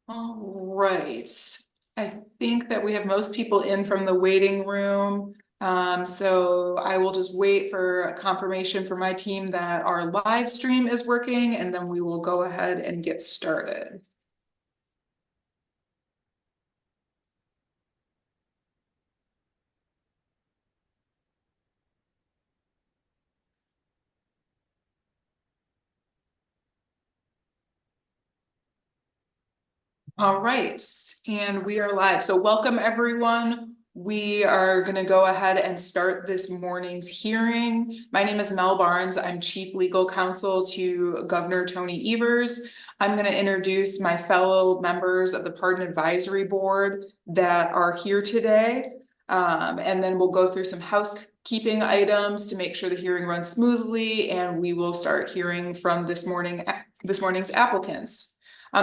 All right. I think that we have most people in from the waiting room. So I will just wait for a confirmation from my team that our live stream is working, and then we will go ahead and get started. All right, and we are live. So welcome everyone. We are going to go ahead and start this morning's hearing. My name is Mel Barnes. I'm Chief Legal Counsel to Governor Tony Evers. I'm going to introduce my fellow members of the Pardon Advisory Board that are here today. And then we'll go through some housekeeping items to make sure the hearing runs smoothly, and we will start hearing from this morning's applicants.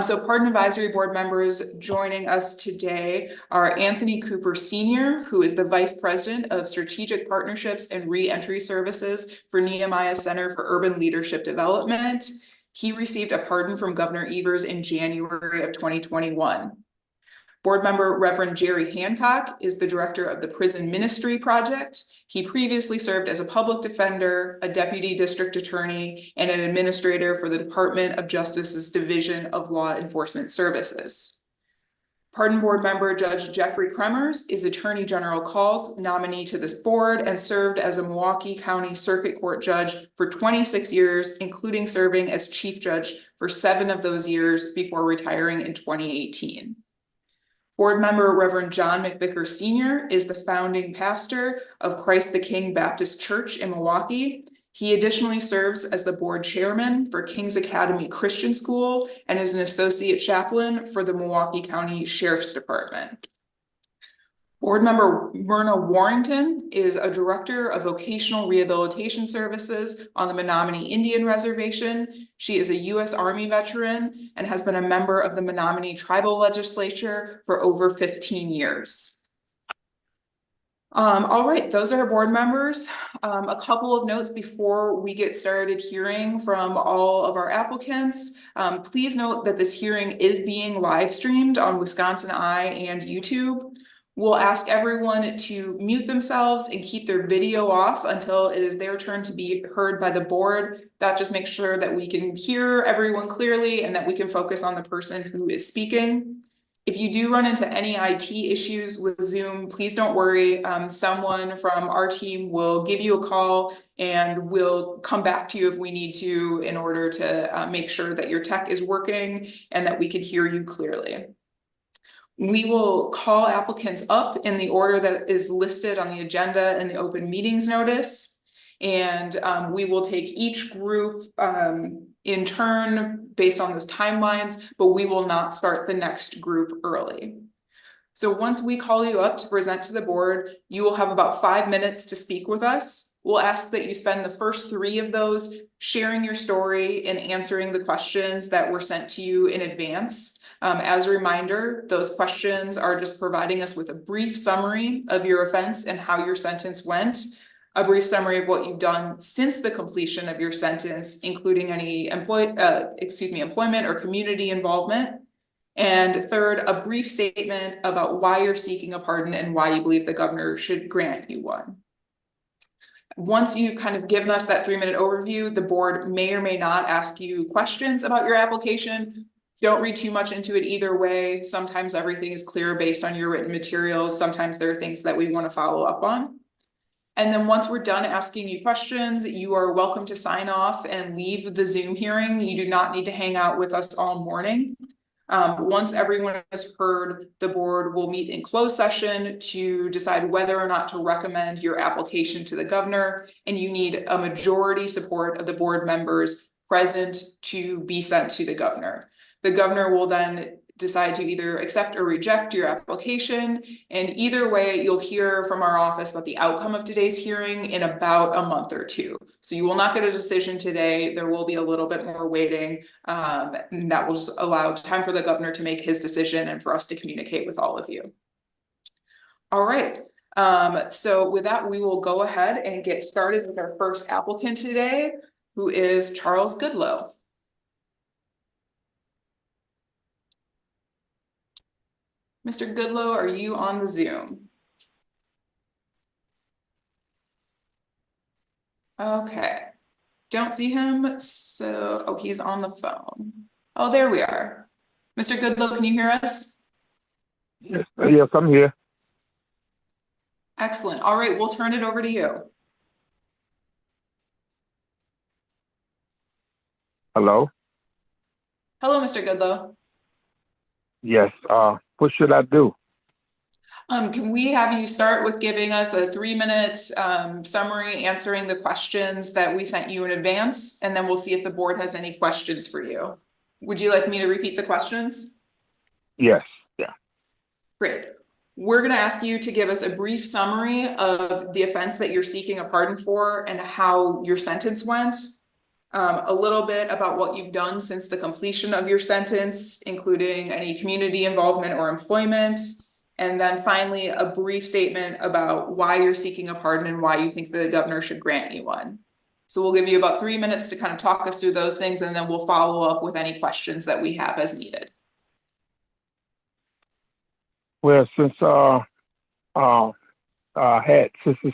So Pardon Advisory Board members joining us today are Anthony Cooper Sr., who is the Vice President of Strategic Partnerships and Reentry Services for Nehemiah Center for Urban Leadership Development. He received a pardon from Governor Evers in January of 2021. Board member Reverend Jerry Hancock is the director of the Prison Ministry Project. He previously served as a public defender, a deputy district attorney, and an administrator for the Department of Justice's Division of Law Enforcement Services. Pardon Board member Judge Jeffrey Kremers is Attorney General Call's nominee to this board and served as a Milwaukee County Circuit Court judge for 26 years, including serving as chief judge for 7 of those years before retiring in 2018. Board member Reverend John McVicker Sr. is the founding pastor of Christ the King Baptist Church in Milwaukee. He additionally serves as the board chairman for King's Academy Christian School and is an associate chaplain for the Milwaukee County Sheriff's Department. Board member Myrna Warrington is a director of vocational rehabilitation services on the Menominee Indian Reservation. She is a U.S. Army veteran and has been a member of the Menominee Tribal Legislature for over 15 years. All right, those are our board members. A couple of notes before we get started hearing from all of our applicants. Please note that this hearing is being live streamed on Wisconsin Eye and YouTube. We'll ask everyone to mute themselves and keep their video off until it is their turn to be heard by the board. That just makes sure that we can hear everyone clearly and that we can focus on the person who is speaking. If you do run into any IT issues with Zoom, please don't worry. Someone from our team will give you a call and we'll come back to you if we need to in order to make sure that your tech is working and that we can hear you clearly. We will call applicants up in the order that is listed on the agenda and the open meetings notice. And we will take each group in turn based on those timelines, but we will not start the next group early. So once we call you up to present to the board, you will have about 5 minutes to speak with us. We'll ask that you spend the first 3 of those sharing your story and answering the questions that were sent to you in advance. As a reminder, those questions are just providing us with a brief summary of your offense and how your sentence went, a brief summary of what you've done since the completion of your sentence, including any employment or community involvement. And third, a brief statement about why you're seeking a pardon and why you believe the governor should grant you one. Once you've kind of given us that 3-minute overview, the board may or may not ask you questions about your application. Don't read too much into it either way. Sometimes everything is clear based on your written materials. Sometimes there are things that we want to follow up on. And then once we're done asking you questions, you are welcome to sign off and leave the Zoom hearing. You do not need to hang out with us all morning. Once everyone has heard, the board will meet in closed session to decide whether or not to recommend your application to the governor, and you need a majority support of the board members present to be sent to the governor. The governor will then decide to either accept or reject your application, and either way, you'll hear from our office about the outcome of today's hearing in about a month or 2. So you will not get a decision today. There will be a little bit more waiting, and that will just allow time for the governor to make his decision and for us to communicate with all of you. All right. So with that, we will go ahead and get started with our first applicant today, who is Charles Goodlow. Mr. Goodlow, are you on the Zoom? Okay, don't see him, so, oh, he's on the phone. Oh, there we are. Mr. Goodlow, can you hear us? Yes, yes, I'm here. Excellent. All right, we'll turn it over to you. Hello? Hello, Mr. Goodlow. Yes, what should I do? Can we have you start with giving us a 3-minute summary, answering the questions that we sent you in advance, and then we'll see if the board has any questions for you. Would you like me to repeat the questions? Yes, yeah. Great. We're going to ask you to give us a brief summary of the offense that you're seeking a pardon for and how your sentence went. A little bit about what you've done since the completion of your sentence, including any community involvement or employment. And then finally, a brief statement about why you're seeking a pardon and why you think the governor should grant you one. So we'll give you about 3 minutes to kind of talk us through those things, and then we'll follow up with any questions that we have as needed. Well, since the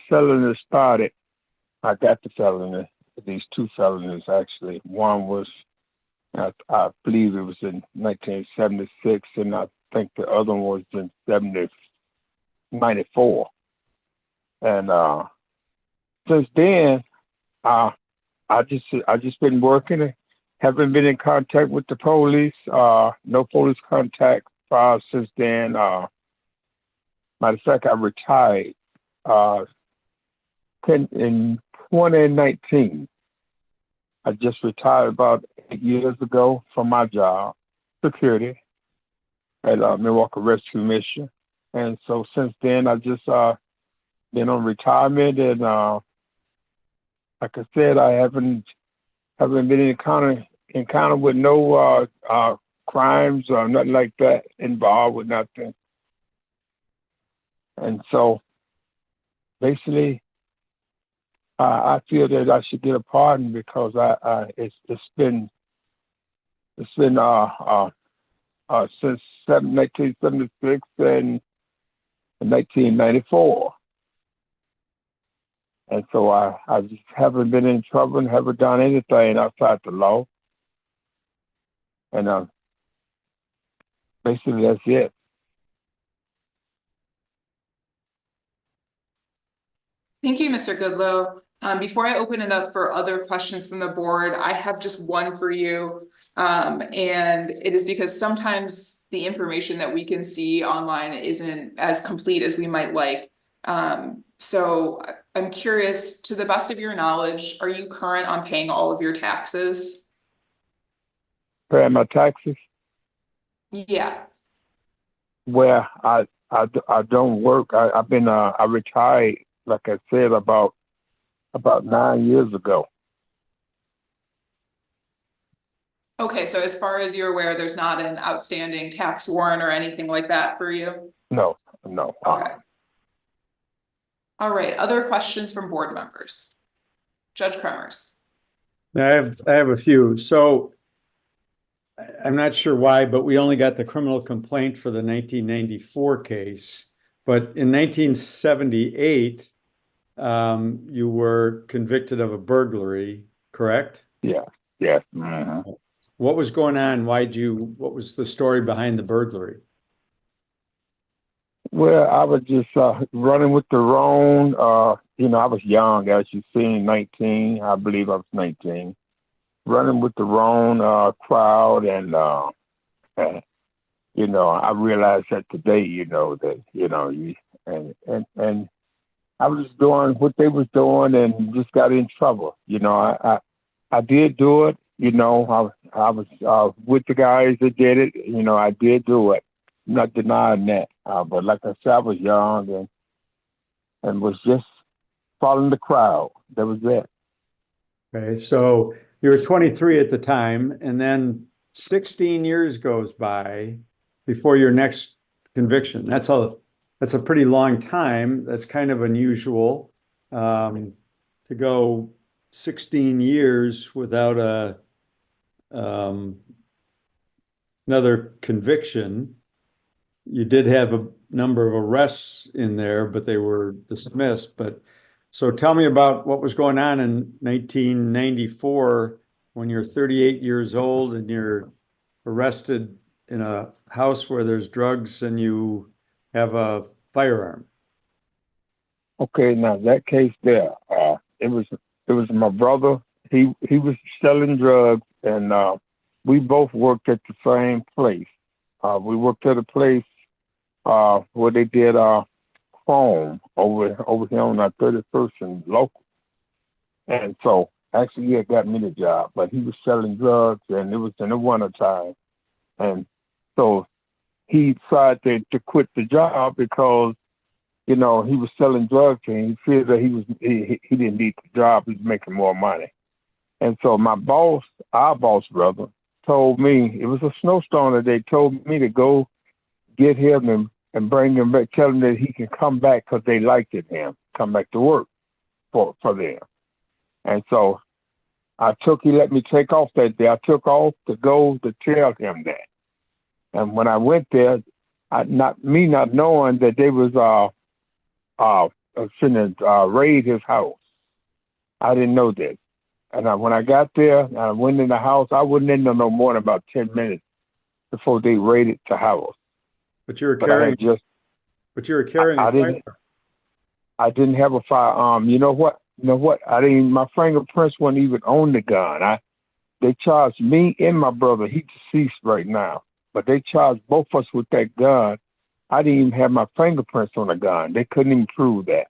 felony started, I got the felony, these 2 felonies actually. One was, I believe it was in 1976, and I think the other one was in 94. And since then, I just been working, haven't been in contact with the police. No police contact since then. Matter of fact, I retired in 2019. I just retired about 8 years ago from my job, security, at Milwaukee Rescue Mission. And so since then, I just been on retirement, and like I said, I haven't been in encounter with no crimes or nothing like that, involved with nothing. And so basically, I feel that I should get a pardon because it's been since 1976 and 1994. And so I just haven't been in trouble and haven't done anything outside the law. And basically that's it. Thank you, Mr. Goodlow. Before I open it up for other questions from the board, I have just one for you. And it is because sometimes the information that we can see online isn't as complete as we might like. So I'm curious, to the best of your knowledge, are you current on paying all of your taxes? Paying my taxes? Yeah. Well, I don't work. I retired, like I said, about 9 years ago. Okay, so as far as you're aware, there's not an outstanding tax warrant or anything like that for you? No. Okay. All right, other questions from board members? Judge Kremers. I have a few. So I'm not sure why, but we only got the criminal complaint for the 1994 case. But in 1978, you were convicted of a burglary, correct? Yeah. Yes. Mm-hmm. What was going on? What was the story behind the burglary? Well, I was just running with the wrong, I was young, as you seen, 19. I believe I was 19. Running with the wrong crowd, and I realized that today, and I was just doing what they was doing and just got in trouble. I did do it. I was with the guys that did it. I did do it. I'm not denying that. But like I said, I was young and was just following the crowd. That was it. Okay, so you were 23 at the time, and then 16 years goes by before your next conviction. That's a pretty long time. That's kind of unusual, to go 16 years without another conviction. you did have a number of arrests in there, but they were dismissed. But so tell me about what was going on in 1994 when you're 38 years old and you're arrested in a house where there's drugs and you have a firearm. Okay, now that case there, it was my brother. He was selling drugs, and we both worked at the same place. We worked at a place where they did chrome over here on our 31st and local. And so actually he had got me the job, but he was selling drugs, and it was in the wintertime. And so he decided to quit the job because, you know, he was selling drugs and he feared that he didn't need the job. He was making more money. And so my boss, our boss brother, told me, it was a snowstorm that they told me to go get him and bring him back, tell him that he can come back because they liked him, come back to work for them. And so he let me take off that day. I took off to go to tell him that. And when I went there, not knowing that they was finna raid his house. I didn't know that. And when I got there, I went in the house. I wasn't in there no more than about 10 minutes before they raided the house. But you were carrying. But you were carrying. I didn't have a firearm. You know what? My fingerprints weren't even on the gun. They charged me and my brother. He's deceased right now. But they charged both of us with that gun. I didn't even have my fingerprints on the gun. They couldn't even prove that.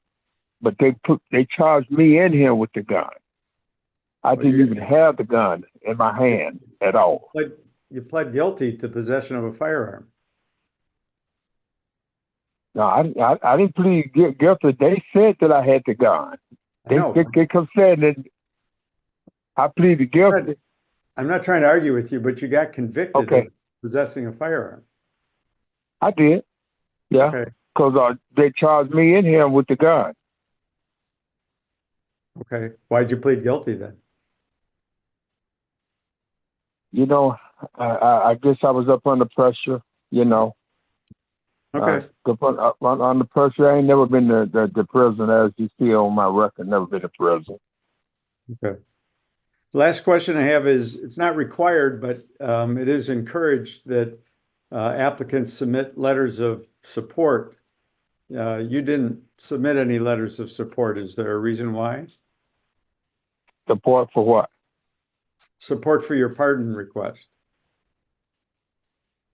But they charged me and him with the gun. I didn't even have the gun in my hand at all. You pled guilty to possession of a firearm. No, I didn't plead guilty. They said that I had the gun. They kept saying that I pleaded guilty. I'm not trying to argue with you, but you got convicted of possessing a firearm. I did. Yeah. Because they charged me and him with the gun. Okay. Why'd you plead guilty then? You know, I guess I was up under pressure, you know. Okay. Under pressure, I ain't never been to prison, as you see on my record, never been to prison. Okay. Last question I have is, it's not required, but it is encouraged that applicants submit letters of support. You didn't submit any letters of support. Is there a reason why? Support for what? Support for your pardon request.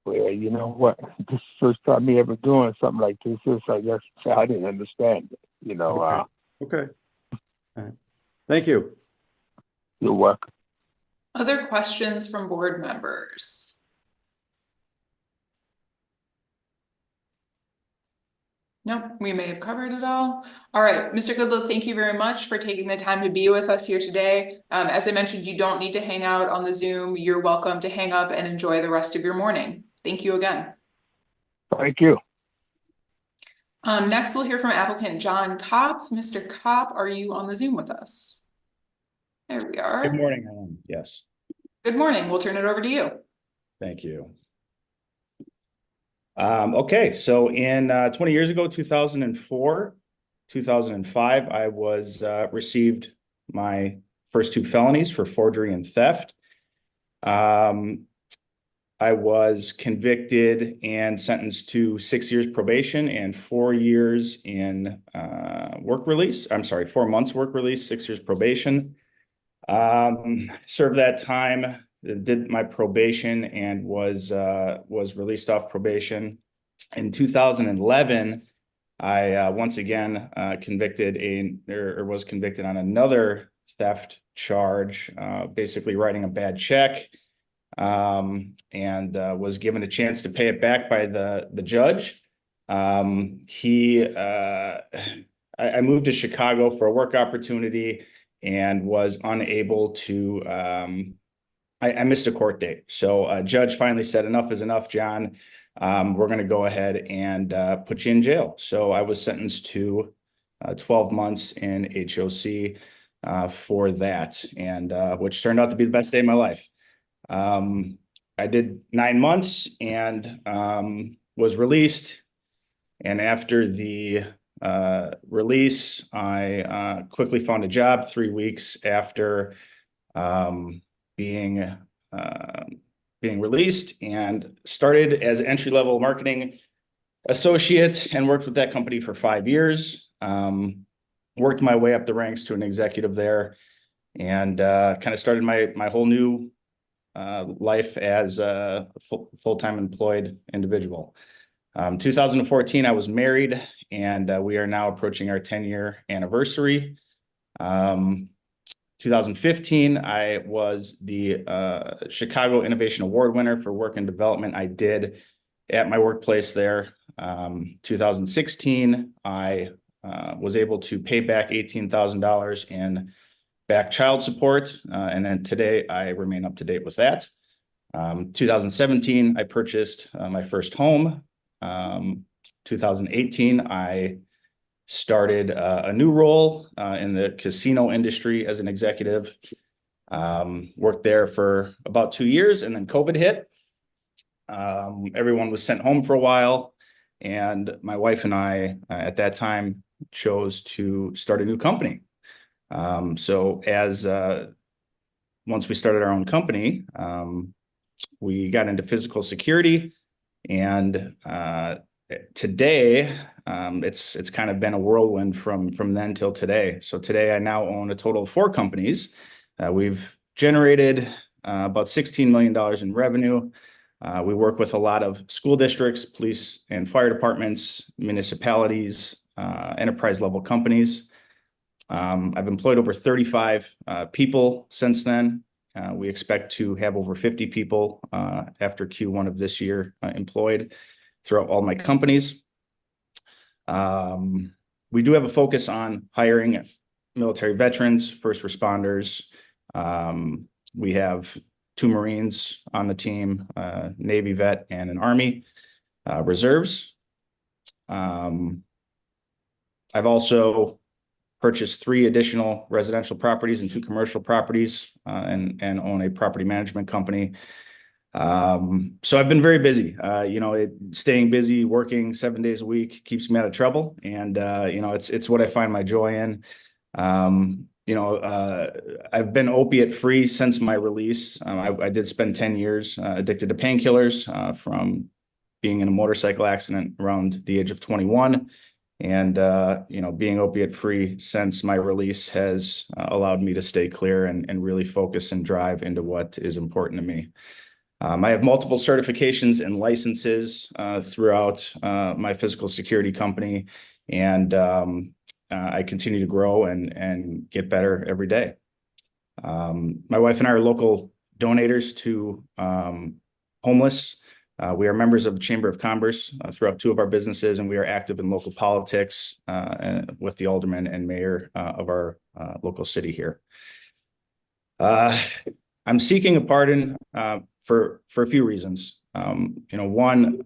Well, you know what? This is the first time me ever doing something like this. I guess I didn't understand it. You know. Okay. All right. Thank you. You're welcome. Other questions from board members? Nope, we may have covered it all. All right, Mr. Goodlow, thank you very much for taking the time to be with us here today. As I mentioned, you don't need to hang out on the Zoom. You're welcome to hang up and enjoy the rest of your morning. Thank you again. Thank you. Next, we'll hear from applicant John Kopp. Mr. Kopp, are you on the Zoom with us? There we are. Good morning. Yes. Good morning. We'll turn it over to you. Thank you. Okay, so in 20 years ago, 2004, 2005, I was received my first two felonies for forgery and theft. I was convicted and sentenced to 6 years probation and 4 years in work release. I'm sorry, 4 months work release, 6 years probation. Served that time, did my probation, and was released off probation. In 2011, I once again was convicted on another theft charge, basically writing a bad check, and was given a chance to pay it back by the judge. I moved to Chicago for a work opportunity and was unable to, I missed a court date. So a judge finally said, enough is enough, John. We're going to go ahead and put you in jail. So I was sentenced to 12 months in HOC for that, and which turned out to be the best day of my life. I did 9 months, and was released, and after the release, I quickly found a job 3 weeks after being released, and started as an entry-level marketing associate and worked with that company for 5 years. Worked my way up the ranks to an executive there, and kind of started my whole new life as a full-time employed individual. 2014, I was married, and we are now approaching our 10-year anniversary. 2015, I was the Chicago Innovation Award winner for work and development I did at my workplace there. 2016, I was able to pay back $18,000 in back child support. And then today I remain up to date with that. 2017, I purchased my first home. 2018, I started a new role in the casino industry as an executive. Worked there for about 2 years, and then COVID hit. Everyone was sent home for a while, and my wife and I at that time chose to start a new company. So as once we started our own company, we got into physical security, and today it's kind of been a whirlwind from then till today. So today I now own a total of 4 companies. We've generated about $16 million in revenue. We work with a lot of school districts, police and fire departments, municipalities, enterprise level companies. I've employed over 35 people since then. We expect to have over 50 people after Q1 of this year employed throughout all my companies. We do have a focus on hiring military veterans, first responders. We have 2 Marines on the team, Navy vet and an Army reserves. I've also purchased 3 additional residential properties and 2 commercial properties, and own a property management company. So I've been very busy. Staying busy, working 7 days a week keeps me out of trouble, and it's what I find my joy in. I've been opiate free since my release. I did spend 10 years addicted to painkillers from being in a motorcycle accident around the age of 21. And, being opiate free since my release has allowed me to stay clear and really focus and drive into what is important to me. I have multiple certifications and licenses throughout my physical security company, and I continue to grow and get better every day. My wife and I are local donators to homeless. We are members of the Chamber of Commerce throughout 2 of our businesses, and we are active in local politics with the alderman and mayor of our local city here. I'm seeking a pardon for a few reasons. One,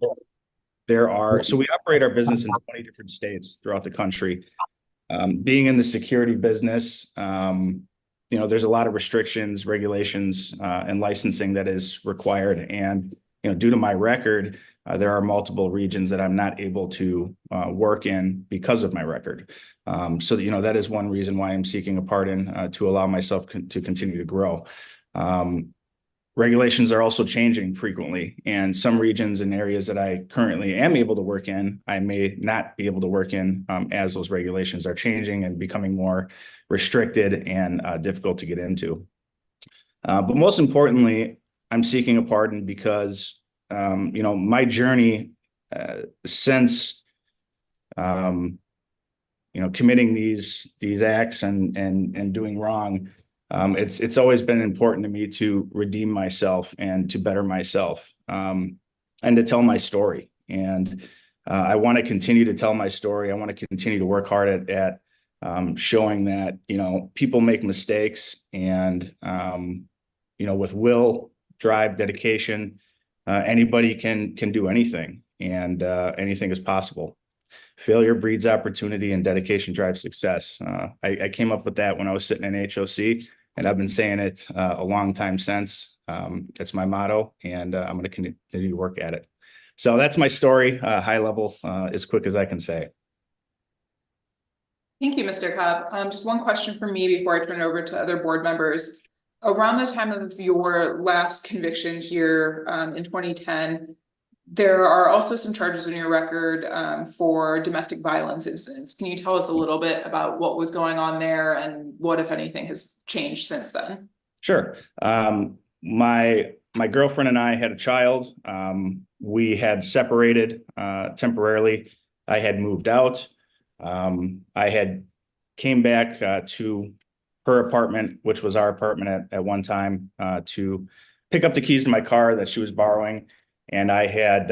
so we operate our business in 20 different states throughout the country. Being in the security business, there's a lot of restrictions, regulations, and licensing that is required. And, due to my record, there are multiple regions that I'm not able to work in because of my record. So, that is one reason why I'm seeking a pardon to allow myself to continue to grow. Regulations are also changing frequently, and some regions and areas that I currently am able to work in, I may not be able to work in as those regulations are changing and becoming more restricted and difficult to get into. But most importantly, I'm seeking a pardon because, my journey since, committing these acts and doing wrong, it's always been important to me to redeem myself and to better myself, and to tell my story. And I want to continue to tell my story. I want to continue to work hard at showing that, people make mistakes, and, with will, drive, dedication, anybody can do anything, and anything is possible. Failure breeds opportunity, and dedication drives success. I came up with that when I was sitting in HOC, and I've been saying it a long time since. It's my motto, and I'm going to continue to work at it. So that's my story, high level, as quick as I can say. Thank you, Mr. Cobb. Just one question from me before I turn it over to other board members. Around the time of your last conviction here, in 2010, there are also some charges in your record, for domestic violence incidents. Can you tell us a little bit about what was going on there and what, if anything, has changed since then? Sure. My girlfriend and I had a child. We had separated temporarily. I had moved out. I had came back to her apartment, which was our apartment at one time, to pick up the keys to my car that she was borrowing. And I had,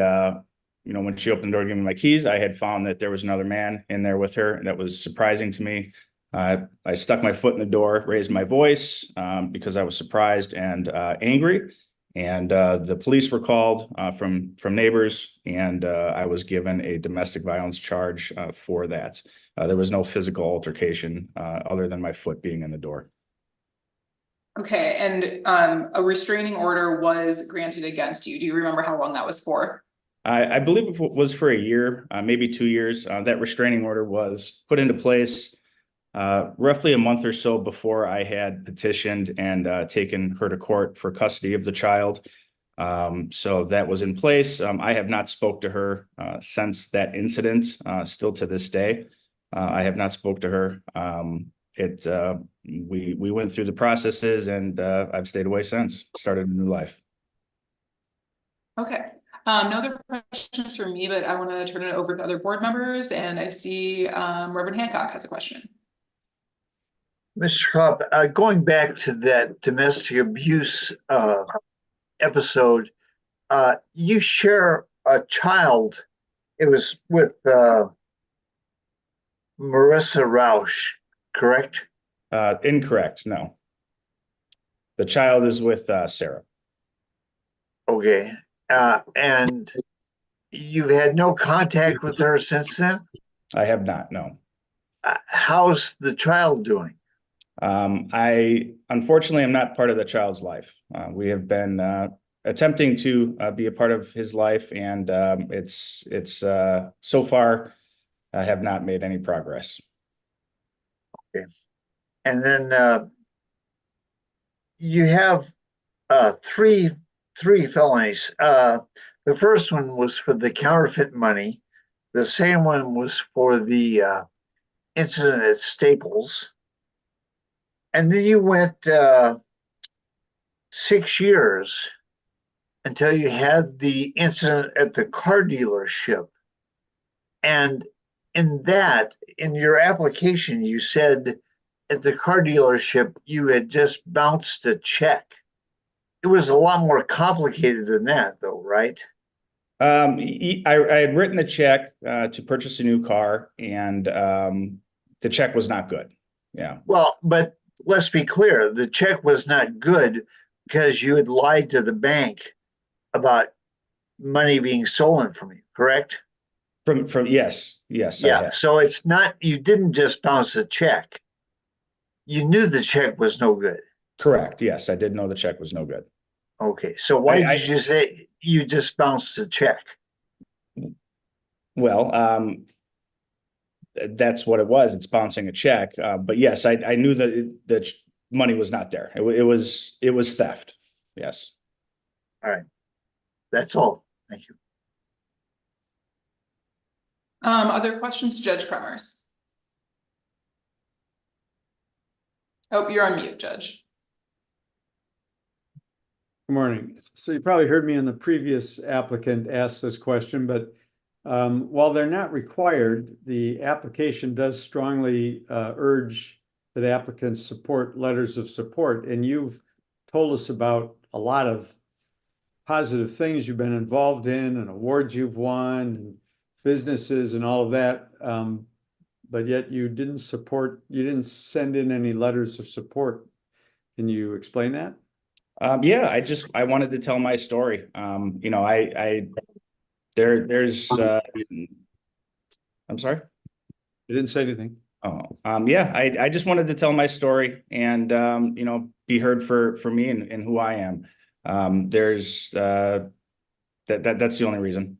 when she opened the door to give me my keys, I had found that there was another man in there with her. And that was surprising to me. I stuck my foot in the door, raised my voice because I was surprised and angry. And the police were called from neighbors, and I was given a domestic violence charge for that. There was no physical altercation other than my foot being in the door. Okay, and a restraining order was granted against you. Do you remember how long that was for? I believe it was for a year, maybe 2 years. That restraining order was put into place roughly a month or so before I had petitioned and taken her to court for custody of the child. So that was in place. I have not spoke to her since that incident, still to this day. I have not spoke to her. We went through the processes, and I've stayed away since, started a new life. Okay. No other questions for me, but I want to turn it over to other board members, and I see Reverend Hancock has a question. Mr. Cobb, going back to that domestic abuse episode, you share a child. It was with Marissa Rausch, correct? Incorrect, no. The child is with Sarah. Okay. And you've had no contact with her since then? I have not, no. How's the child doing? I unfortunately am not part of the child's life. We have been attempting to be a part of his life, and it's so far I have not made any progress. Okay. And then you have three felonies. The first one was for the counterfeit money. The second one was for the incident at Staples. And then you went 6 years until you had the incident at the car dealership. And in your application, you said at the car dealership, you had just bounced a check. It was a lot more complicated than that, though, right? I had written a check to purchase a new car, and the check was not good. Yeah. Well, but let's be clear, the check was not good because you had lied to the bank about money being stolen from you, correct? From yes. Yeah. So it's not, you didn't just bounce a check. You knew the check was no good. Correct. Yes, I did know the check was no good. Okay. So why did you say you just bounced a check? Well, that's what it was. It's bouncing a check. But yes, I knew that the money was not there. It was theft. Yes. All right. That's all. Thank you. Other questions, Judge Kremers? Oh, you're on mute, Judge. Good morning. So you probably heard me in the previous applicant ask this question, but while they're not required, the application does strongly urge that applicants support letters of support. And you've told us about a lot of positive things you've been involved in and awards you've won and businesses and all of that. But yet you didn't send in any letters of support. Can you explain that? Yeah, I wanted to tell my story. There's I'm sorry. You didn't say anything. Oh, yeah, I just wanted to tell my story and, be heard for me and who I am. That's the only reason.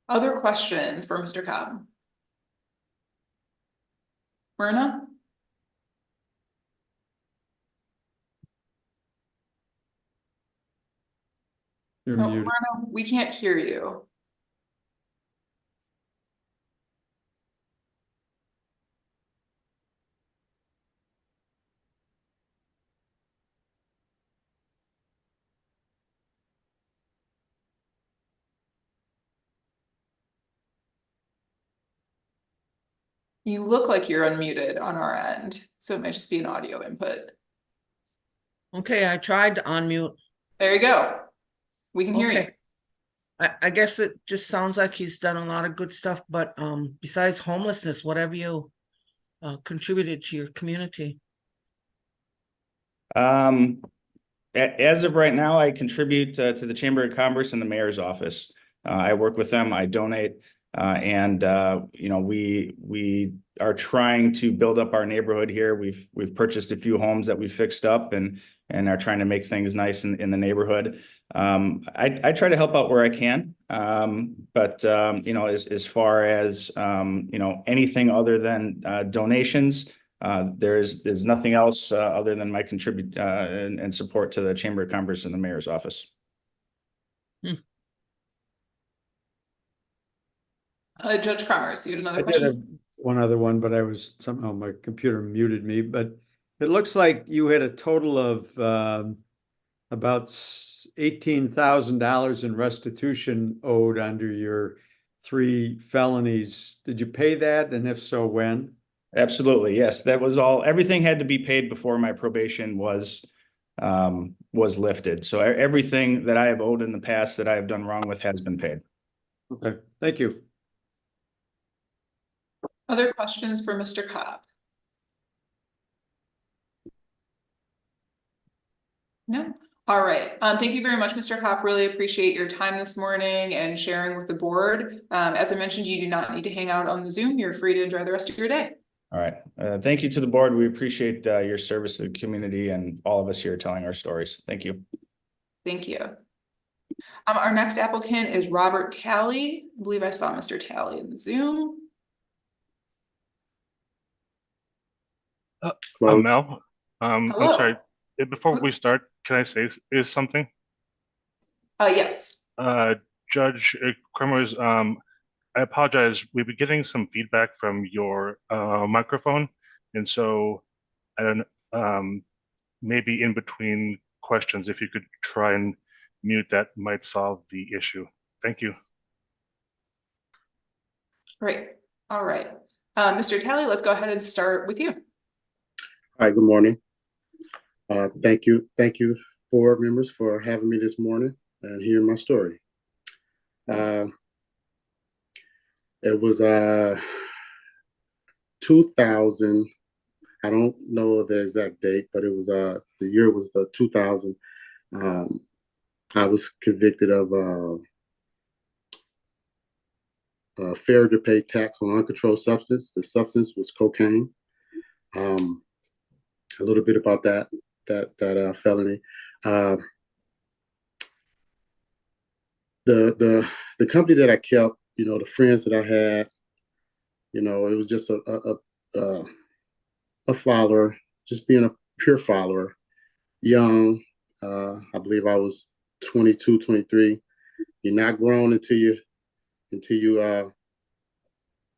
Other questions for Mr. Cobb? Myrna? You're No, muted. Myrna, we can't hear you. You look like you're unmuted on our end, so it might just be an audio input. Okay, I tried to unmute. There you go. We can hear you. Okay. I guess it just sounds like he's done a lot of good stuff, but besides homelessness, what have you contributed to your community? As of right now, I contribute to the Chamber of Commerce and the mayor's office. I work with them, I donate, and you know, we are trying to build up our neighborhood here. We've purchased a few homes that we fixed up and are trying to make things nice in the neighborhood. I try to help out where I can, but you know, as far as you know, anything other than donations, there's nothing else other than my contribute and support to the Chamber of Commerce and the mayor's office. Judge Cromers, you had another I did question? have one other one, but I was somehow my computer muted me. But it looks like you had a total of about $18,000 in restitution owed under your 3 felonies. Did you pay that? And if so, when? Absolutely, yes. That was all. Everything had to be paid before my probation was lifted. So everything that I have owed in the past that I have done wrong with has been paid. Okay, thank you. Other questions for Mr. Cobb? No? All right. Thank you very much, Mr. Cobb. Really appreciate your time this morning and sharing with the board. As I mentioned, you do not need to hang out on the Zoom. You're free to enjoy the rest of your day. All right. Thank you to the board. We appreciate your service to the community and all of us here telling our stories. Thank you. Thank you. Our next applicant is Robert Talley. I believe I saw Mr. Talley in the Zoom. Mel, Hello. I'm sorry. Before we start, can I say something? Yes. Judge Cremers, I apologize. We've been getting some feedback from your microphone, and so I don't. Maybe in between questions, if you could try and mute, that might solve the issue. Thank you. Great. All right. Mr. Talley, let's go ahead and start with you. Hi, good morning. Thank you, board members, for having me this morning and hearing my story. It was 2000. I don't know the exact date, but it was the year was 2000. I was convicted of failure to pay tax on uncontrolled substance. The substance was cocaine. A little bit about that felony. The company that I kept, you know, the friends that I had, you know, it was just a follower, just being a pure follower, young. I believe I was 22, 23. You're not grown until you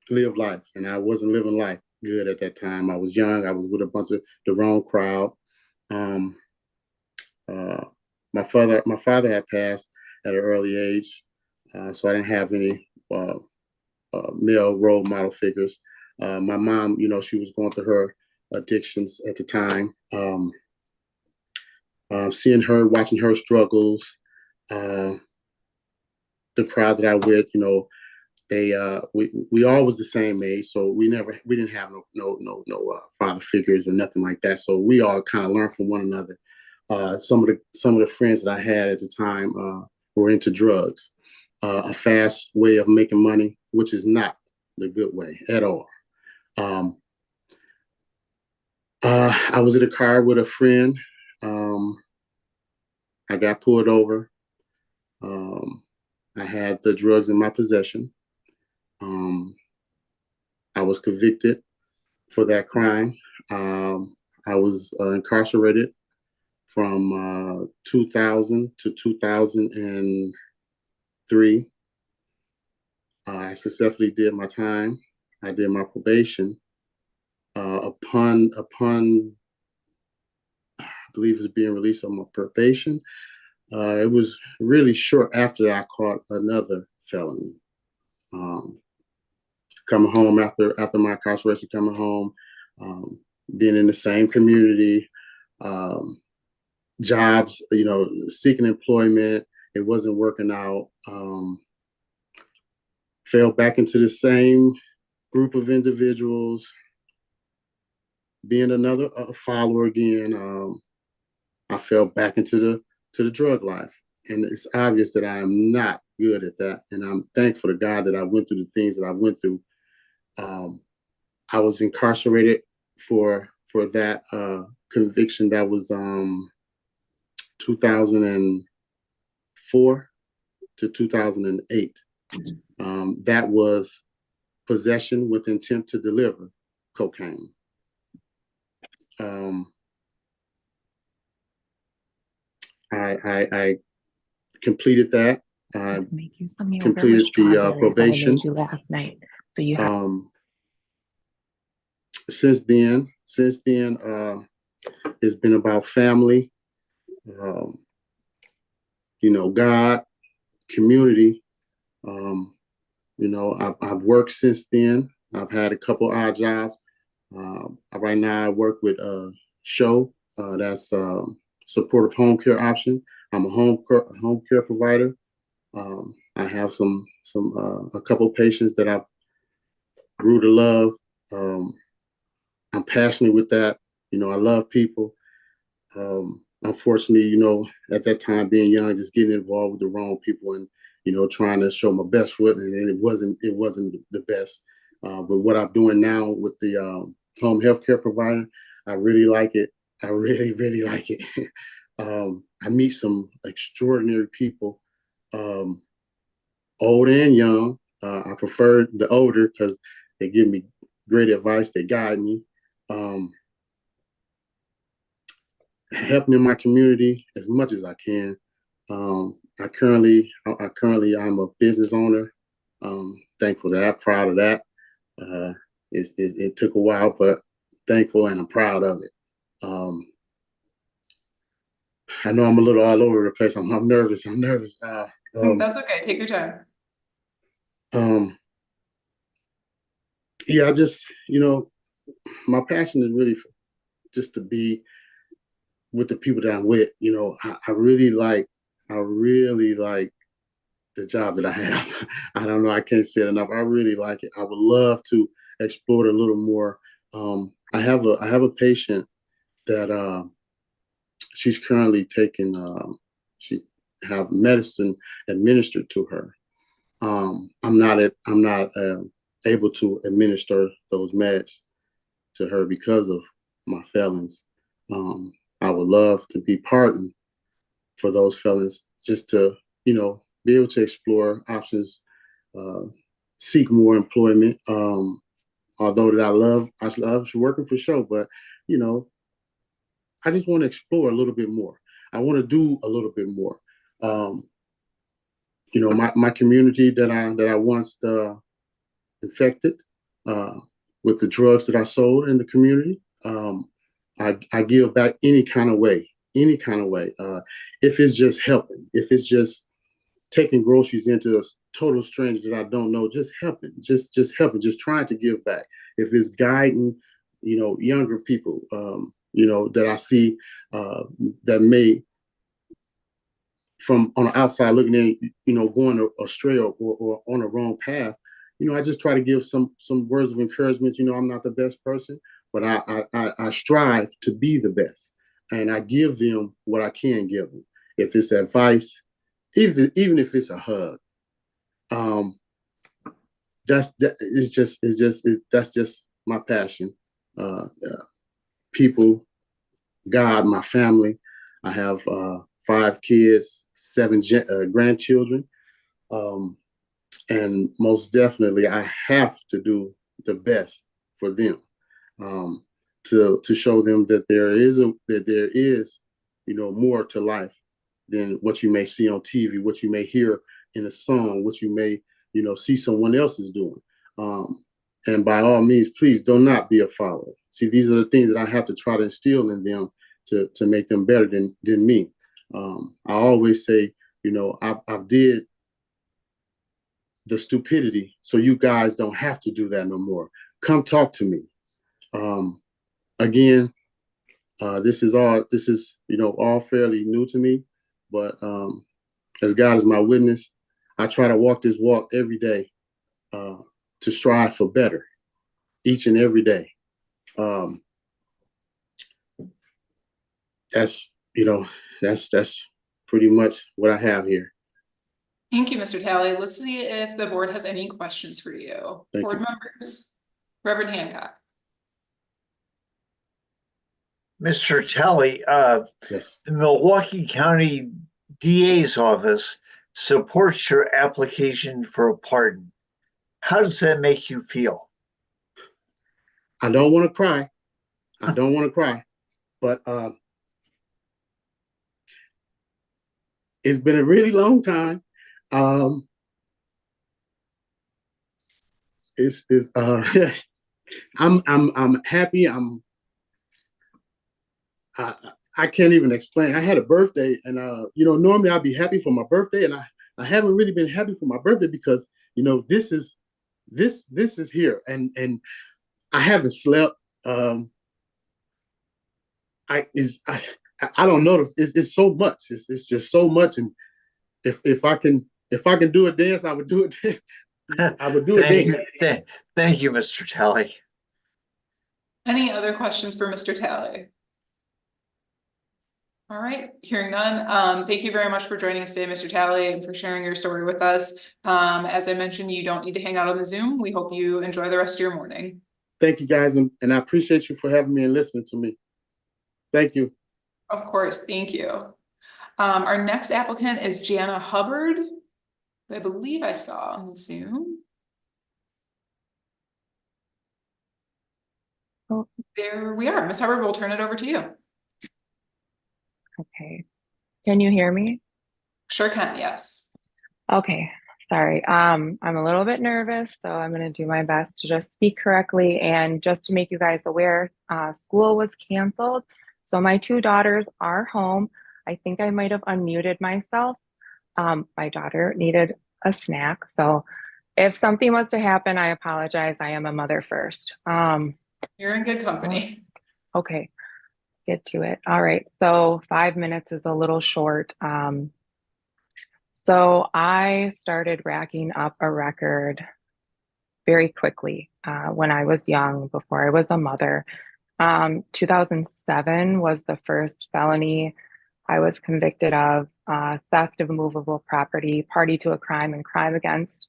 live life, and I wasn't living life good at that time. I was young. I was with a bunch of the wrong crowd. My father had passed at an early age, so I didn't have any male role model figures. My mom, you know, she was going through her addictions at the time. Seeing her, watching her struggles, the crowd that I with, you know, we all was the same age, so we didn't have no father figures or nothing like that. So we all kind of learned from one another. Some of the friends that I had at the time were into drugs, a fast way of making money, which is not the good way at all. I was in a car with a friend. I got pulled over. I had the drugs in my possession. I was convicted for that crime. I was incarcerated from 2000 to 2003. I successfully did my time. I did my probation. Upon I believe it's being released on my probation, it was really short after I caught another felony. Coming home after my incarceration, coming home, being in the same community, jobs, seeking employment, it wasn't working out. Fell back into the same group of individuals, being another follower again. I fell back into the drug life, and it's obvious that I am not good at that. And I'm thankful to God that I went through the things that I went through. I was incarcerated for that conviction. That was 2004 to 2008. That was possession with intent to deliver cocaine. I completed that. I completed the probation. Since then, it's been about family, God, community. I've worked since then. I've had a couple odd jobs. Right now I work with SHOW, that's supportive home care option. I'm a home care provider. I have a couple patients that I've grew to love. I'm passionate with that. I love people. Unfortunately, at that time, being young, just getting involved with the wrong people and, trying to show my best foot, and it wasn't the best. But what I'm doing now with the home healthcare provider, I really like it. I really, really like it. I meet some extraordinary people, old and young. I prefer the older because they give me great advice. They guide me. Helping in my community as much as I can. I'm a business owner. Thankful to that, proud of that. It took a while, but thankful and I'm proud of it. I know I'm a little all over the place. I'm nervous. That's okay. Take your time. Yeah, I just, my passion is really just to be with the people that I'm with. I really like the job that I have. I don't know, I can't say it enough. I really like it. I would love to explore it a little more. I have a patient that she's currently taking. She have medicine administered to her. I'm not able to administer those meds to her because of my felons. I would love to be pardoned for those felons, just to, be able to explore options, seek more employment. Although that I love working for SHOW, but, I just want to explore a little bit more. I want to do a little bit more. My community that I once infected with the drugs that I sold in the community, I give back any kind of way. If it's just helping, if it's just taking groceries into a total stranger that I don't know, just helping, just helping, just trying to give back. If it's guiding, younger people, that I see that may, from on the outside looking in, going astray or on a wrong path, I just try to give some words of encouragement. I'm not the best person, but I strive to be the best, and I give them what I can give them. If it's advice, even if it's a hug, that's just my passion. People, God, my family. I have 5 kids, 7 grandchildren, and most definitely I have to do the best for them, to show them that there is more to life than what you may see on TV, what you may hear in a song, what you may see someone else is doing. And by all means, please do not be a follower. See, these are the things that I have to try to instill in them to make them better than me. I always say, I've did the stupidity, so you guys don't have to do that no more. Come talk to me. Again, this is all fairly new to me, but as God is my witness, I try to walk this walk every day, to strive for better each and every day. That's pretty much what I have here. Thank you, Mr. Talley. Let's see if the board has any questions for you. Thank Board you. members, Reverend Hancock. Mr. Talley, Yes. the Milwaukee County DA's office supports your application for a pardon. How does that make you feel? I don't want to cry. But it's been a really long time. I'm happy. I can't even explain. I had a birthday, and normally I'd be happy for my birthday, and I haven't really been happy for my birthday because this is here, and I haven't slept. I don't know. It's so much. It's just so much, and if I can do a dance, I would do it. I would do it. Thank you, Mr. Talley. Any other questions for Mr. Talley? All right, hearing none. Thank you very much for joining us today, Mr. Talley, and for sharing your story with us. As I mentioned, you don't need to hang out on the Zoom. We hope you enjoy the rest of your morning. Thank you, guys, and I appreciate you for having me and listening to me. Thank you. Of course, thank you. Our next applicant is Jana Hubbard, who I believe I saw on the Zoom. Oh. There we are. Ms. Hubbard, we'll turn it over to you. Okay. Can you hear me? Sure can, yes. Okay. Sorry. I'm a little bit nervous, so I'm going to do my best to just speak correctly. And just to make you guys aware, school was canceled. So my two daughters are home. I think I might have unmuted myself. My daughter needed a snack. So if something was to happen, I apologize. I am a mother first. You're in good company. Okay. Let's get to it. All right. So 5 minutes is a little short. So I started racking up a record very quickly when I was young, before I was a mother. 2007 was the first felony I was convicted of, theft of movable property, party to a crime, and crime against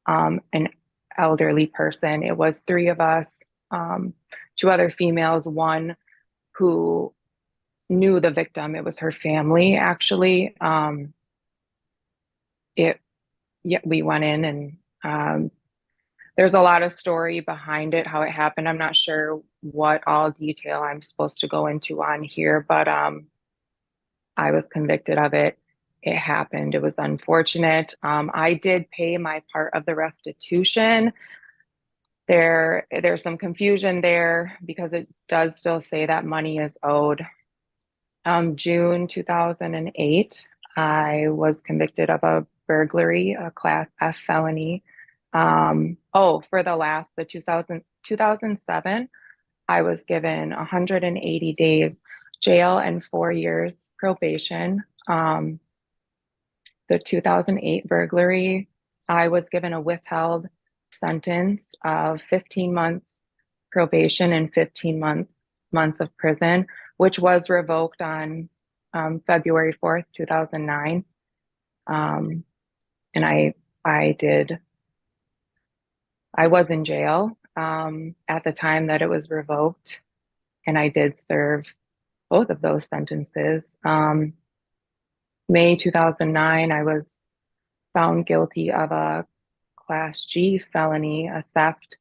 an elderly person. It was 3 of us, 2 other females, one who knew the victim. It was her family, actually. We went in, and there's a lot of story behind it, how it happened. I'm not sure what all detail I'm supposed to go into on here, but I was convicted of it. It happened. It was unfortunate. I did pay my part of the restitution. There's some confusion there because it does still say that money is owed. June 2008, I was convicted of a burglary, a Class F felony. For the 2007, I was given 180 days jail and 4 years probation. The 2008 burglary, I was given a withheld sentence of 15 months probation and 15 months of prison, which was revoked on February 4th, 2009. And I was in jail at the time that it was revoked, and I did serve both of those sentences. May 2009, I was found guilty of a Class G felony, a theft,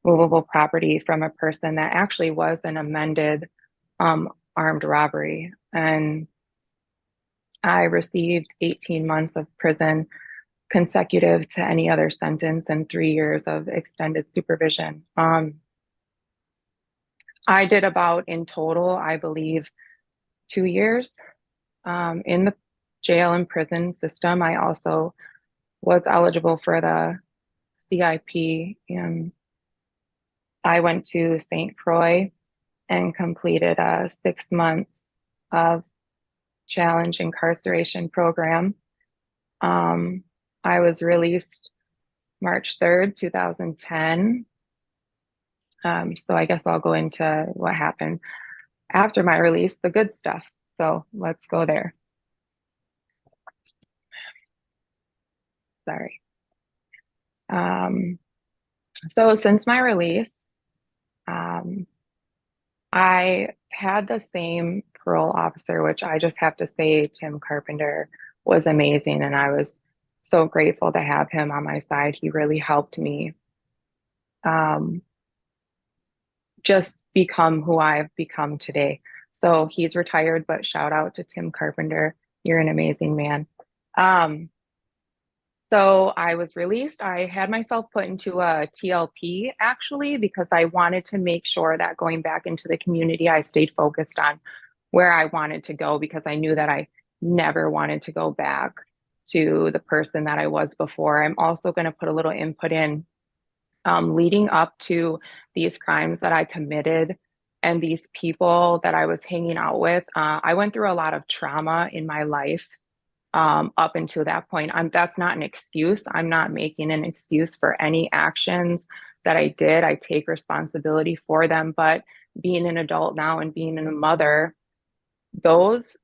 movable property from a person that actually was an amended armed robbery. And I received 18 months of prison consecutive to any other sentence and 3 years of extended supervision. I did about, in total, I believe, 2 years in the jail and prison system. I also was eligible for the CIP, and I went to St. Croix and completed 6 months of challenge incarceration program. I was released March 3rd, 2010. So I guess I'll go into what happened after my release, the good stuff. So let's go there. Sorry. So since my release, I had the same parole officer, which I just have to say, Tim Carpenter was amazing. And I was so grateful to have him on my side. He really helped me just become who I've become today. So he's retired, but shout out to Tim Carpenter. You're an amazing man. So I was released. I had myself put into a TLP actually, because I wanted to make sure that going back into the community, I stayed focused on where I wanted to go, because I knew that I never wanted to go back to the person that I was before. I'm also going to put a little input in leading up to these crimes that I committed and these people that I was hanging out with. I went through a lot of trauma in my life up until that point. That's not an excuse. I'm not making an excuse for any actions that I did. I take responsibility for them. But being an adult now and being a mother, those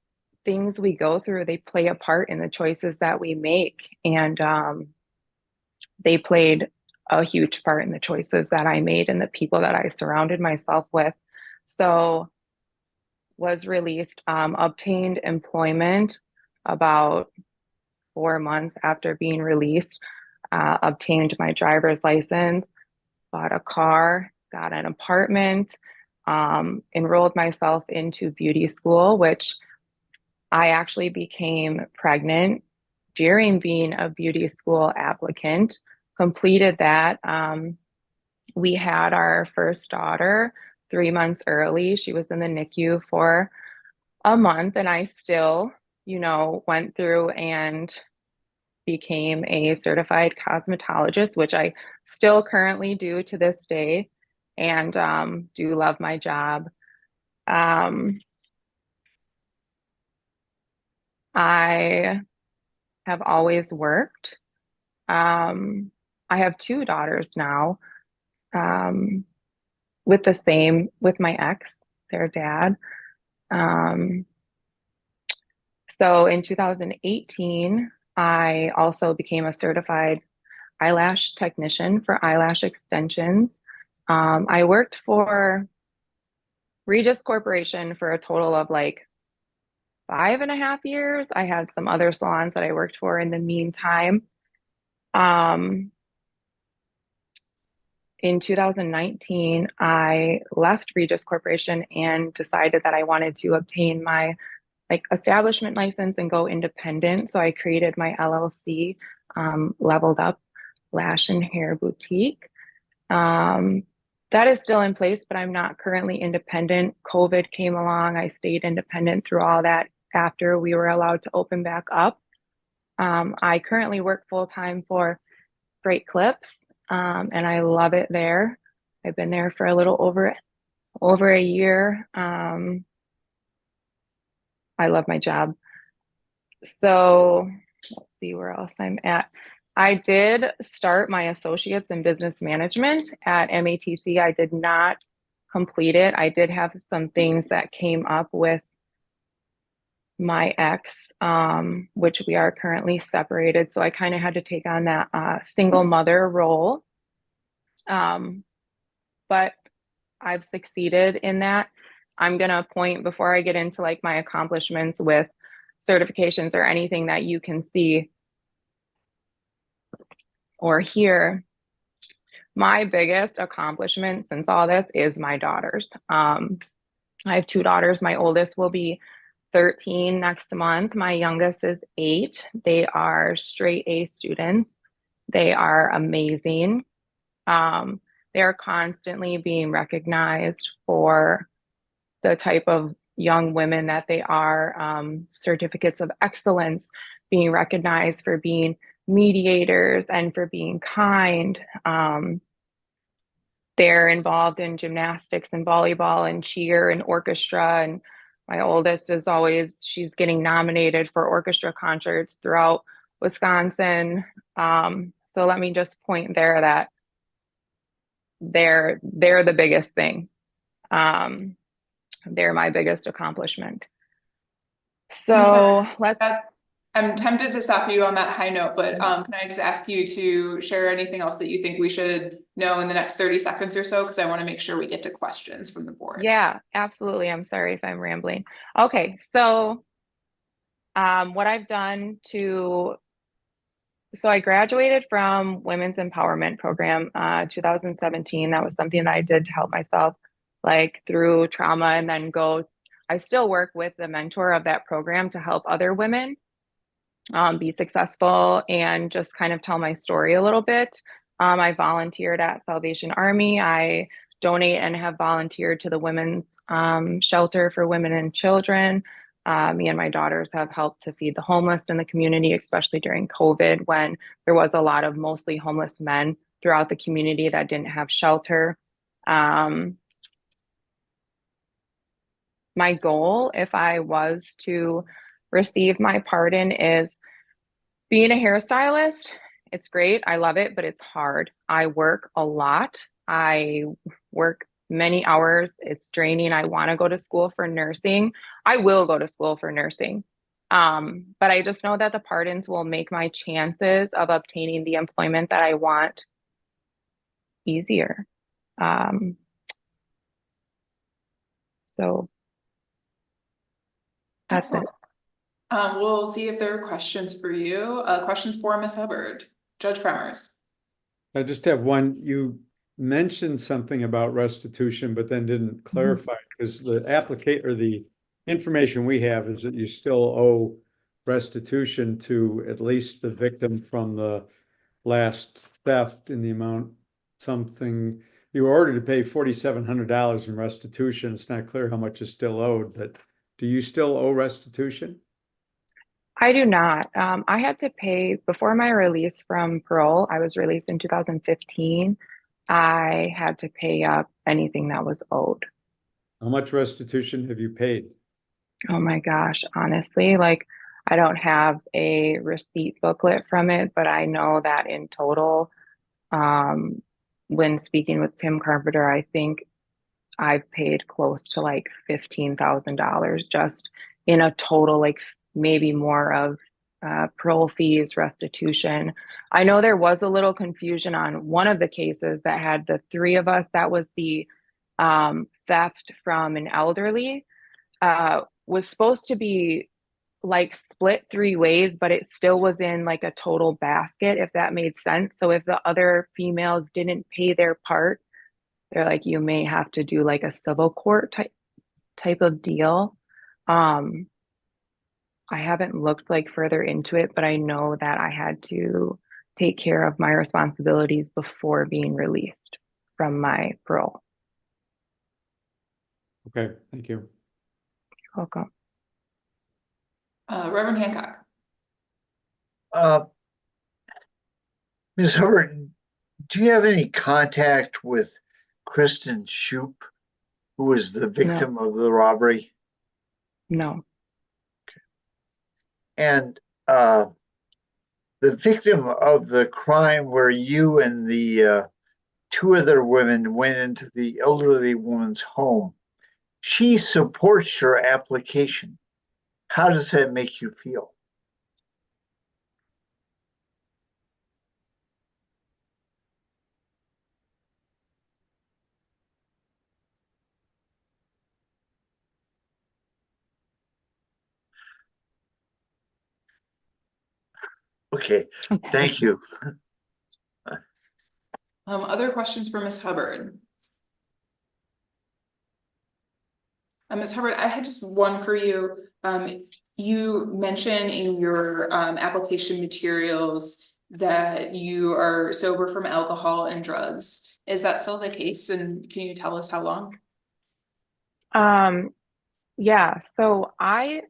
things we go through, they play a part in the choices that we make. And they played a huge part in the choices that I made and the people that I surrounded myself with. So was released, obtained employment about 4 months after being released, obtained my driver's license, bought a car, got an apartment, enrolled myself into beauty school, which I actually became pregnant during being a beauty school applicant, completed that. We had our first daughter 3 months early. She was in the NICU for a month, and I still, went through and became a certified cosmetologist, which I still currently do to this day, and do love my job. I have always worked. I have 2 daughters now, with my ex, their dad. So in 2018, I also became a certified eyelash technician for eyelash extensions. I worked for Regis Corporation for a total of like 5.5 years. I had some other salons that I worked for in the meantime. In 2019, I left Regis Corporation and decided that I wanted to obtain my establishment license and go independent. So I created my LLC, Leveled Up Lash and Hair Boutique. That is still in place, but I'm not currently independent. COVID came along. I stayed independent through all that after we were allowed to open back up. I currently work full-time for Great Clips, and I love it there. I've been there for a little over a year. I love my job. So let's see where else I'm at. I did start my associates in business management at MATC. I did not complete it. I did have some things that came up with my ex, which we are currently separated. So I kind of had to take on that single mother role. But I've succeeded in that. I'm going to point, before I get into my accomplishments with or here, my biggest accomplishment since all this is my daughters. I have 2 daughters. My oldest will be 13 next month. My youngest is 8. They are straight A students. They are amazing. They are constantly being recognized for the type of young women that they are, certificates of excellence, being recognized for being mediators and for being kind. They're involved in gymnastics and volleyball and cheer and orchestra. And my oldest is always, she's getting nominated for orchestra concerts throughout Wisconsin. So let me just point there that they're the biggest thing. They're my biggest accomplishment. So I'm tempted to stop you on that high note, but can I just ask you to share anything else that you think we should know in the next 30 seconds or so? Because I want to make sure we get to questions from the board. Yeah, absolutely. I'm sorry if I'm rambling. Okay, so what I've done so I graduated from Women's Empowerment Program 2017. That was something that I did to help myself like through trauma, and then I still work with the mentor of that program to help other women be successful and just kind of tell my story a little bit. I volunteered at Salvation Army. I donate and have volunteered to the Women's Shelter for Women and Children. Me and my daughters have helped to feed the homeless in the community, especially during COVID when there was a lot of mostly homeless men throughout the community that didn't have shelter. My goal, if I was to receive my pardon, is being a hairstylist. It's great. I love it, but it's hard. I work a lot. I work many hours. It's draining. I want to go to school for nursing. I will go to school for nursing. But I just know that the pardons will make my chances of obtaining the employment that I want easier. So that's it. We'll see if there are questions for you. Questions for Ms. Hubbard. Judge Kremers. I just have one. You mentioned something about restitution, but then didn't clarify, because the the information we have is that you still owe restitution to at least the victim from the last theft in the amount something. You were ordered to pay $4,700 in restitution. It's not clear how much is still owed, but do you still owe restitution? I do not. I had to pay before my release from parole. I was released in 2015. I had to pay up anything that was owed. How much restitution have you paid? Oh my gosh, honestly, like I don't have a receipt booklet from it, but I know that in total, when speaking with Tim Carpenter, I think I've paid close to like $15,000 just in a total, like maybe more of parole fees, restitution. I know there was a little confusion on one of the cases that had the 3 of us. That was the theft from an elderly. Was supposed to be like split 3 ways, but it still was in like a total basket, if that made sense. So if the other females didn't pay their part, they're like, you may have to do like a civil court type of deal. I haven't looked like further into it, but I know that I had to take care of my responsibilities before being released from my parole. Okay, thank you. You're welcome. Reverend Hancock. Ms. Hubbard, do you have any contact with Kristen Shoup, who was the victim of the robbery? No. And the victim of the crime where you and the 2 other women went into the elderly woman's home, she supports your application. How does that make you feel? Okay, thank you. Other questions for Ms. Hubbard? Ms. Hubbard, I had just one for you. You mentioned in your application materials that you are sober from alcohol and drugs. Is that still the case? And can you tell us how long? Yeah, so I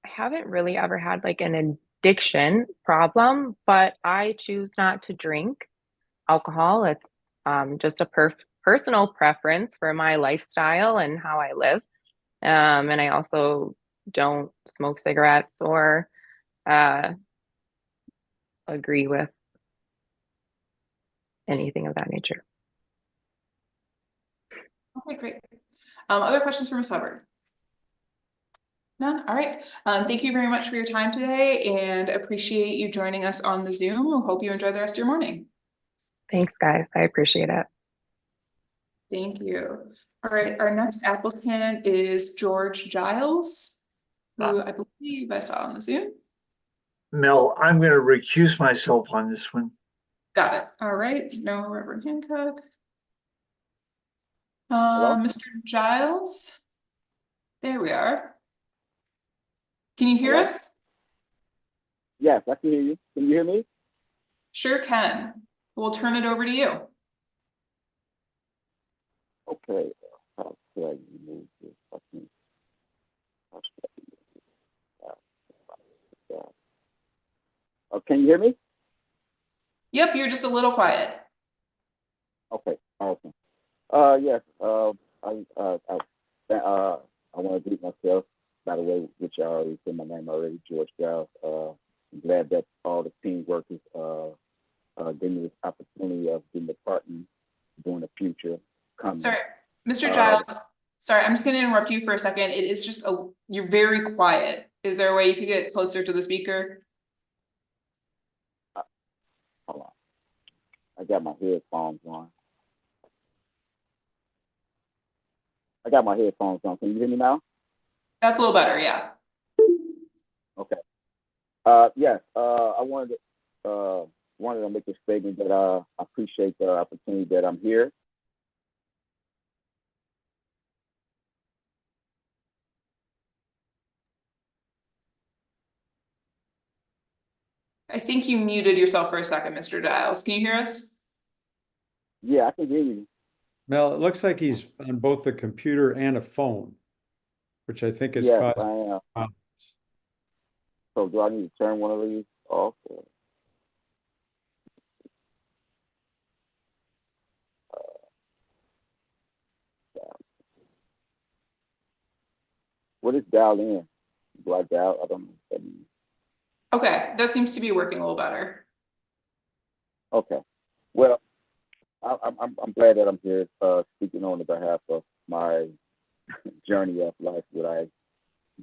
haven't really ever had like an addiction problem, but I choose not to drink alcohol. It's just a personal preference for my lifestyle and how I live. And I also don't smoke cigarettes or agree with anything of that nature. Okay, great. Other questions for Ms. Hubbard? None? All right. Thank you very much for your time today and appreciate you joining us on the Zoom. We hope you enjoy the rest of your morning. Thanks, guys. I appreciate it. Thank you. All right, our next applicant is George Giles, who I believe I saw on the Zoom. Mel, I'm going to recuse myself on this one. Got it. All right, no Reverend Hancock. Hello? Mr. Giles. There we are. Can you hear Hello? us? Yes, I can hear you. Can you hear me? Sure can. We'll turn it over to you. Okay. How should I move this? I think. How should I move this? Can you hear me? Yep, you're just a little quiet. Okay. Awesome. Yes. I want to greet myself. By the way, which I already said my name already, George Giles. I'm glad that all the team workers gave me this opportunity of getting a partner during the future coming. Sorry, Mr. Giles. Sorry, I'm just going to interrupt you for a second. It is just you're very quiet. Is there a way you could get closer to the speaker? Hold on. I got my headphones on. Can you hear me now? That's a little better, yeah. Okay. Yes. I wanted to make a statement that I appreciate the opportunity that I'm here. I think you muted yourself for a second, Mr. Giles. Can you hear us? Yeah, I can hear you. Mel, it looks like he's on both the computer and a phone, which I think is Yes, causing I am. problems. So do I need to turn one of these off? Or? What is dial in? Do I dial? I don't know. Okay, that seems to be working a little better. Okay. Well, I'm glad that I'm here speaking on the behalf of my journey of life, what I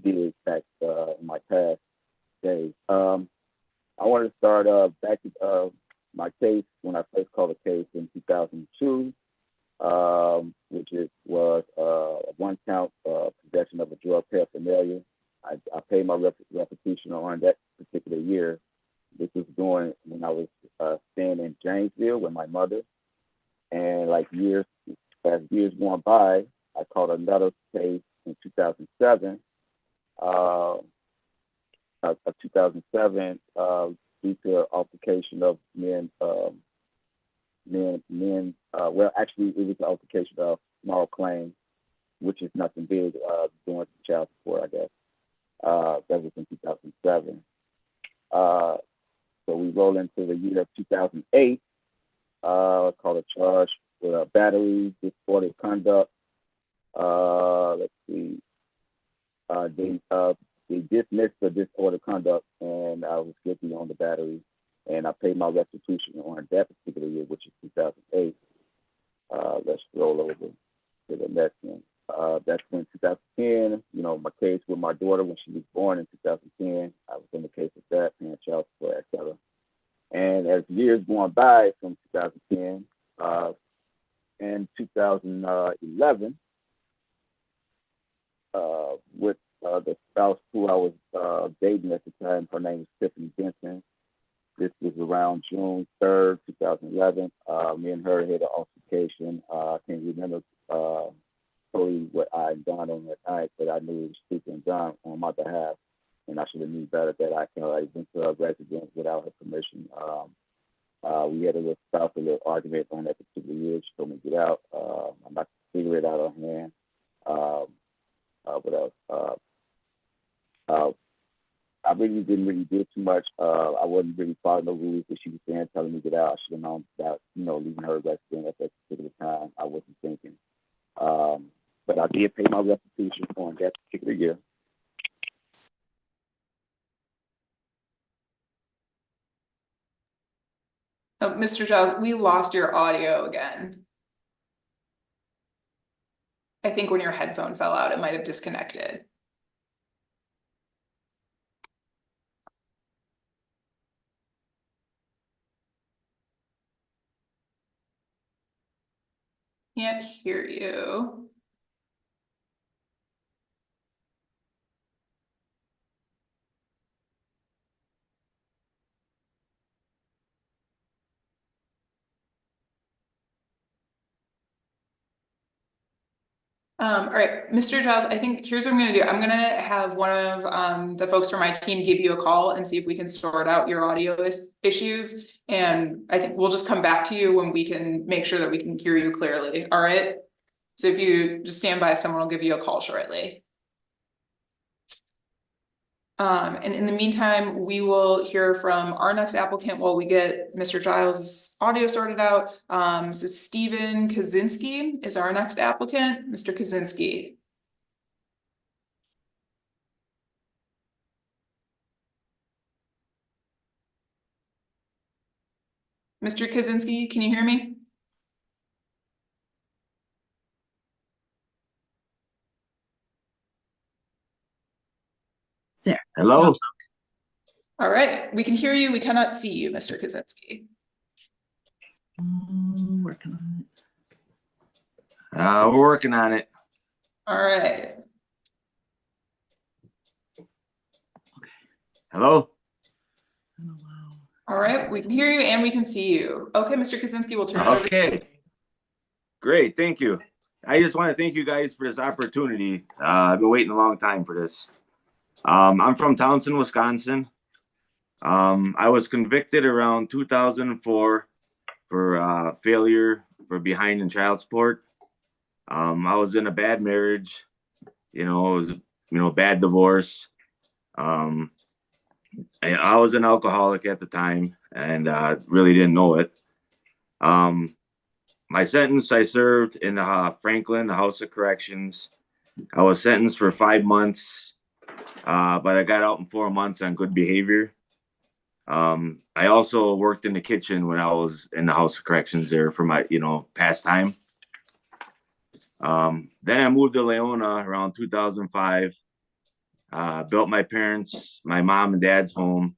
did back in my past days. I wanted to start back at my case when I first called the case in 2002, which was a one-count possession of a drug paraphernalia. I paid my restitution on that particular year. This was during when I was staying in Janesville with my mother. And like as years going by, I called another case in 2007. 2007 due to altercation of men. Well, actually, it was an altercation of small claims, which is nothing big. Doing child support, I guess. That was in 2007. So we roll into the year of 2008. Called a charge with a battery, disorderly conduct. Let's see. They dismissed the disorderly conduct, and I was guilty on the battery, and I paid my restitution on that particular year, which is 2008. Let's roll over to the next one. That's when 2010, my case with my daughter when she was born in 2010. I was in the case of that, paying child support, etc. And as years going by from 2010 and 2011, with the spouse who I was dating at the time, her name was Tiffany Benson. This was around June 3rd, 2011. Me and her had an altercation. I can't remember totally what I had done on that night, but I knew it was speaking done on my behalf, and I should have knew better that I went to her residence without her permission. We had a little argument on that particular year. She told me to get out. I knocked the cigarette out of her hand. What else? I really didn't do too much. I wasn't really following no rules that she was saying, telling me to get out. I should have known about, leaving her resident at that particular time. I wasn't thinking. But I did pay my restitution on that particular year. Oh, Mr. Giles, we lost your audio again. I think when your headphone fell out, it might have disconnected. Can't hear you. All right, Mr. Giles, I think here's what I'm gonna do. I'm gonna have one of the folks from my team give you a call and see if we can sort out your audio issues. And I think we'll just come back to you when we can make sure that we can hear you clearly. All right. So if you just stand by, someone will give you a call shortly. And in the meantime, we will hear from our next applicant while we get Mr. Giles' audio sorted out. So Stephen Kazinski is our next applicant. Mr. Kazinski. Mr. Kazinski, can you hear me? There. Hello? All right, we can hear you. We cannot see you, Mr. Kazinski. Working on it. We're working on it. All right. Okay. Hello? All right, we can hear you and we can see you. Okay, Mr. Kazinski, we'll turn it over. Okay. Great, thank you. I just want to thank you guys for this opportunity. I've been waiting a long time for this. I'm from Townsend, Wisconsin. I was convicted around 2004 for failure for behind in child support. I was in a bad marriage, it was, bad divorce. I was an alcoholic at the time and really didn't know it. My sentence I served in Franklin, the House of Corrections. I was sentenced for 5 months. But I got out in 4 months on good behavior. I also worked in the kitchen when I was in the House of Corrections there for my, pastime. Then I moved to Leona around 2005. Built my mom and dad's home.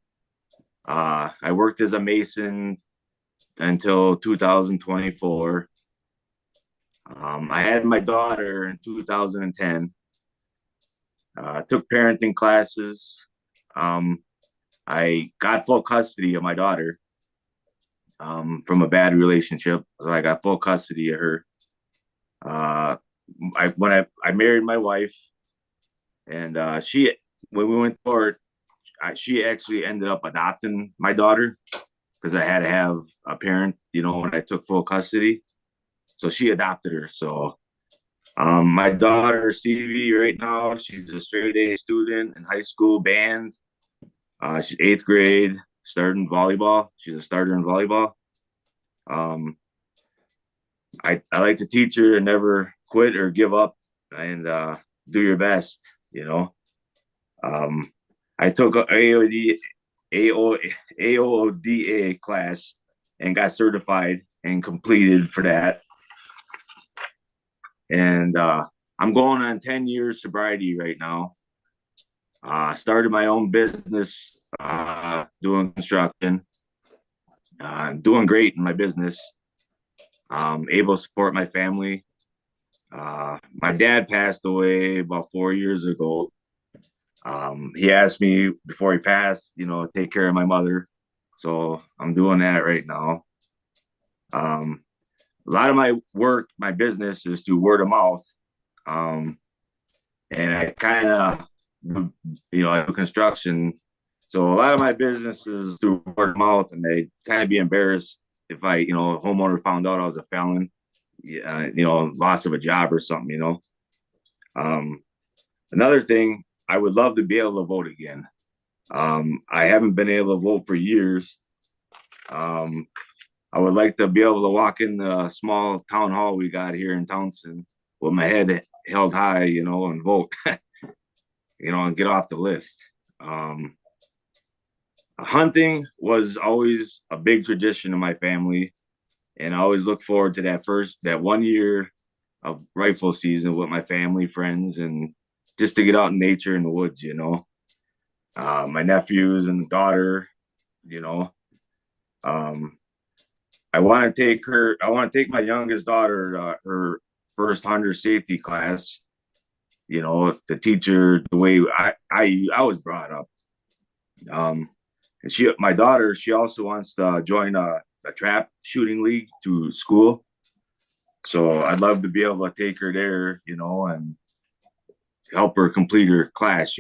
I worked as a mason until 2024. I had my daughter in 2010. Took parenting classes. I got full custody of my daughter from a bad relationship. So I got full custody of her. When I married my wife, and when we went to court, she actually ended up adopting my daughter because I had to have a parent, when I took full custody. So she adopted her. So my daughter, Stevie, right now, she's a straight A student in high school band. She's 8th grade, starting volleyball. She's a starter in volleyball. I like to teach her to never quit or give up and do your best, I took a AODA class and got certified and completed for that. And I'm going on 10 years sobriety right now. Started my own business doing construction. Doing great in my business. Able to support my family. My dad passed away about 4 years ago. He asked me before he passed, take care of my mother. So I'm doing that right now. A lot of my work, my business is through word of mouth. And I kind of, I do construction. So a lot of my business is through word of mouth, and they kind of be embarrassed if a homeowner found out I was a felon, loss of a job or something, Another thing, I would love to be able to vote again. I haven't been able to vote for years. I would like to be able to walk in the small town hall we got here in Townsend with my head held high, and vote, and get off the list. Hunting was always a big tradition in my family, and I always look forward to that 1 year of rifle season with my family, friends, and just to get out in nature in the woods, my nephews and daughter, I want to take my youngest daughter her first hunter safety class, to teach her the way I was brought up. And my daughter, she also wants to join a trap shooting league through school. So I'd love to be able to take her there, and help her complete her class,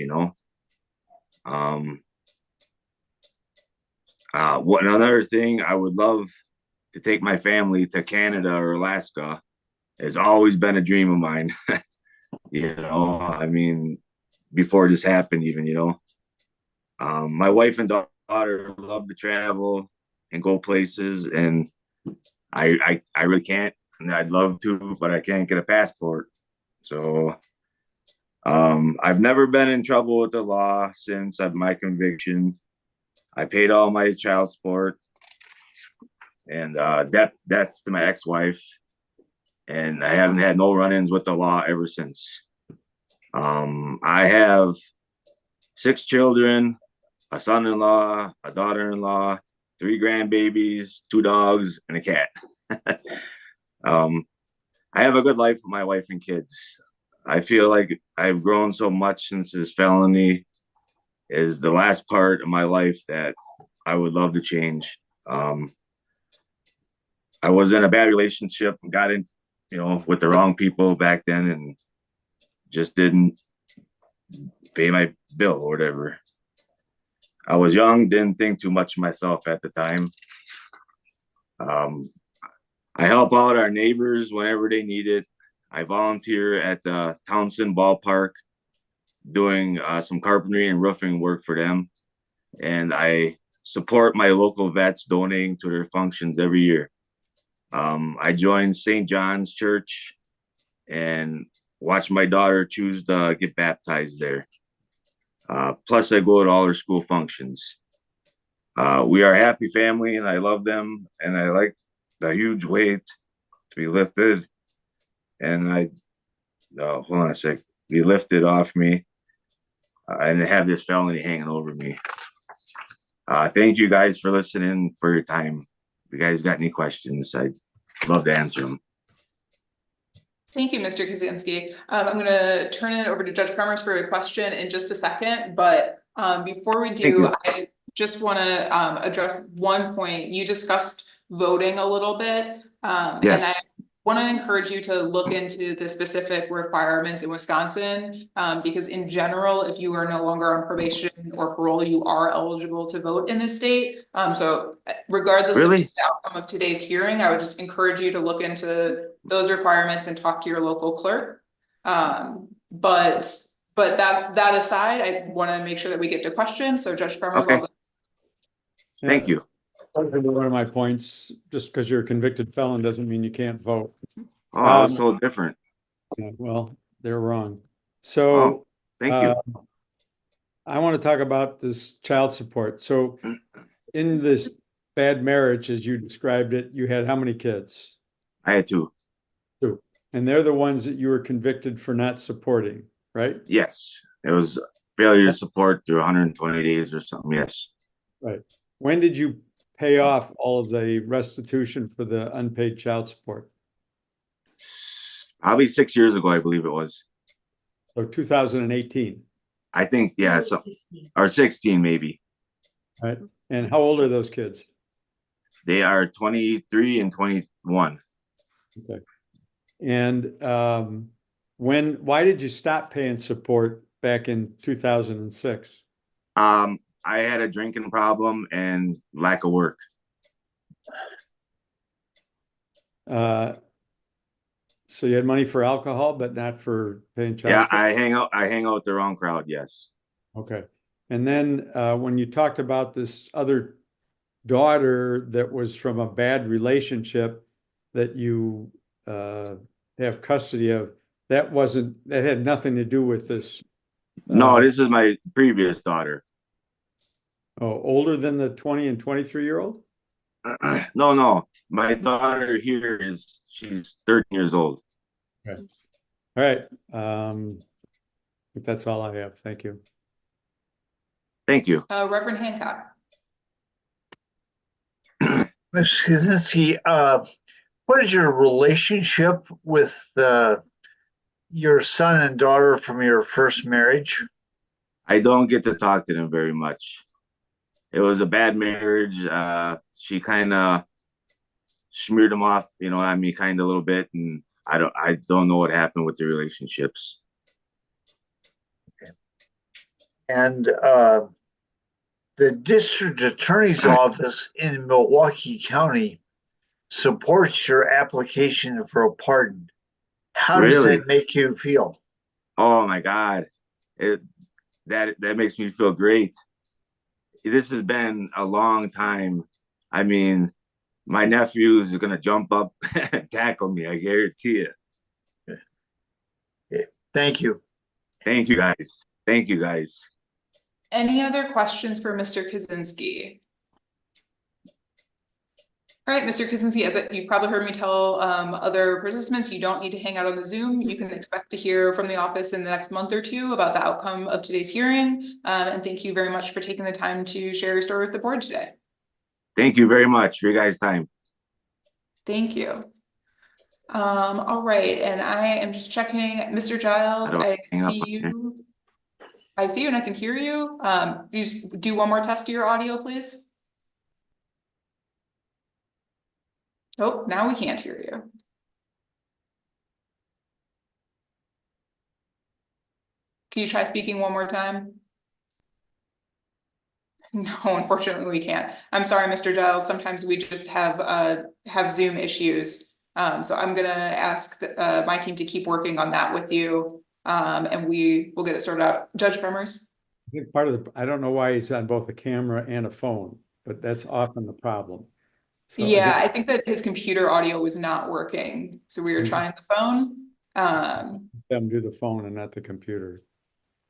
Another thing, I would love to take my family to Canada or Alaska. It's always been a dream of mine. Before this happened, even, my wife and daughter love to travel and go places, and I really can't. And I'd love to, but I can't get a passport. So I've never been in trouble with the law since my conviction. I paid all my child support, and that's to my ex-wife, and I haven't had no run-ins with the law ever since. I have 6 children, a son-in-law, a daughter-in-law, 3 grandbabies, 2 dogs, and a cat. I have a good life with my wife and kids. I feel like I've grown so much since this felony is the last part of my life that I would love to change. I was in a bad relationship and got in, with the wrong people back then, and just didn't pay my bill or whatever. I was young, didn't think too much of myself at the time. I help out our neighbors whenever they need it. I volunteer at the Townsend Ballpark doing some carpentry and roofing work for them. And I support my local vets donating to their functions every year. I joined St. John's Church and watch my daughter choose to get baptized there. Plus, I go to all her school functions. We are a happy family, and I love them, and I like the huge weight to be lifted. And hold on a sec, be lifted off me, and have this felony hanging over me. Thank you guys for listening, for your time. If you guys got any questions, I'd love to answer them. Thank you, Mr. Kazinski. I'm going to turn it over to Judge Cremers for a question in just a second, but before we do, I just want to address one point. You discussed voting a little bit, and I want to encourage you to look into the specific requirements in Wisconsin, because in general, if you are no longer on probation or parole, you are eligible to vote in this state. So regardless of the outcome of today's hearing, I would just encourage you to look into those requirements and talk to your local clerk. But that aside, I want to make sure that we get to questions. So Judge Cremers, okay. Thank you. One of my points, just because you're a convicted felon doesn't mean you can't vote. Oh, I was told different. Yeah, well, they're wrong. So thank you. I want to talk about this child support. So in this bad marriage, as you described it, you had how many kids? I had 2. 2. And they're the ones that you were convicted for not supporting, right? Yes. It was failure to support through 120 days or something. Yes. Right. When did you pay off all of the restitution for the unpaid child support? Probably 6 years ago, I believe it was. So 2018. I think, yeah, so, or 16 maybe. Right. And how old are those kids? They are 23 and 21. Okay. And why did you stop paying support back in 2006? I had a drinking problem and lack of work. So you had money for alcohol, but not for paying child Yeah, support? I hang out with the wrong crowd, yes. Okay. And then when you talked about this other daughter that was from a bad relationship that you have custody of, that had nothing to do with this. No, this is my previous daughter. Oh, older than the 20 and 23-year-old? No. My daughter here she's 13 years old. Okay. All right. I think that's all I have. Thank you. Thank you. Reverend Hancock. Ms. Kazinski, what is your relationship with your son and daughter from your first marriage? I don't get to talk to them very much. It was a bad marriage. She kind of smeared them off, you know what I mean, kind of a little bit, and I don't know what happened with the relationships. Okay. And the district attorney's office in Milwaukee County supports your application for a pardon. How does that make you feel? Oh my God, that makes me feel great. This has been a long time. I mean, my nephew is going to jump up and tackle me. I guarantee it. Okay. Thank you. Thank you, guys. Thank you, guys. Any other questions for Mr. Kazinski? All right, Mr. Kazinski, as you've probably heard me tell other participants, you don't need to hang out on the Zoom. You can expect to hear from the office in the next month or two about the outcome of today's hearing. And thank you very much for taking the time to share your story with the board today. Thank you very much for your guys' time. Thank you. All right, and I am just checking, Mr. Giles, I see you. I see you and I can hear you. Just do one more test of your audio, please. Oh, now we can't hear you. Can you try speaking one more time? No, unfortunately we can't. I'm sorry, Mr. Giles. Sometimes we just have Zoom issues. So I'm gonna ask my team to keep working on that with you. And we will get it sorted out. Judge Kremers? I think I don't know why he's on both a camera and a phone, but that's often the problem. So yeah, I think that his computer audio was not working. So we were trying the phone. Them do the phone and not the computer.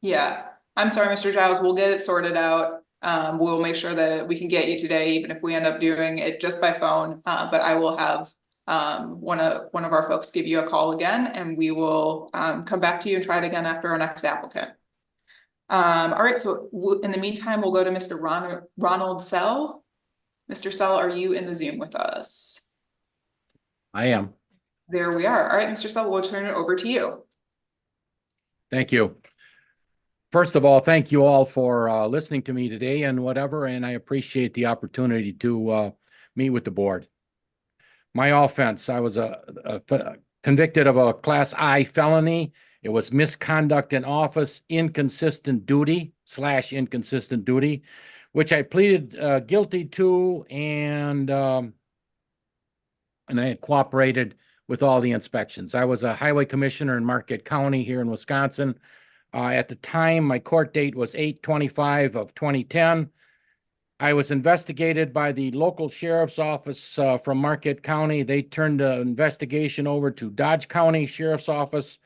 Yeah, I'm sorry, Mr. Giles. We'll get it sorted out. We'll make sure that we can get you today, even if we end up doing it just by phone. But I will have one of our folks give you a call again, and we will come back to you and try it again after our next applicant. All right, so in the meantime, we'll go to Mr. Ronald Cell. Mr. Cell, are you in the Zoom with us? I am. There we are. All right, Mr. Cell, we'll turn it over to you. Thank you. First of all, thank you all for listening to me today and whatever, and I appreciate the opportunity to meet with the board. My offense, I was convicted of a Class I felony. It was misconduct in office, inconsistent duty, which I pleaded guilty to, and I had cooperated with all the inspections. I was a highway commissioner in Marquette County here in Wisconsin. At the time, my court date was 8/25 of 2010. I was investigated by the local sheriff's office from Marquette County. They turned the investigation over to Dodge County Sheriff's Office,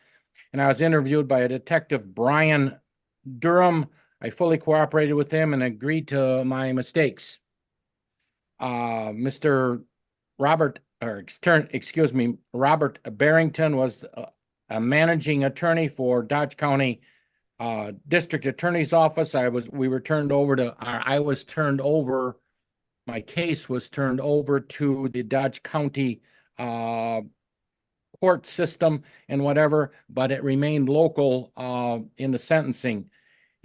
and I was interviewed by a detective, Brian Durham. I fully cooperated with him and agreed to my mistakes. Mr. Robert Barrington was a managing attorney for Dodge County District Attorney's Office. My case was turned over to the Dodge County court system and whatever, but it remained local in the sentencing.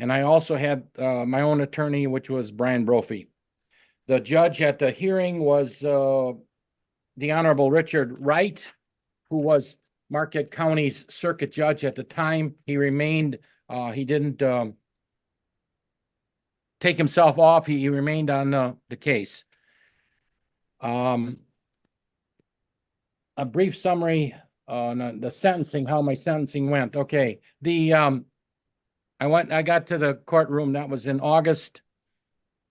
And I also had my own attorney, which was Brian Brophy. The judge at the hearing was the Honorable Richard Wright, who was Marquette County's circuit judge at the time. He remained, he didn't take himself off. He remained on the case. A brief summary on the sentencing, how my sentencing went. Okay, I got to the courtroom. That was in August,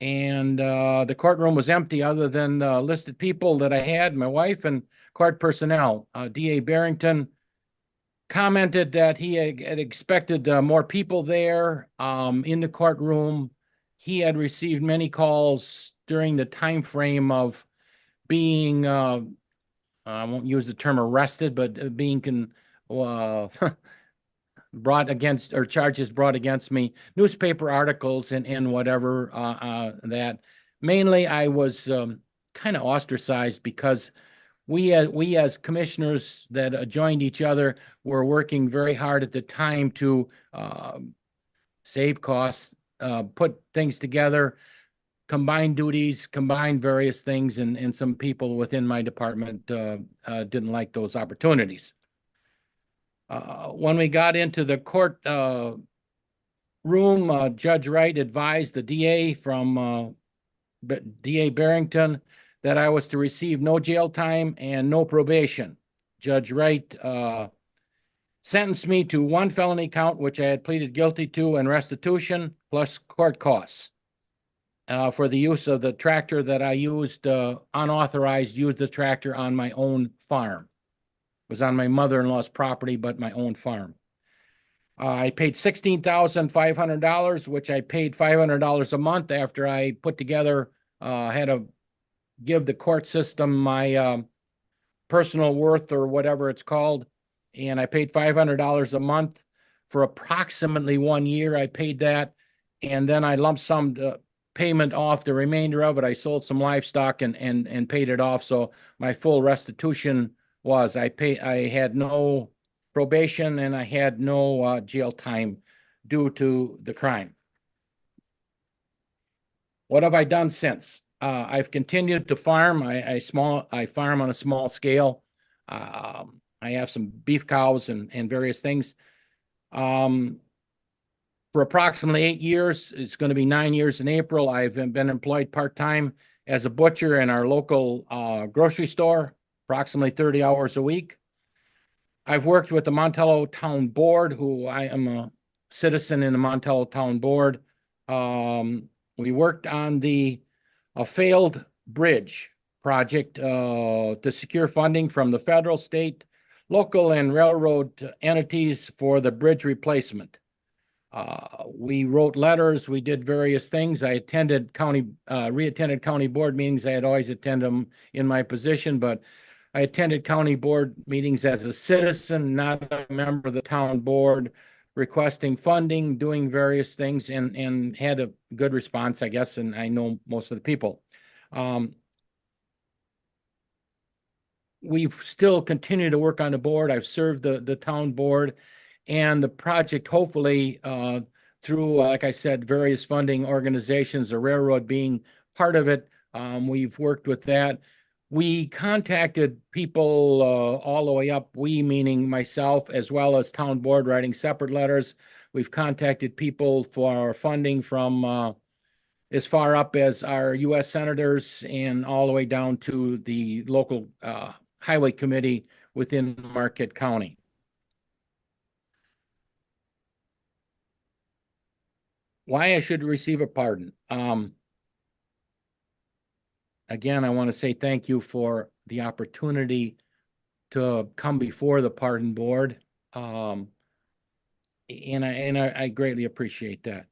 and the courtroom was empty other than listed people that I had, my wife and court personnel. DA Barrington commented that he had expected more people there in the courtroom. He had received many calls during the time frame of being, I won't use the term arrested, but being brought against, or charges brought against me, newspaper articles and whatever that. Mainly I was kind of ostracized because we as commissioners that joined each other were working very hard at the time to save costs, put things together, combine duties, combine various things, and some people within my department didn't like those opportunities. When we got into the court room, Judge Wright advised the DA from DA Barrington that I was to receive no jail time and no probation. Judge Wright sentenced me to 1 felony count, which I had pleaded guilty to, and restitution plus court costs for the use of the tractor that I used, unauthorized, used the tractor on my own farm. It was on my mother-in-law's property, but my own farm. I paid $16,500, which I paid $500 a month after I put together, had to give the court system my personal worth or whatever it's called. And I paid $500 a month for approximately 1 year. I paid that. And then I lump summed payment off the remainder of it. I sold some livestock and paid it off. So my full restitution was I had no probation and I had no jail time due to the crime. What have I done since? I've continued to farm. I farm on a small scale. I have some beef cows and various things. For approximately 8 years, it's going to be 9 years in April, I've been employed part-time as a butcher in our local grocery store, approximately 30 hours a week. I've worked with the Montello Town Board, who I am a citizen in the Montello Town Board. We worked on a failed bridge project to secure funding from the federal, state, local, and railroad entities for the bridge replacement. We wrote letters, we did various things. I attended re-attended county board meetings. I had always attended them in my position, but I attended county board meetings as a citizen, not a member of the town board, requesting funding, doing various things, and had a good response, I guess, and I know most of the people. We've still continued to work on the board. I've served the town board and the project, hopefully, through, like I said, various funding organizations, the railroad being part of it. We've worked with that. We contacted people all the way up, we meaning myself, as well as town board, writing separate letters. We've contacted people for funding from as far up as our U.S. senators and all the way down to the local highway committee within Marquette County. Why I should receive a pardon. Again, I want to say thank you for the opportunity to come before the pardon board. And I greatly appreciate that.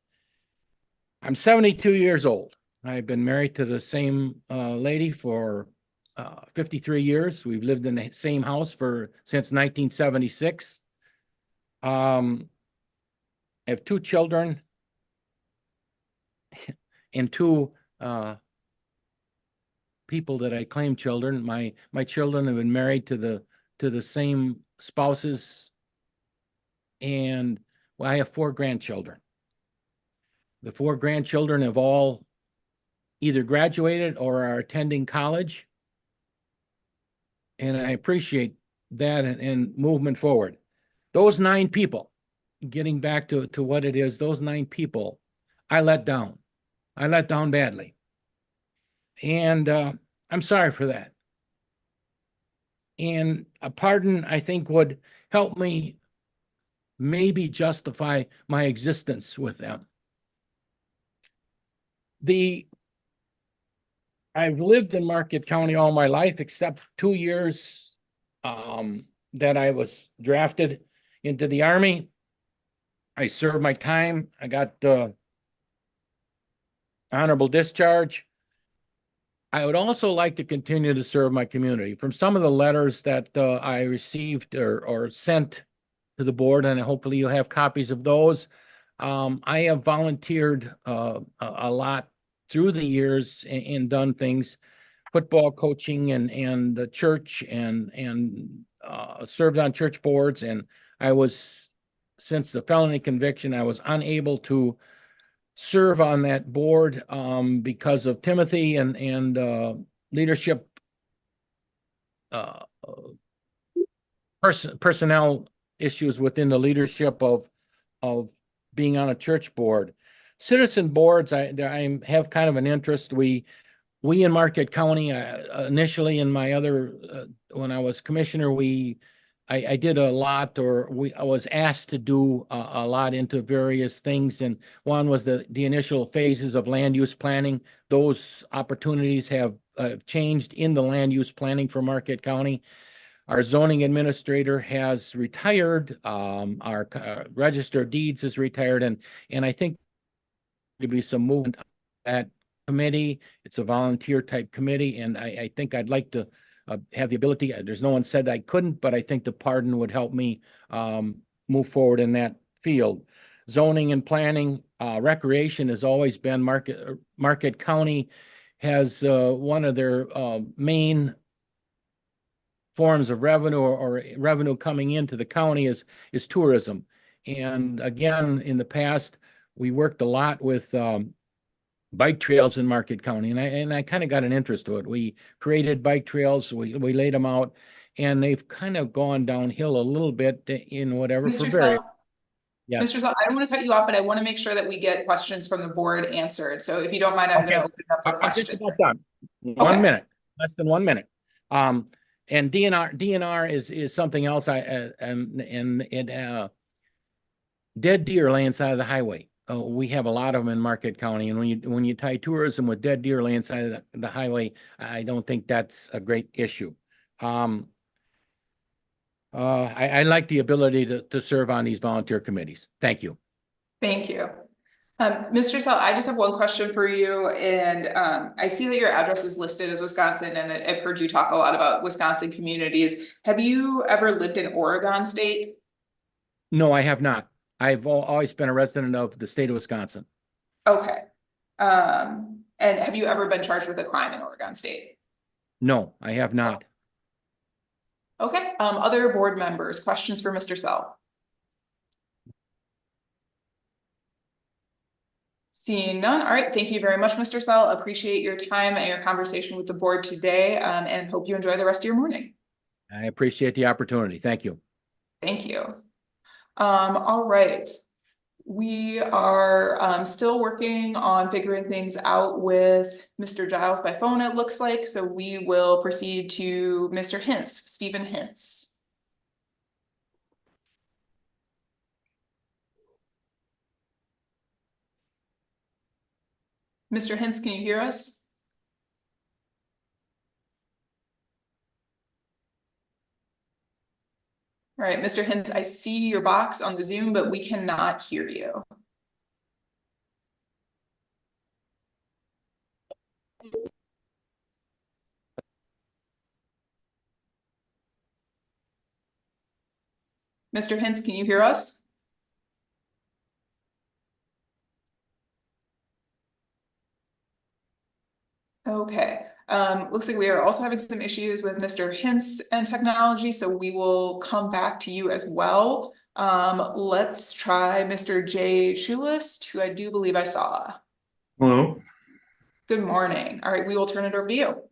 I'm 72 years old. I've been married to the same lady for 53 years. We've lived in the same house since 1976. I have 2 children and 2 people that I claim children. My children have been married to the same spouses, and I have 4 grandchildren. The 4 grandchildren have all either graduated or are attending college. And I appreciate that and movement forward. Those 9 people, getting back to what it is, those 9 people, I let down. I let down badly. And I'm sorry for that. And a pardon, I think, would help me maybe justify my existence with them. I've lived in Marquette County all my life, except 2 years that I was drafted into the Army. I served my time. I got honorable discharge. I would also like to continue to serve my community. From some of the letters that I received or sent to the board, and hopefully you'll have copies of those, I have volunteered a lot through the years and done things, football coaching and the church and served on church boards. And I was, since the felony conviction, I was unable to serve on that board because of Timothy and leadership personnel issues within the leadership of being on a church board. Citizen boards, I have kind of an interest. We in Marquette County, initially in my other, when I was commissioner, I did a lot, or I was asked to do a lot into various things. And one was the initial phases of land use planning. Those opportunities have changed in the land use planning for Marquette County. Our zoning administrator has retired. Our register of deeds is retired. And I think there'll be some movement on that committee. It's a volunteer type committee. And I think I'd like to have the ability, there's no one said I couldn't, but I think the pardon would help me move forward in that field. Zoning and planning, recreation has always been Marquette County has one of their main forms of revenue or revenue coming into the county is tourism. And again, in the past, we worked a lot with bike trails in Marquette County, and I kind of got an interest to it. We created bike trails, we laid them out, and they've kind of gone downhill a little bit in whatever. Mr. Cell, yes. Mr. Cell, I don't want to cut you off, but I want to make sure that we get questions from the board answered. So if you don't mind, I'm going to open it up for questions. Done. 1 minute, less than 1 minute. And DNR is something else. Dead deer laying side of the highway. We have a lot of them in Marquette County, and when you tie tourism with dead deer laying side of the highway, I don't think that's a great issue. I like the ability to serve on these volunteer committees. Thank you. Thank you. Mr. Cell, I just have one question for you. And I see that your address is listed as Wisconsin, and I've heard you talk a lot about Wisconsin communities. Have you ever lived in Oregon State? No, I have not. I've always been a resident of the state of Wisconsin. Okay. And have you ever been charged with a crime in Oregon State? No, I have not. Okay. Other board members, questions for Mr. Cell? Seeing none. All right. Thank you very much, Mr. Cell. Appreciate your time and your conversation with the board today, and hope you enjoy the rest of your morning. I appreciate the opportunity. Thank you. Thank you. All right. We are still working on figuring things out with Mr. Giles by phone, it looks like. So we will proceed to Mr. Hintz, Stephen Hintz. Mr. Hintz, can you hear us? All right, Mr. Hintz, I see your box on the Zoom, but we cannot hear you. Mr. Hintz, can you hear us? Okay. Looks like we are also having some issues with Mr. Hintz and technology, so we will come back to you as well. Let's try Mr. Jay Schulist, who I do believe I saw. Hello. Good morning. All right, we will turn it over to you.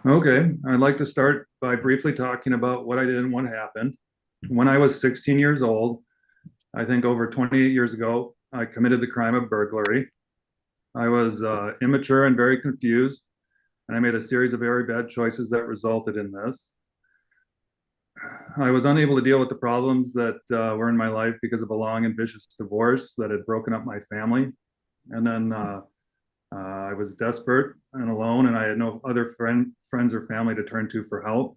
Okay, I'd like to start by briefly talking about what I did and what happened. When I was 16 years old, I think over 28 years ago, I committed the crime of burglary. I was immature and very confused, and I made a series of very bad choices that resulted in this. I was unable to deal with the problems that were in my life because of a long and vicious divorce that had broken up my family. And then I was desperate and alone, and I had no other friends or family to turn to for help.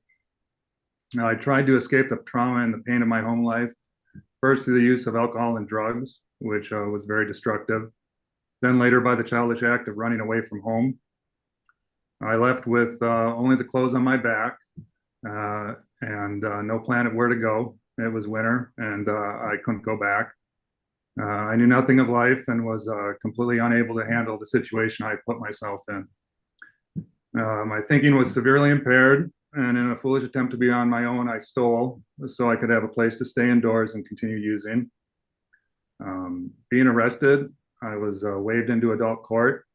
Now, I tried to escape the trauma and the pain of my home life, first through the use of alcohol and drugs, which was very destructive, then later by the childish act of running away from home. I left with only the clothes on my back and no plan of where to go. It was winter, and I couldn't go back. I knew nothing of life and was completely unable to handle the situation I put myself in. My thinking was severely impaired, and in a foolish attempt to be on my own, I stole so I could have a place to stay indoors and continue using. Being arrested, I was waved into adult court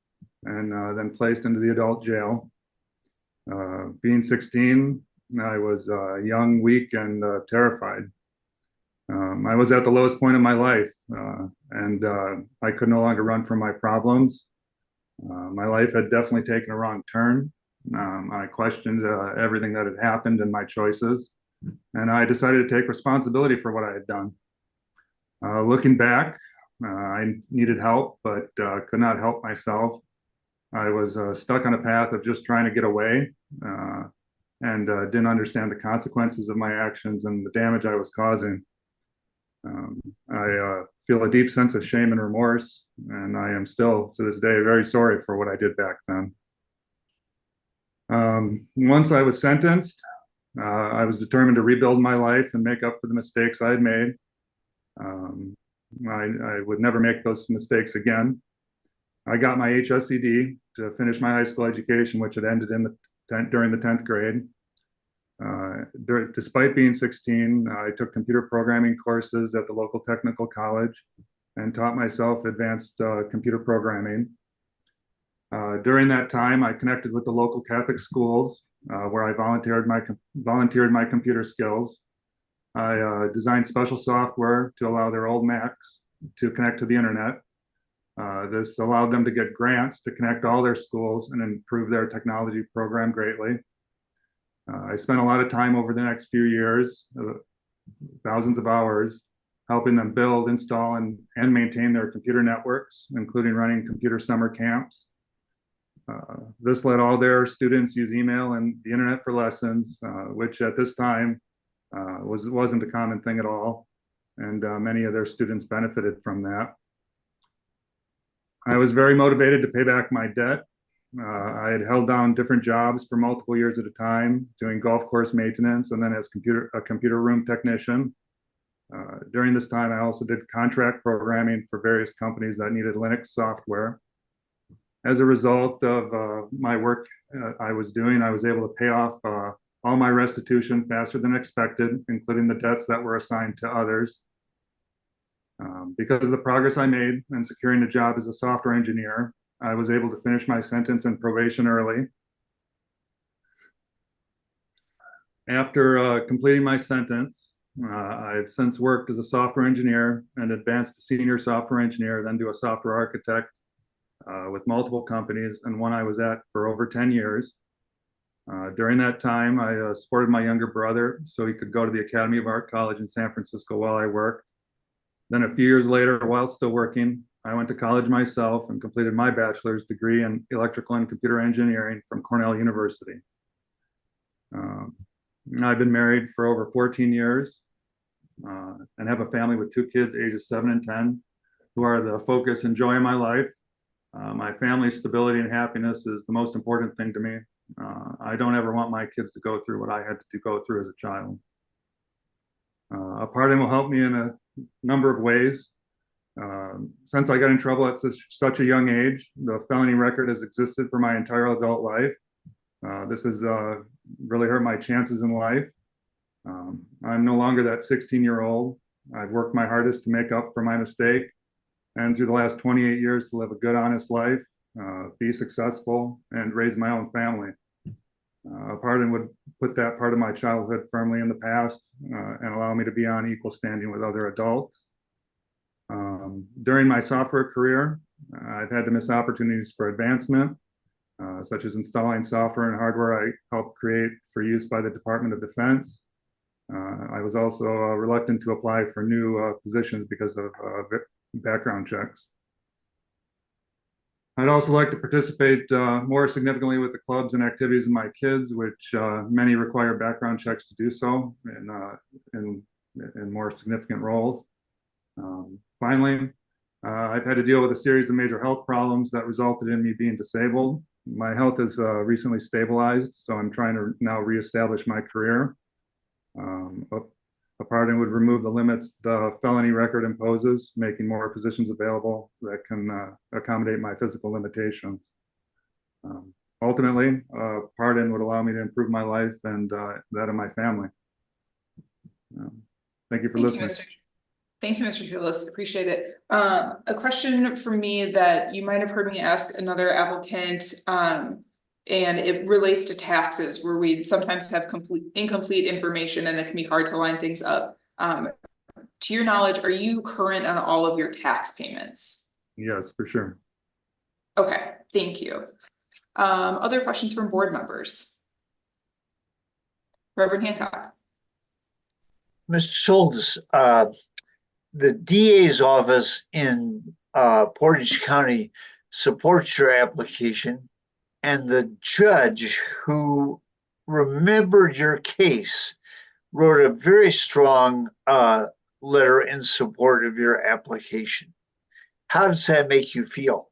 and then placed into the adult jail. Being 16, I was young, weak, and terrified. I was at the lowest point of my life, and I could no longer run from my problems. My life had definitely taken a wrong turn. I questioned everything that had happened and my choices, and I decided to take responsibility for what I had done. Looking back, I needed help, but could not help myself. I was stuck on a path of just trying to get away and didn't understand the consequences of my actions and the damage I was causing. I feel a deep sense of shame and remorse, and I am still, to this day, very sorry for what I did back then. Once I was sentenced, I was determined to rebuild my life and make up for the mistakes I had made. I would never make those mistakes again. I got my HSED to finish my high school education, which had ended in during the 10th grade. Despite being 16, I took computer programming courses at the local technical college and taught myself advanced computer programming. During that time, I connected with the local Catholic schools where I volunteered my computer skills. I designed special software to allow their old Macs to connect to the internet. This allowed them to get grants to connect all their schools and improve their technology program greatly. I spent a lot of time over the next few years, thousands of hours, helping them build, install, and maintain their computer networks, including running computer summer camps. This let all their students use email and the internet for lessons, which at this time wasn't a common thing at all, and many of their students benefited from that. I was very motivated to pay back my debt. I had held down different jobs for multiple years at a time, doing golf course maintenance and then as a computer room technician. During this time, I also did contract programming for various companies that needed Linux software. As a result of my work I was doing, I was able to pay off all my restitution faster than expected, including the debts that were assigned to others. Because of the progress I made in securing a job as a software engineer, I was able to finish my sentence and probation early. After completing my sentence, I've since worked as a software engineer and advanced to senior software engineer, then to a software architect with multiple companies, and one I was at for over 10 years. During that time, I supported my younger brother so he could go to the Academy of Art College in San Francisco while I worked. Then a few years later, while still working, I went to college myself and completed my bachelor's degree in electrical and computer engineering from Cornell University. I've been married for over 14 years and have a family with 2 kids, ages 7 and 10, who are the focus and joy of my life. My family's stability and happiness is the most important thing to me. I don't ever want my kids to go through what I had to go through as a child. A pardon will help me in a number of ways. Since I got in trouble at such a young age, the felony record has existed for my entire adult life. This has really hurt my chances in life. I'm no longer that 16-year-old. I've worked my hardest to make up for my mistake, and through the last 28 years to live a good, honest life. be successful, and raise my own family. A pardon would put that part of my childhood firmly in the past and allow me to be on equal standing with other adults. During my software career, I've had to miss opportunities for advancement, such as installing software and hardware I helped create for use by the Department of Defense. I was also reluctant to apply for new positions because of background checks. I'd also like to participate more significantly with the clubs and activities of my kids, which many require background checks to do so in more significant roles. Finally, I've had to deal with a series of major health problems that resulted in me being disabled. My health has recently stabilized, so I'm trying to now reestablish my career. A pardon would remove the limits the felony record imposes, making more positions available that can accommodate my physical limitations. Ultimately, a pardon would allow me to improve my life and that of my family. Thank you for listening. Thank you, Mr. Pulis. Appreciate it. A question for me that you might have heard me ask another applicant, and it relates to taxes, where we sometimes have incomplete information and it can be hard to line things up. To your knowledge, are you current on all of your tax payments? Yes, for sure. Okay, thank you. Other questions from board members? Reverend Hancock. Mr. Schultz, the DA's office in Portage County supports your application, and the judge who remembered your case wrote a very strong letter in support of your application. How does that make you feel?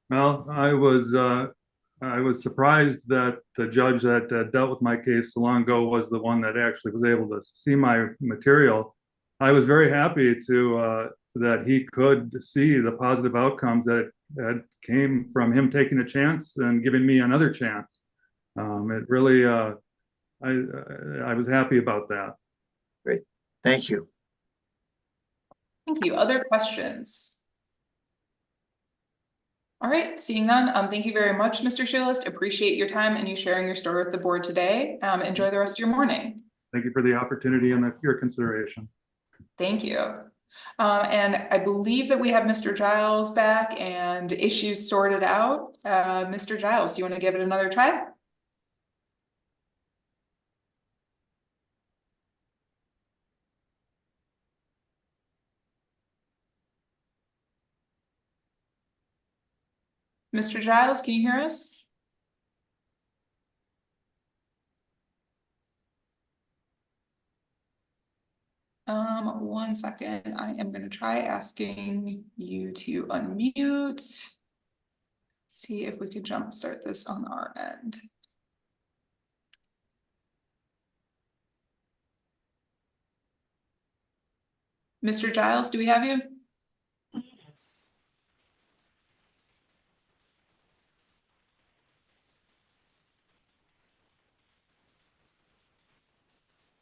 Well, I was surprised that the judge that dealt with my case so long ago was the one that actually was able to see my material. I was very happy to that he could see the positive outcomes that came from him taking a chance and giving me another chance. It really, I was happy about that. Great, thank you. Thank you. Other questions? All right, seeing none, thank you very much, Mr. Schultz. Appreciate your time and you sharing your story with the board today. Enjoy the rest of your morning. Thank you for the opportunity and your consideration. Thank you. And I believe that we have Mr. Giles back and issues sorted out. Mr. Giles, do you want to give it another try? Mr. Giles, can you hear us? One second. I am going to try asking you to unmute. See if we could jumpstart this on our end. Mr. Giles, do we have you?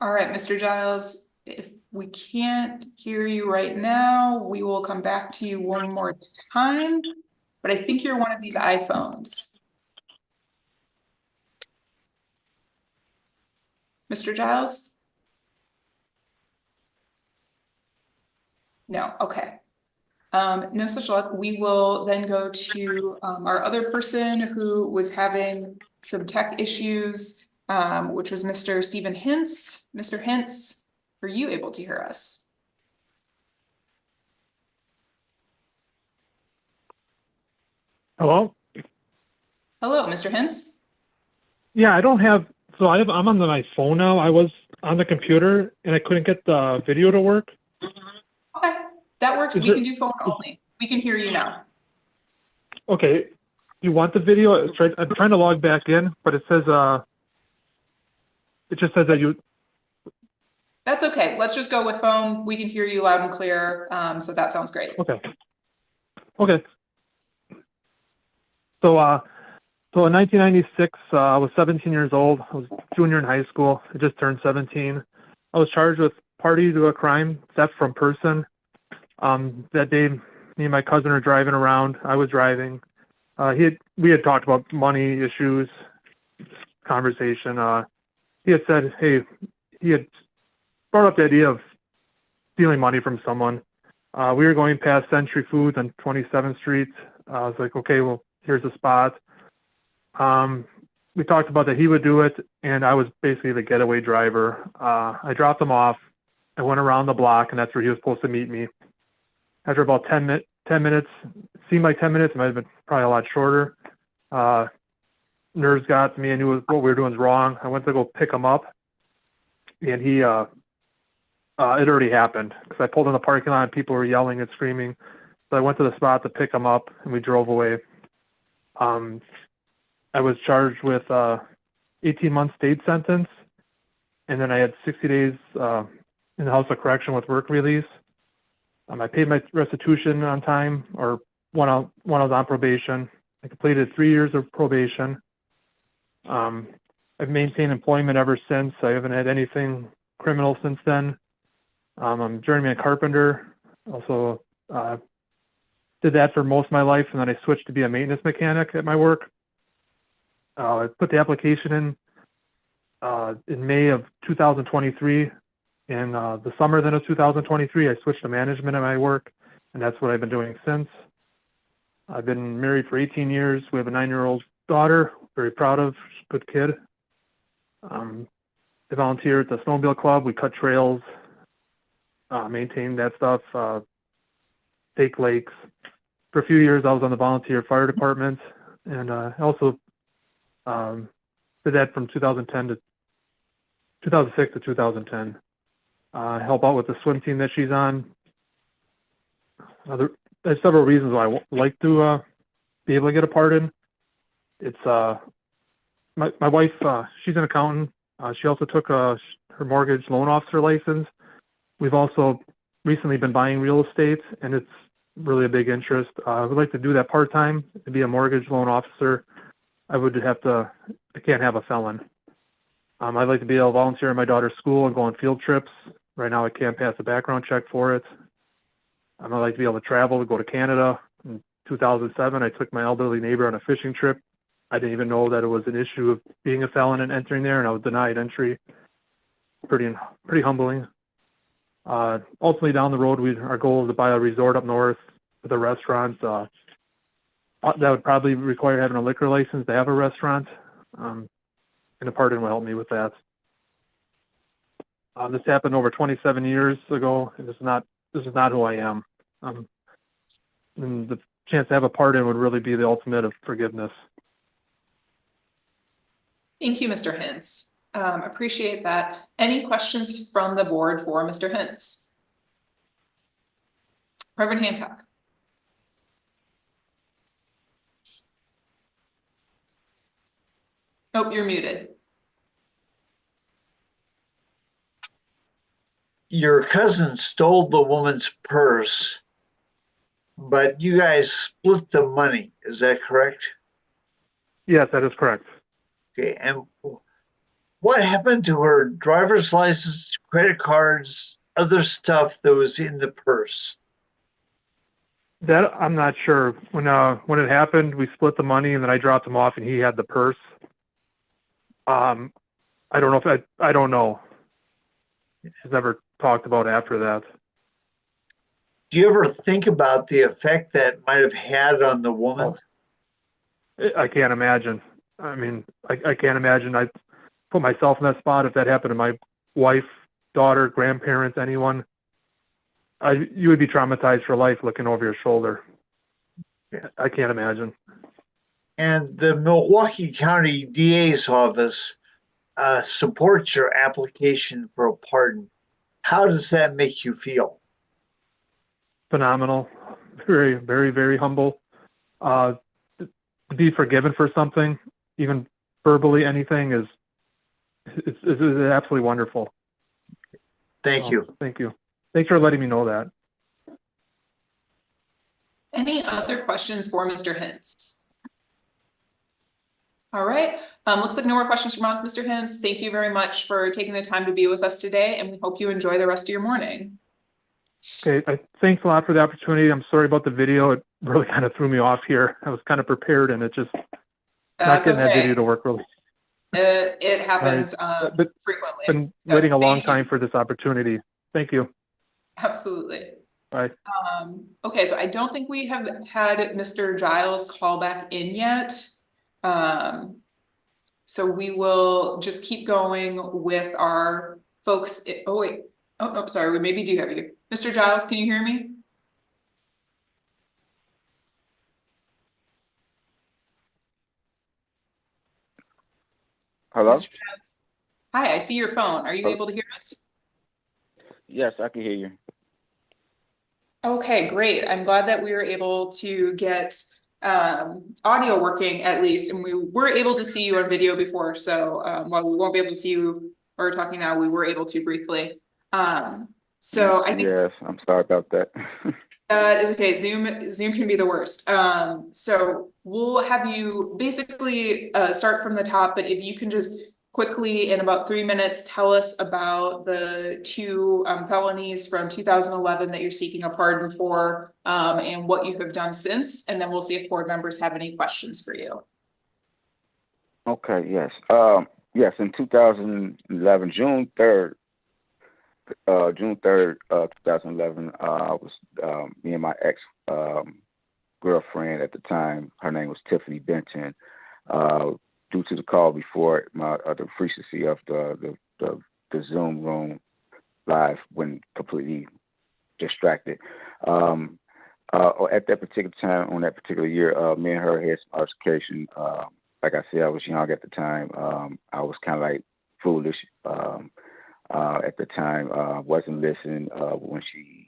All right, Mr. Giles, if we can't hear you right now, we will come back to you one more time, but I think you're one of these iPhones. Mr. Giles? No, okay. No such luck. We will then go to our other person who was having some tech issues, which was Mr. Stephen Hintz. Mr. Hintz, are you able to hear us? Hello? Hello, Mr. Hintz? Yeah, I don't have, so I'm on my phone now. I was on the computer and I couldn't get the video to work. Okay, that works. We can do phone only. We can hear you now. Okay, you want the video? I'm trying to log back in, but it says, it just says that you. That's okay. Let's just go with phone. We can hear you loud and clear. So that sounds great. Okay. Okay. So in 1996, I was 17 years old. I was junior in high school. I just turned 17. I was charged with party to a crime, theft from person. That day, me and my cousin are driving around. I was driving. We had talked about money issues, conversation. He had said, hey, he had brought up the idea of stealing money from someone. We were going past Century Foods on 27th Street. I was like, okay, well, here's a spot. We talked about that he would do it, and I was basically the getaway driver. I dropped him off. I went around the block, and that's where he was supposed to meet me. After about 10 minutes, seemed like 10 minutes, it might have been probably a lot shorter. Nerves got to me. I knew what we were doing was wrong. I went to go pick him up, and it already happened because I pulled in the parking lot and people were yelling and screaming. So I went to the spot to pick him up, and we drove away. I was charged with 18-month state sentence, and then I had 60 days in the House of Correction with work release. I paid my restitution on time, or when I was on probation. I completed 3 years of probation. I've maintained employment ever since. I haven't had anything criminal since then. I'm a journeyman carpenter. Also did that for most of my life, and then I switched to be a maintenance mechanic at my work. I put the application in May of 2023. In the summer then of 2023, I switched to management at my work, and that's what I've been doing since. I've been married for 18 years. We have a 9-year-old daughter, very proud of, she's a good kid. I volunteer at the snowmobile club. We cut trails, maintain that stuff, take lakes. For a few years, I was on the volunteer fire department, and I also did that from 2006 to 2010. Help out with the swim team that she's on. There's several reasons why I like to be able to get a pardon. It's my wife, she's an accountant. She also took her mortgage loan officer license. We've also recently been buying real estate, and it's really a big interest. I would like to do that part-time to be a mortgage loan officer. I can't have a felon. I'd like to be able to volunteer at my daughter's school and go on field trips. Right now, I can't pass a background check for it. I'd like to be able to travel, to go to Canada. In 2007, I took my elderly neighbor on a fishing trip. I didn't even know that it was an issue of being a felon and entering there, and I was denied entry. Pretty humbling. Ultimately, down the road, our goal is to buy a resort up north with a restaurant. That would probably require having a liquor license to have a restaurant, and a pardon will help me with that. This happened over 27 years ago, and this is not who I am. And the chance to have a pardon would really be the ultimate of forgiveness. Thank you, Mr. Hintz. Appreciate that. Any questions from the board for Mr. Hintz? Reverend Hancock. Oh, you're muted. Your cousin stole the woman's purse, but you guys split the money. Is that correct? Yes, that is correct. Okay, and what happened to her driver's license, credit cards, other stuff that was in the purse? That I'm not sure. When it happened, we split the money, and then I dropped him off, and he had the purse. I don't know. It's never talked about after that. Do you ever think about the effect that might have had on the woman? I can't imagine. I mean, I can't imagine. I put myself in that spot. If that happened to my wife, daughter, grandparents, anyone, you would be traumatized for life looking over your shoulder. Yeah. I can't imagine. And the Milwaukee County DA's office supports your application for a pardon. How does that make you feel? Phenomenal. Very, very, very humble. To be forgiven for something, even verbally, anything is absolutely wonderful. Thank you. Thank you. Thanks for letting me know that. Any other questions for Mr. Hintz? All right. Looks like no more questions from us, Mr. Hintz. Thank you very much for taking the time to be with us today, and we hope you enjoy the rest of your morning. Okay. Thanks a lot for the opportunity. I'm sorry about the video. It really kind of threw me off here. I was kind of prepared, and it just not That's getting that okay. video to work really. It happens But frequently. been So waiting a long thank you. time for this opportunity. Thank you. Absolutely. Bye. Okay, so I don't think we have had Mr. Giles call back in yet. So we will just keep going with our folks. Oh, wait. Oh, no, sorry. We maybe do have you. Mr. Giles, can you hear me? Hello? Mr. Giles? Hi, I see your phone. Are you Hello? able to hear us? Yes, I can hear you. Okay, great. I'm glad that we were able to get audio working at least, and we were able to see you on video before. So while we won't be able to see you or talking now, we were able to briefly. So I think Yes, I'm sorry about that. that is okay. Zoom can be the worst. So we'll have you basically start from the top, but if you can just quickly in about 3 minutes tell us about the two felonies from 2011 that you're seeking a pardon for, and what you have done since, and then we'll see if board members have any questions for you. Okay, yes. Yes, in 2011, June 3rd, 2011, I was, me and my ex girlfriend at the time, her name was Tiffany Benton, due to the call before the frequency of the Zoom room live when completely distracted. At that particular time, on that particular year, me and her had some altercation. Like I said, I was young at the time. I was kind of like foolish at the time. Wasn't listening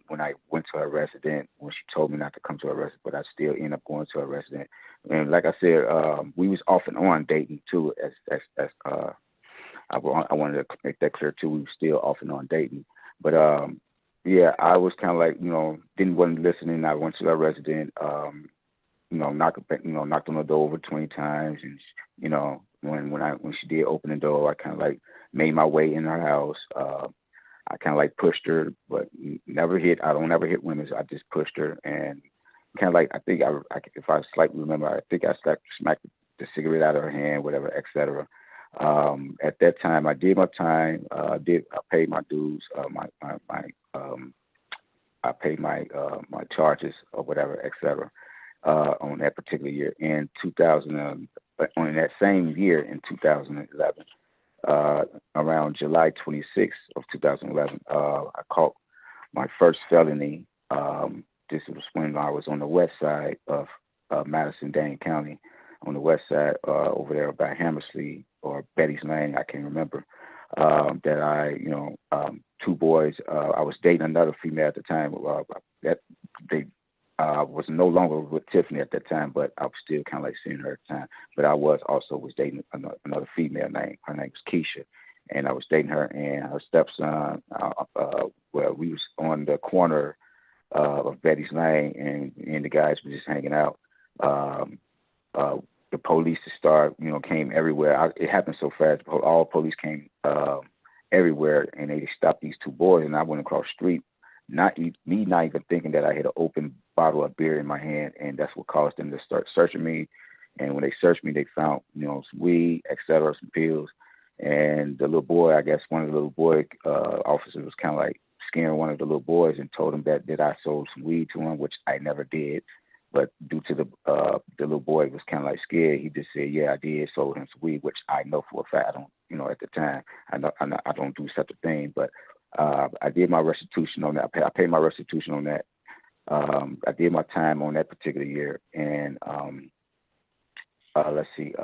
when I went to her resident, when she told me not to come to her resident, but I still ended up going to her resident. And like I said, we was off and on dating too. I wanted to make that clear too. We were still off and on dating, but yeah, I was kind of like, wasn't listening. I went to her resident, knocked on the door over 20 times, and when she did open the door, I kind of like made my way in her house. I kind of like pushed her, but never hit. I don't ever hit women. So I just pushed her and kind of like, I think if I slightly remember, I think I smacked the cigarette out of her hand, whatever, etc. At that time, I did my time. I paid my dues. I paid my charges or whatever, etc. On that particular year. In 2000, but on that same year in 2011, around July 26th of 2011, I caught my first felony. This was when I was on the west side of Madison, Dane County, on the west side over there by Hammersley or Betty's Lane, I can't remember. That I, two boys. I was dating another female at the time. That they was no longer with Tiffany at that time, but I was still kind of like seeing her at the time. But I was dating another female name. Her name was Keisha, and I was dating her and her stepson. Well, we was on the corner of Betty's Lane, and the guys were just hanging out. The police came everywhere. It happened so fast. All police came everywhere, and they stopped these two boys. And I went across the street, not even thinking that I had an open bottle of beer in my hand, and that's what caused them to start searching me. And when they searched me, they found some weed, etc., some pills. And the little boy, I guess one of the little boy officers was kind of like scaring one of the little boys and told him that I sold some weed to him, which I never did. But due to the little boy was kind of like scared, he just said, "Yeah, I did sold him some weed," which I know for a fact. I don't, at the time, I don't do such a thing. But I did my restitution on that. I paid my restitution on that. I did my time on that particular year, and let's see.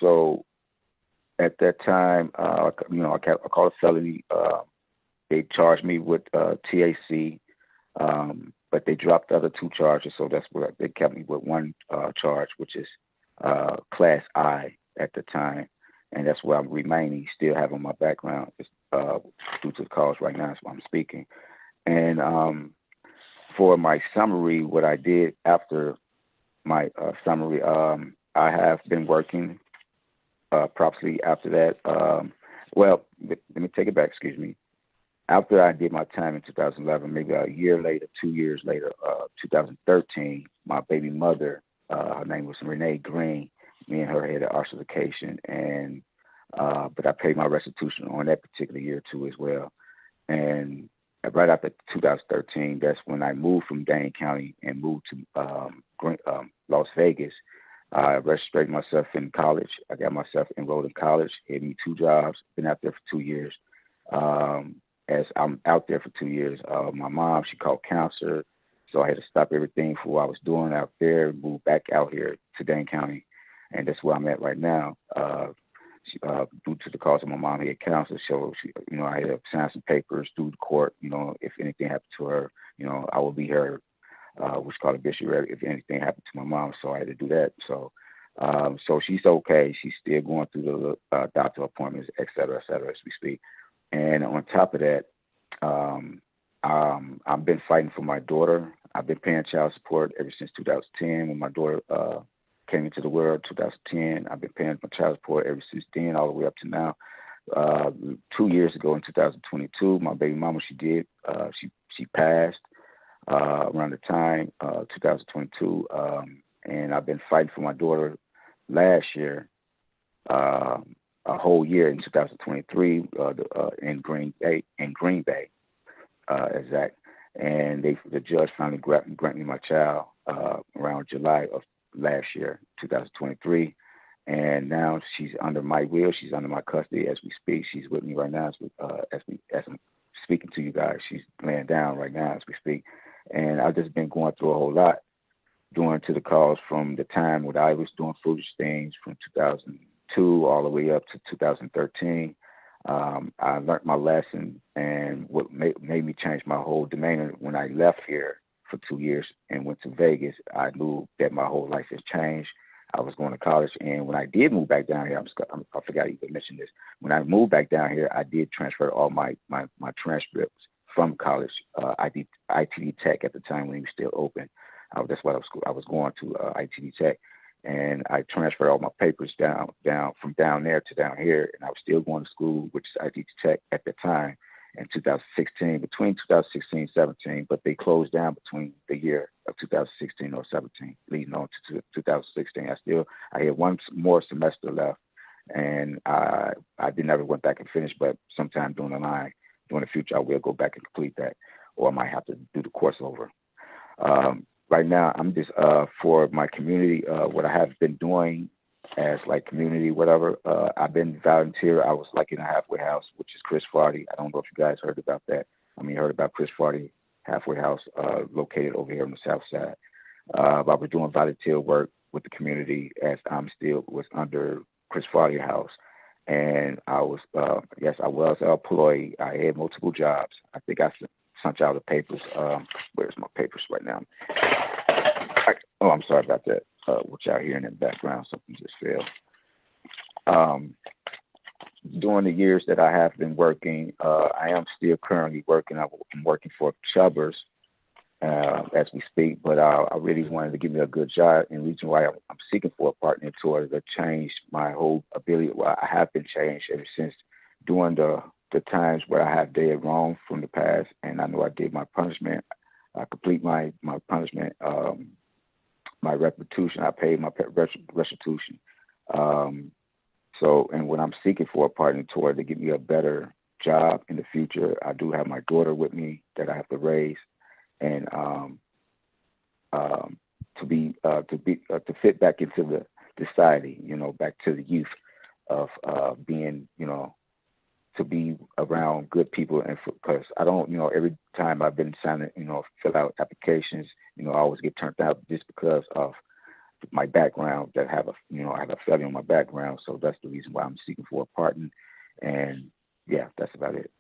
So at that time, I called a felony. They charged me with TAC. But they dropped the other two charges, so that's where they kept me with one charge, which is Class I at the time, and that's where I'm remaining, still having my background due to the cause right now. That's why I'm speaking. And for my summary, what I did after my summary, I have been working properly after that. Well, let me take it back. Excuse me. after I did my time in 2011, maybe a year later, 2 years later, 2013, my baby mother, her name was Renee Green. Me and her had an altercation, and but I paid my restitution on that particular year too as well. And right after 2013, that's when I moved from Dane County and moved to Las Vegas. I registered myself in college. I got myself enrolled in college, had me 2 jobs, been out there for 2 years. As I'm out there for 2 years, my mom, she called cancer, so I had to stop everything for what I was doing out there, move back out here to Dane County, and that's where I'm at right now. Due to the cause of my mom had cancer, so she, I had to sign some papers through the court. If anything happened to her, I would be her, what's called a obituary if anything happened to my mom. So I had to do that. So, so she's okay. She's still going through the doctor appointments, et cetera, as we speak. And on top of that, I've been fighting for my daughter. I've been paying child support ever since 2010 when my daughter came into the world, 2010. I've been paying my child support ever since then, all the way up to now. 2 years ago in 2022, my baby mama, she passed around the time 2022, and I've been fighting for my daughter last year, a whole year in 2023 in Green Bay, exact. And the judge finally granted me my child around July of last year, 2023, and now she's under my will. She's under my custody as we speak. She's with me right now as I'm speaking to you guys. She's laying down right now as we speak, and I've just been going through a whole lot, doing to the cause from the time when I was doing foolish things from 2002 all the way up to 2013. I learned my lesson, and what made me change my whole demeanor when I left here for 2 years and went to Vegas, I knew that my whole life has changed. I was going to college, and when I did move back down here, I forgot you could mention this. When I moved back down here, I did transfer all my transcripts from college, ITD Tech at the time when he was still open. That's what I was going to, ITD Tech. And I transferred all my papers down from down there to down here, and I was still going to school, which is ITD Tech at the time. In 2016, between 2016 and 17, but they closed down between the year of 2016 or 17, leading on to 2016. I had one more semester left, and I never went back and finished, but sometime during the future, I will go back and complete that, or I might have to do the course over. Right now, I'm just, for my community, what I have been doing as like community, whatever. I've been volunteer. I was like in a halfway house, which is Chris Farty. I don't know if you guys heard about that. Heard about Chris Farty halfway house, located over here on the south side. I was doing volunteer work with the community as I'm still was under Chris Farty house. And I was, I was employed. I had multiple jobs. I think I sent out the papers. Where's my papers right now? I'm sorry about that. What y'all hearing in the background, something just fell. During the years that I have been working, I am still currently working. I'm working for Chubbers as we speak, but I really wanted to give me a good job, and the reason why I'm seeking for a partner in order to change my whole ability. Well, I have been changed ever since during the times where I have did wrong from the past, and I know I did my punishment. I complete my punishment. My restitution, I paid my restitution. And when I'm seeking for a partner to give me a better job in the future, I do have my daughter with me that I have to raise, and to fit back into the society, back to the youth of being, to be around good people, and because I don't, every time I've been signing, fill out applications, I always get turned out just because of my background that I have a felony on my background. So that's the reason why I'm seeking for a partner. And yeah, that's about it.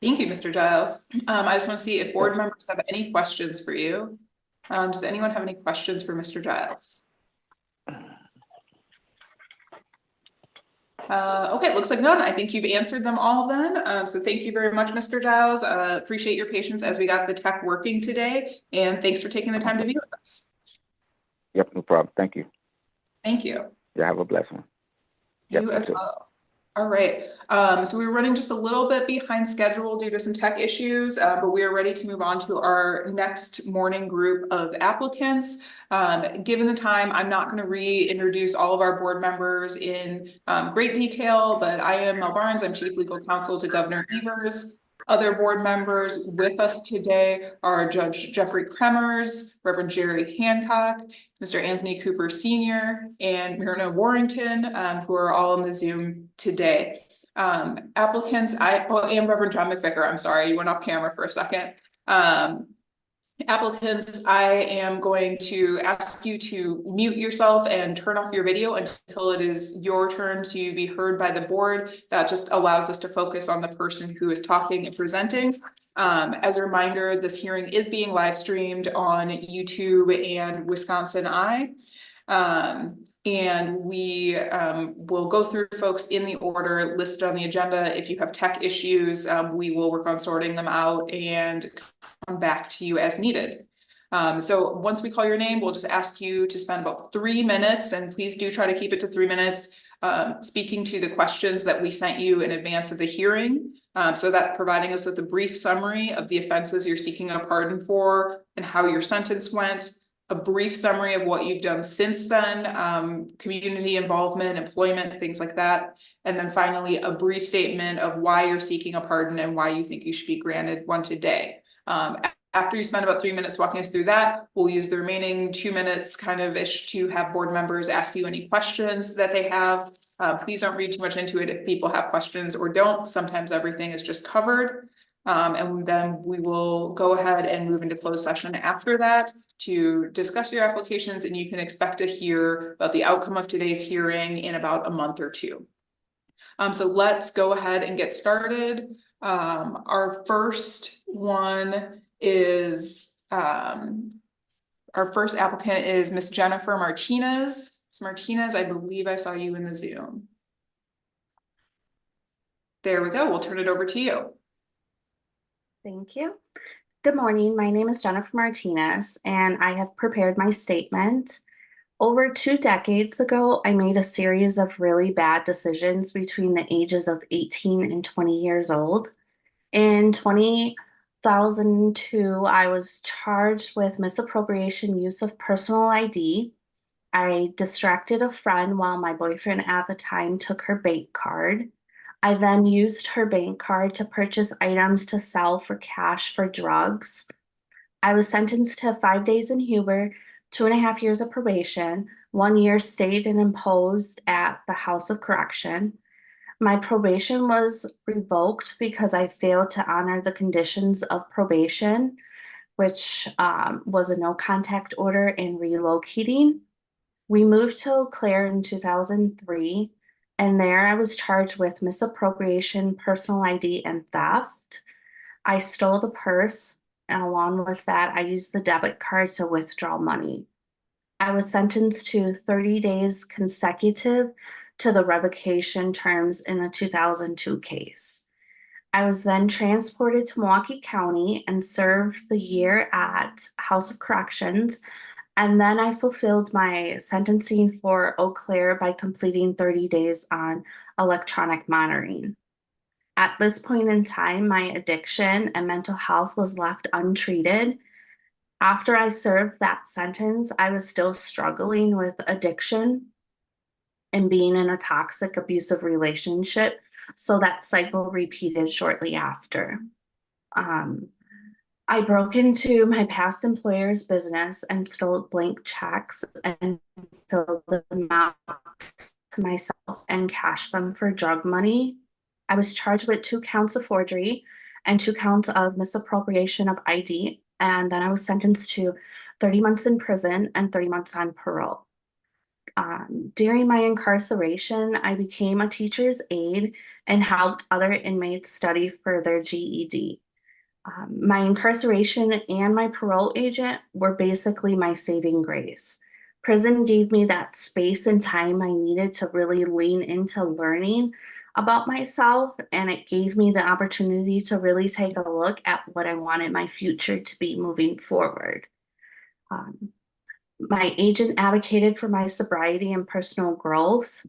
Thank you, Mr. Giles. I just want to see if board members have any questions for you. Does anyone have any questions for Mr. Giles? Okay, it looks like none. I think you've answered them all then. So thank you very much, Mr. Giles. Appreciate your patience as we got the tech working today. And thanks for taking the time to be with us. Yep, no problem. Thank you. Thank you. Yeah, have a blessed one. You as well. All right, so we were running just a little bit behind schedule due to some tech issues, but we are ready to move on to our next morning group of applicants. Given the time, I'm not going to reintroduce all of our board members in great detail, but I am Mel Barnes. I'm Chief Legal Counsel to Governor Evers. Other board members with us today are Judge Jeffrey Kremers, Reverend Jerry Hancock, Mr. Anthony Cooper Sr., and Myrna Warrington, who are all on the Zoom today. Applicants, and Reverend John McVicker, I'm sorry, you went off camera for a second. Applicants, I am going to ask you to mute yourself and turn off your video until it is your turn to be heard by the board. That just allows us to focus on the person who is talking and presenting. As a reminder, this hearing is being live streamed on YouTube and Wisconsin Eye. And we will go through folks in the order listed on the agenda. If you have tech issues, we will work on sorting them out and come back to you as needed. So once we call your name, we'll just ask you to spend about 3 minutes, and please do try to keep it to 3 minutes, speaking to the questions that we sent you in advance of the hearing. So that's providing us with a brief summary of the offenses you're seeking a pardon for and how your sentence went, a brief summary of what you've done since then, community involvement, employment, things like that. And then finally, a brief statement of why you're seeking a pardon and why you think you should be granted one today. After you spend about 3 minutes walking us through that, we'll use the remaining 2 minutes kind of ish to have board members ask you any questions that they have. Please don't read too much into it if people have questions or don't. Sometimes everything is just covered. And then we will go ahead and move into closed session after that to discuss your applications, and you can expect to hear about the outcome of today's hearing in about a month or two. So let's go ahead and get started. Our first one is, our first applicant is Miss Jennifer Martinez. Ms. Martinez, I believe I saw you in the Zoom. There we go. We'll turn it over to you. Thank you. Good morning. My name is Jennifer Martinez, and I have prepared my statement. Over 2 decades ago, I made a series of really bad decisions between the ages of 18 and 20 years old. In 2002, I was charged with misappropriation use of personal ID. I distracted a friend while my boyfriend at the time took her bank card. I then used her bank card to purchase items to sell for cash for drugs. I was sentenced to 5 days in Hubbard, 2.5 years of probation, 1 year stayed and imposed at the House of Correction. My probation was revoked because I failed to honor the conditions of probation, which was a no contact order and relocating. We moved to Eau Claire in 2003, and there I was charged with misappropriation, personal ID, and theft. I stole the purse, and along with that, I used the debit card to withdraw money. I was sentenced to 30 days consecutive to the revocation terms in the 2002 case. I was then transported to Milwaukee County and served the year at House of Corrections, and then I fulfilled my sentencing for Eau Claire by completing 30 days on electronic monitoring. At this point in time, my addiction and mental health was left untreated. After I served that sentence, I was still struggling with addiction and being in a toxic, abusive relationship. So that cycle repeated shortly after. I broke into my past employer's business and stole blank checks and filled them out to myself and cashed them for drug money. I was charged with 2 counts of forgery and 2 counts of misappropriation of ID. And then I was sentenced to 30 months in prison and 30 months on parole. During my incarceration, I became a teacher's aide and helped other inmates study for their GED. My incarceration and my parole agent were basically my saving grace. Prison gave me that space and time I needed to really lean into learning about myself, and it gave me the opportunity to really take a look at what I wanted my future to be moving forward. My agent advocated for my sobriety and personal growth.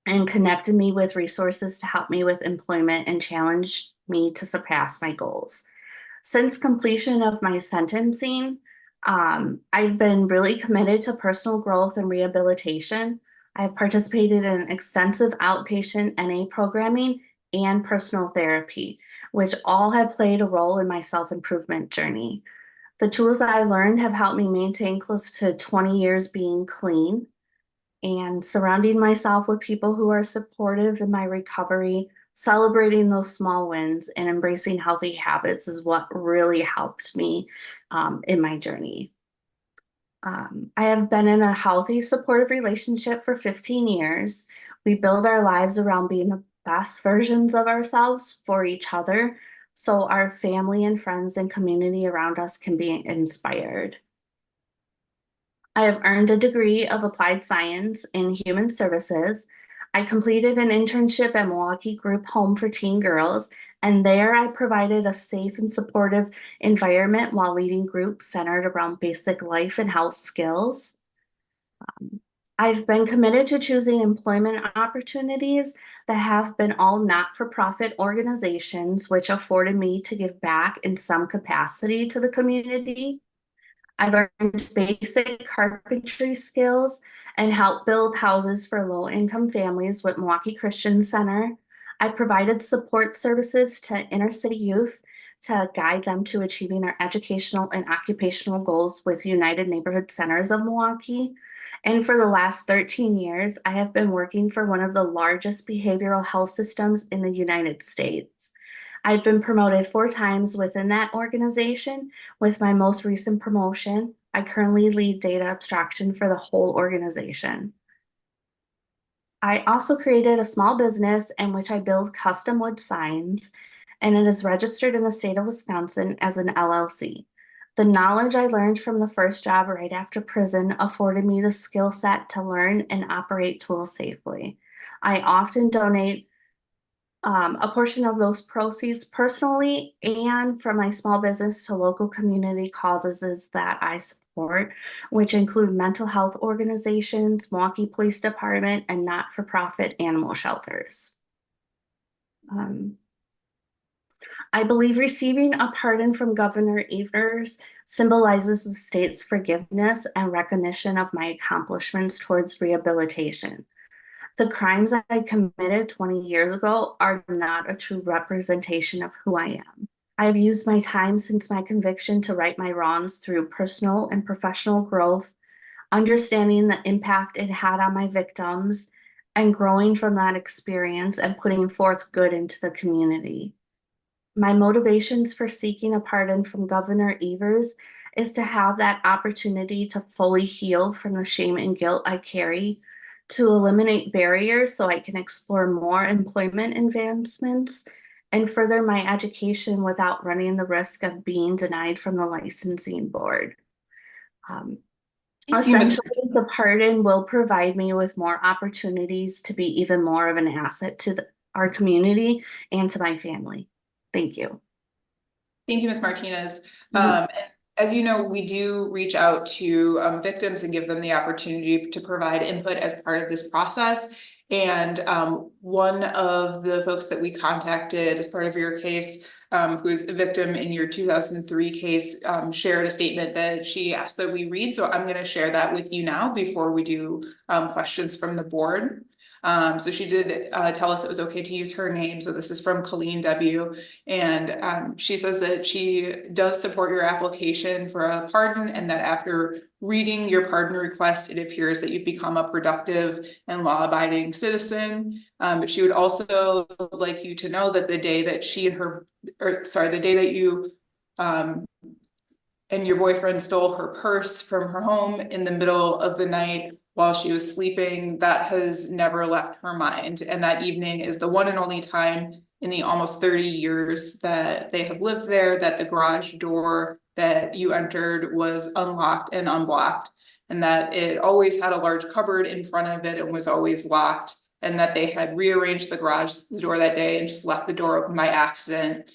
and connected me with resources to help me with employment and challenged me to surpass my goals. Since completion of my sentencing, I've been really committed to personal growth and rehabilitation. I've participated in extensive outpatient NA programming and personal therapy, which all have played a role in my self-improvement journey. The tools I learned have helped me maintain close to 20 years being clean, and surrounding myself with people who are supportive in my recovery, celebrating those small wins, and embracing healthy habits is what really helped me in my journey. I have been in a healthy, supportive relationship for 15 years. We build our lives around being the best versions of ourselves for each other, so our family and friends and community around us can be inspired. I have earned a degree of applied science in human services. I completed an internship at Milwaukee Group Home for Teen Girls, and there I provided a safe and supportive environment while leading groups centered around basic life and health skills. I've been committed to choosing employment opportunities that have been all not-for-profit organizations, which afforded me to give back in some capacity to the community. I learned basic carpentry skills and helped build houses for low-income families with Milwaukee Christian Center. I provided support services to inner city youth to guide them to achieving their educational and occupational goals with United Neighborhood Centers of Milwaukee. And for the last 13 years, I have been working for one of the largest behavioral health systems in the United States. I've been promoted 4 times within that organization. With my most recent promotion, I currently lead data abstraction for the whole organization. I also created a small business in which I build custom wood signs, and it is registered in the state of Wisconsin as an LLC. The knowledge I learned from the first job right after prison afforded me the skill set to learn and operate tools safely. I often donate a portion of those proceeds personally and from my small business to local community causes that I support, which include mental health organizations, Milwaukee Police Department, and not-for-profit animal shelters. I believe receiving a pardon from Governor Evers symbolizes the state's forgiveness and recognition of my accomplishments towards rehabilitation. The crimes I committed 20 years ago are not a true representation of who I am. I have used my time since my conviction to right my wrongs through personal and professional growth, understanding the impact it had on my victims, and growing from that experience and putting forth good into the community. My motivations for seeking a pardon from Governor Evers is to have that opportunity to fully heal from the shame and guilt I carry, to eliminate barriers so I can explore more employment advancements, and further my education without running the risk of being denied from the licensing board. Essentially, the pardon will provide me with more opportunities to be even more of an asset to our community and to my family. Thank you. Thank you, Ms. Martinez. As you know, we do reach out to victims and give them the opportunity to provide input as part of this process. And one of the folks that we contacted as part of your case, who is a victim in your 2003 case, shared a statement that she asked that we read. So I'm going to share that with you now before we do questions from the board. So she did tell us it was okay to use her name. So this is from Colleen W. And she says that she does support your application for a pardon, and that after reading your pardon request, it appears that you've become a productive and law-abiding citizen. But she would also like you to know that the day that the day that you and your boyfriend stole her purse from her home in the middle of the night while she was sleeping, that has never left her mind. And that evening is the one and only time in the almost 30 years that they have lived there that the garage door that you entered was unlocked and unblocked, and that it always had a large cupboard in front of it and was always locked, and that they had rearranged the garage door that day and just left the door open by accident.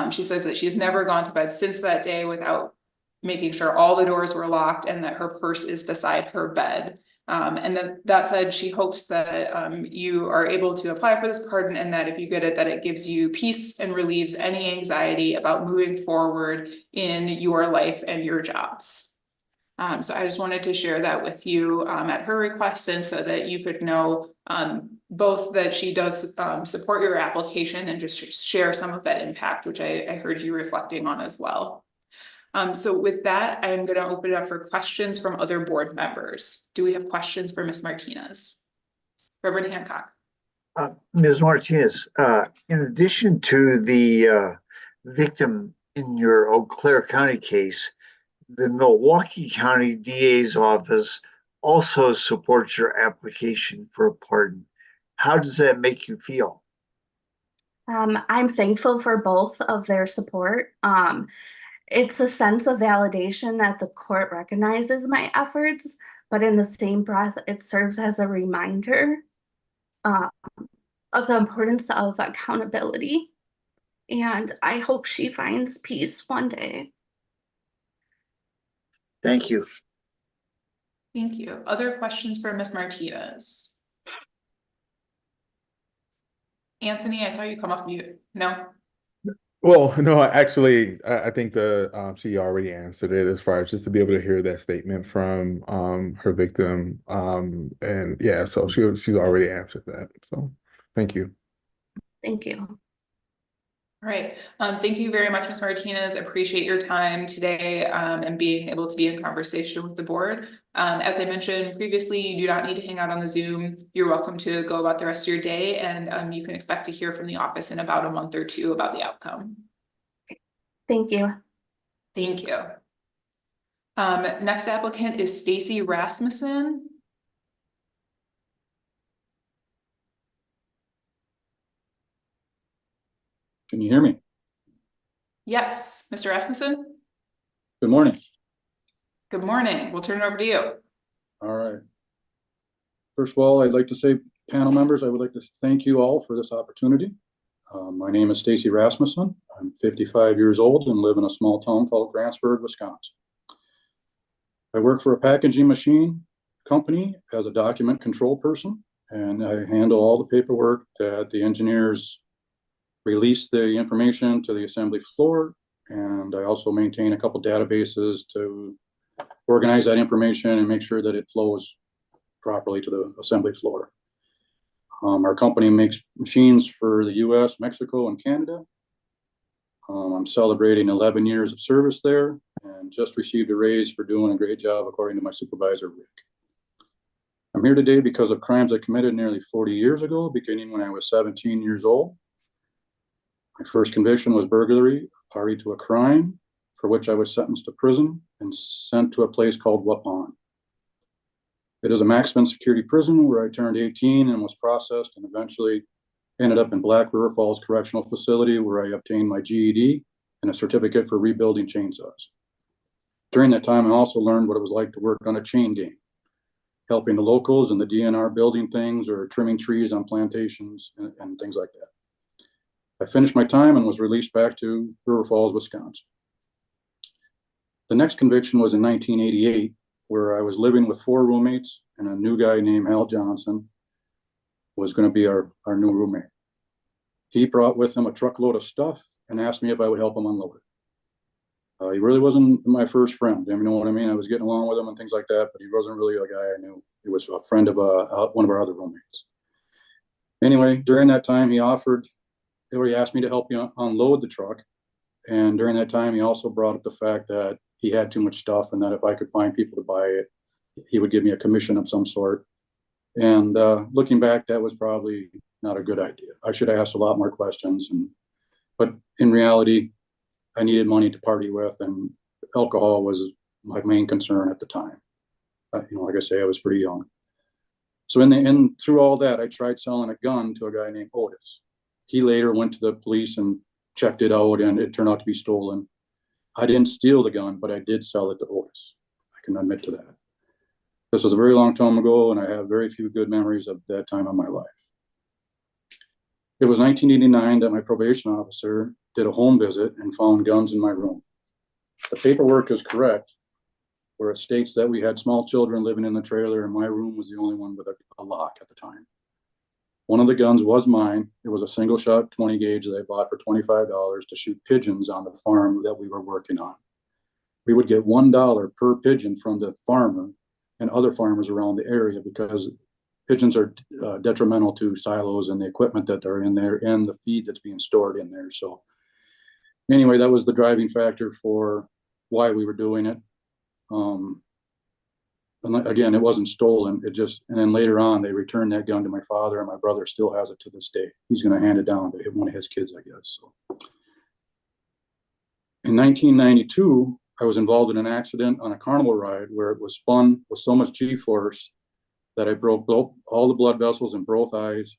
She says that she's never gone to bed since that day without making sure all the doors were locked, and that her purse is beside her bed. And then that said, she hopes that you are able to apply for this pardon, and that if you get it, that it gives you peace and relieves any anxiety about moving forward in your life and your jobs. So I just wanted to share that with you at her request, and so that you could know both that she does support your application and just share some of that impact, which I heard you reflecting on as well. So with that, I'm going to open it up for questions from other board members. Do we have questions for Ms. Martinez? Reverend Hancock. Ms. Martinez, in addition to the victim in your Eau Claire County case, the Milwaukee County DA's office also supports your application for a pardon. How does that make you feel? I'm thankful for both of their support. It's a sense of validation that the court recognizes my efforts, but in the same breath, it serves as a reminder of the importance of accountability. And I hope she finds peace one day. Thank you. Thank you. Other questions for Ms. Martinez? Anthony, I saw you come off mute. No? Well, no, actually, I think she already answered it as far as just to be able to hear that statement from her victim. And yeah, so she's already answered that. So thank you. Thank you. All right. Thank you very much, Ms. Martinez. Appreciate your time today and being able to be in conversation with the board. As I mentioned previously, you do not need to hang out on the Zoom. You're welcome to go about the rest of your day, and you can expect to hear from the office in about a month or two about the outcome. Thank you. Thank you. Next applicant is Stacy Rasmasen. Can you hear me? Yes, Mr. Rasmussen. Good morning. Good morning. We'll turn it over to you. All right. First of all, I'd like to say, panel members, I would like to thank you all for this opportunity. My name is Stacy Rasmasen. I'm 55 years old and live in a small town called Grantsburg, Wisconsin. I work for a packaging machine company as a document control person, and I handle all the paperwork that the engineers release the information to the assembly floor, and I also maintain a couple databases to organize that information and make sure that it flows properly to the assembly floor. Our company makes machines for the US, Mexico, and Canada. I'm celebrating 11 years of service there and just received a raise for doing a great job according to my supervisor, Rick. I'm here today because of crimes I committed nearly 40 years ago, beginning when I was 17 years old. My first conviction was burglary, party to a crime, for which I was sentenced to prison and sent to a place called Waupun. It is a maximum security prison where I turned 18 and was processed and eventually ended up in Black River Falls Correctional Facility, where I obtained my GED and a certificate for rebuilding chainsaws. During that time, I also learned what it was like to work on a chain gang, helping the locals in the DNR building things or trimming trees on plantations and things like that. I finished my time and was released back to River Falls, Wisconsin. The next conviction was in 1988, where I was living with 4 roommates and a new guy named Hal Johnson was going to be our new roommate. He brought with him a truckload of stuff and asked me if I would help him unload it. He really wasn't my first friend. You know what I mean? I was getting along with him and things like that, but he wasn't really a guy I knew. He was a friend of one of our other roommates. Anyway, during that time, he asked me to help him unload the truck. And during that time, he also brought up the fact that he had too much stuff and that if I could find people to buy it, he would give me a commission of some sort. And looking back, that was probably not a good idea. I should have asked a lot more questions. But in reality, I needed money to party with, and alcohol was my main concern at the time. Like I say, I was pretty young. So through all that, I tried selling a gun to a guy named Otis. He later went to the police and checked it out, and it turned out to be stolen. I didn't steal the gun, but I did sell it to Otis. I can admit to that. This was a very long time ago, and I have very few good memories of that time of my life. It was 1989 that my probation officer did a home visit and found guns in my room. The paperwork is correct, where it states that we had small children living in the trailer and my room was the only one with a lock at the time. One of the guns was mine. It was a single shot 20 gauge that I bought for $25 to shoot pigeons on the farm that we were working on. We would get $1 per pigeon from the farmer and other farmers around the area because pigeons are detrimental to silos and the equipment that they're in there and the feed that's being stored in there. So anyway, that was the driving factor for why we were doing it. And again, it wasn't stolen. And then later on, they returned that gun to my father, and my brother still has it to this day. He's going to hand it down to one of his kids, I guess. So in 1992, I was involved in an accident on a carnival ride where it was spun with so much G-force that I broke all the blood vessels in both eyes,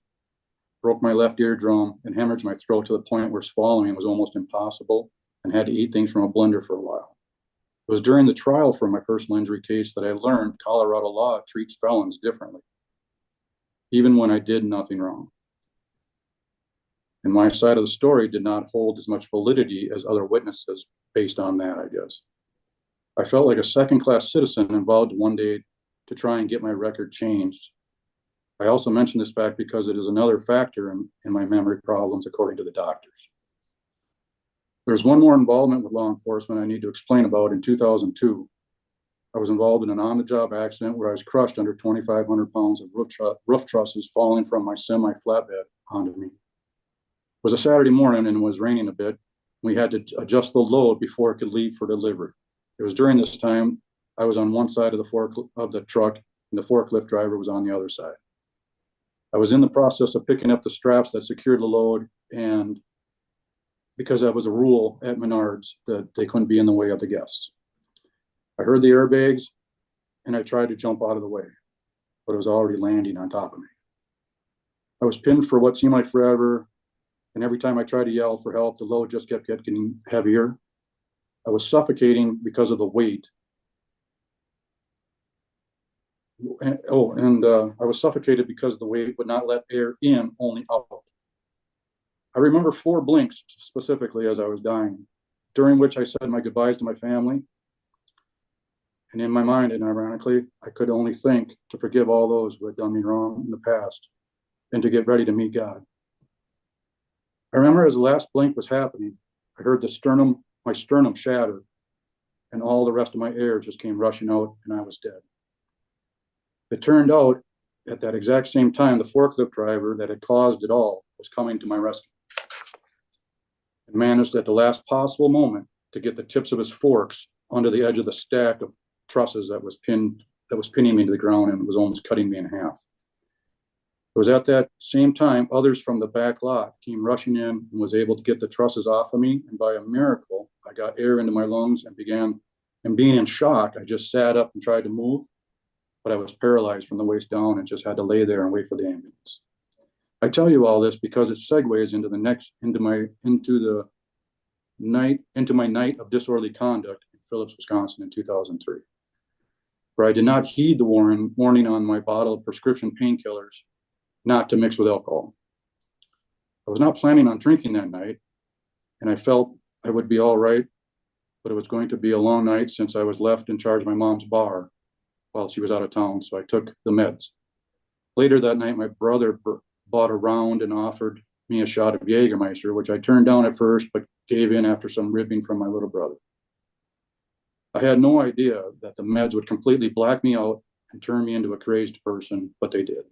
broke my left eardrum, and hemorrhaged my throat to the point where swallowing was almost impossible, and had to eat things from a blender for a while. It was during the trial for my personal injury case that I learned Colorado law treats felons differently, even when I did nothing wrong. And my side of the story did not hold as much validity as other witnesses based on that, I guess. I felt like a second-class citizen involved one day to try and get my record changed. I also mention this fact because it is another factor in my memory problems, according to the doctors. There's one more involvement with law enforcement I need to explain about. In 2002, I was involved in an on-the-job accident where I was crushed under 2,500 pounds of roof trusses falling from my semi-flatbed onto me. It was a Saturday morning and it was raining a bit. We had to adjust the load before it could leave for delivery. It was during this time I was on one side of the truck and the forklift driver was on the other side. I was in the process of picking up the straps that secured the load, and because that was a rule at Menards that they couldn't be in the way of the guests. I heard the airbags and I tried to jump out of the way, but it was already landing on top of me. I was pinned for what seemed like forever, and every time I tried to yell for help, the load just kept getting heavier. I was suffocating because of the weight. I was suffocated because the weight would not let air in, only out. I remember 4 blinks specifically as I was dying, during which I said my goodbyes to my family. And in my mind, and ironically, I could only think to forgive all those who had done me wrong in the past and to get ready to meet God. I remember as the last blink was happening, I heard my sternum shatter, and all the rest of my air just came rushing out, and I was dead. It turned out at that exact same time, the forklift driver that had caused it all was coming to my rescue and managed at the last possible moment to get the tips of his forks under the edge of the stack of trusses that was pinning me to the ground and was almost cutting me in half. It was at that same time others from the back lot came rushing in and was able to get the trusses off of me, and by a miracle I got air into my lungs and being in shock, I just sat up and tried to move, but I was paralyzed from the waist down and just had to lay there and wait for the ambulance. I tell you all this because it segues into my night of disorderly conduct in Phillips, Wisconsin in 2003, where I did not heed the warning on my bottle of prescription painkillers not to mix with alcohol. I was not planning on drinking that night, and I felt I would be all right, but it was going to be a long night since I was left in charge of my mom's bar while she was out of town, so I took the meds. Later that night, my brother bought a round and offered me a shot of Jägermeister, which I turned down at first, but gave in after some ribbing from my little brother. I had no idea that the meds would completely black me out and turn me into a crazed person, but they did.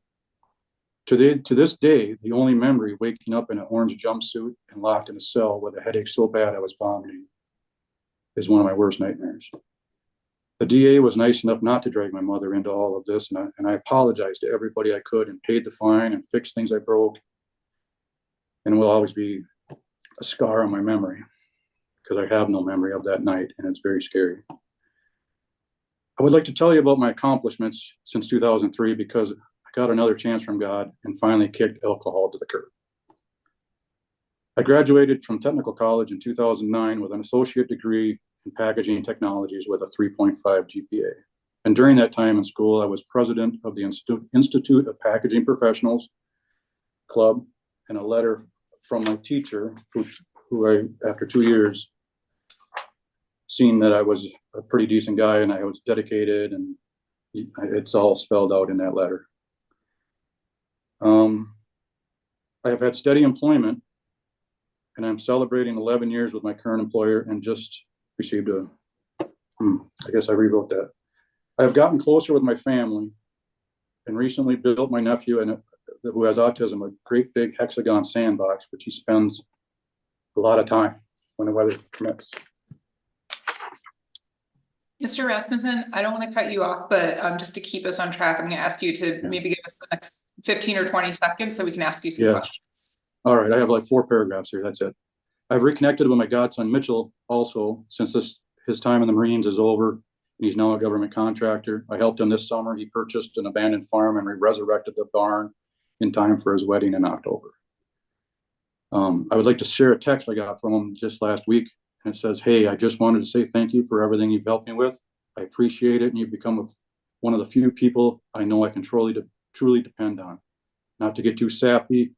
To this day, the only memory waking up in an orange jumpsuit and locked in a cell with a headache so bad I was vomiting is one of my worst nightmares. The DA was nice enough not to drag my mother into all of this, and I apologized to everybody I could and paid the fine and fixed things I broke. And it will always be a scar on my memory because I have no memory of that night, and it's very scary. I would like to tell you about my accomplishments since 2003 because I got another chance from God and finally kicked alcohol to the curb. I graduated from technical college in 2009 with an associate degree in packaging technologies with a 3.5 GPA. And during that time in school, I was president of the Institute of Packaging Professionals Club, and a letter from my teacher, who I, after 2 years, seen that I was a pretty decent guy and I was dedicated, and it's all spelled out in that letter. I have had steady employment, and I'm celebrating 11 years with my current employer and just received I guess I rewrote that. I have gotten closer with my family and recently built my nephew, who has autism, a great big hexagon sandbox, which he spends a lot of time when the weather permits. Mr. Rasmussen, I don't want to cut you off, but just to keep us on track, I'm going to ask you to maybe give us the next 15 or 20 seconds so we can ask you some questions. All right, I have like 4 paragraphs here, that's it. I've reconnected with my godson Mitchell also since his time in the Marines is over, and he's now a government contractor. I helped him this summer. He purchased an abandoned farm and resurrected the barn in time for his wedding in October. I would like to share a text I got from him just last week. And it says, "Hey, I just wanted to say thank you for everything you've helped me with. I appreciate it, and you've become one of the few people I know I can truly depend on. Not to get too sappy,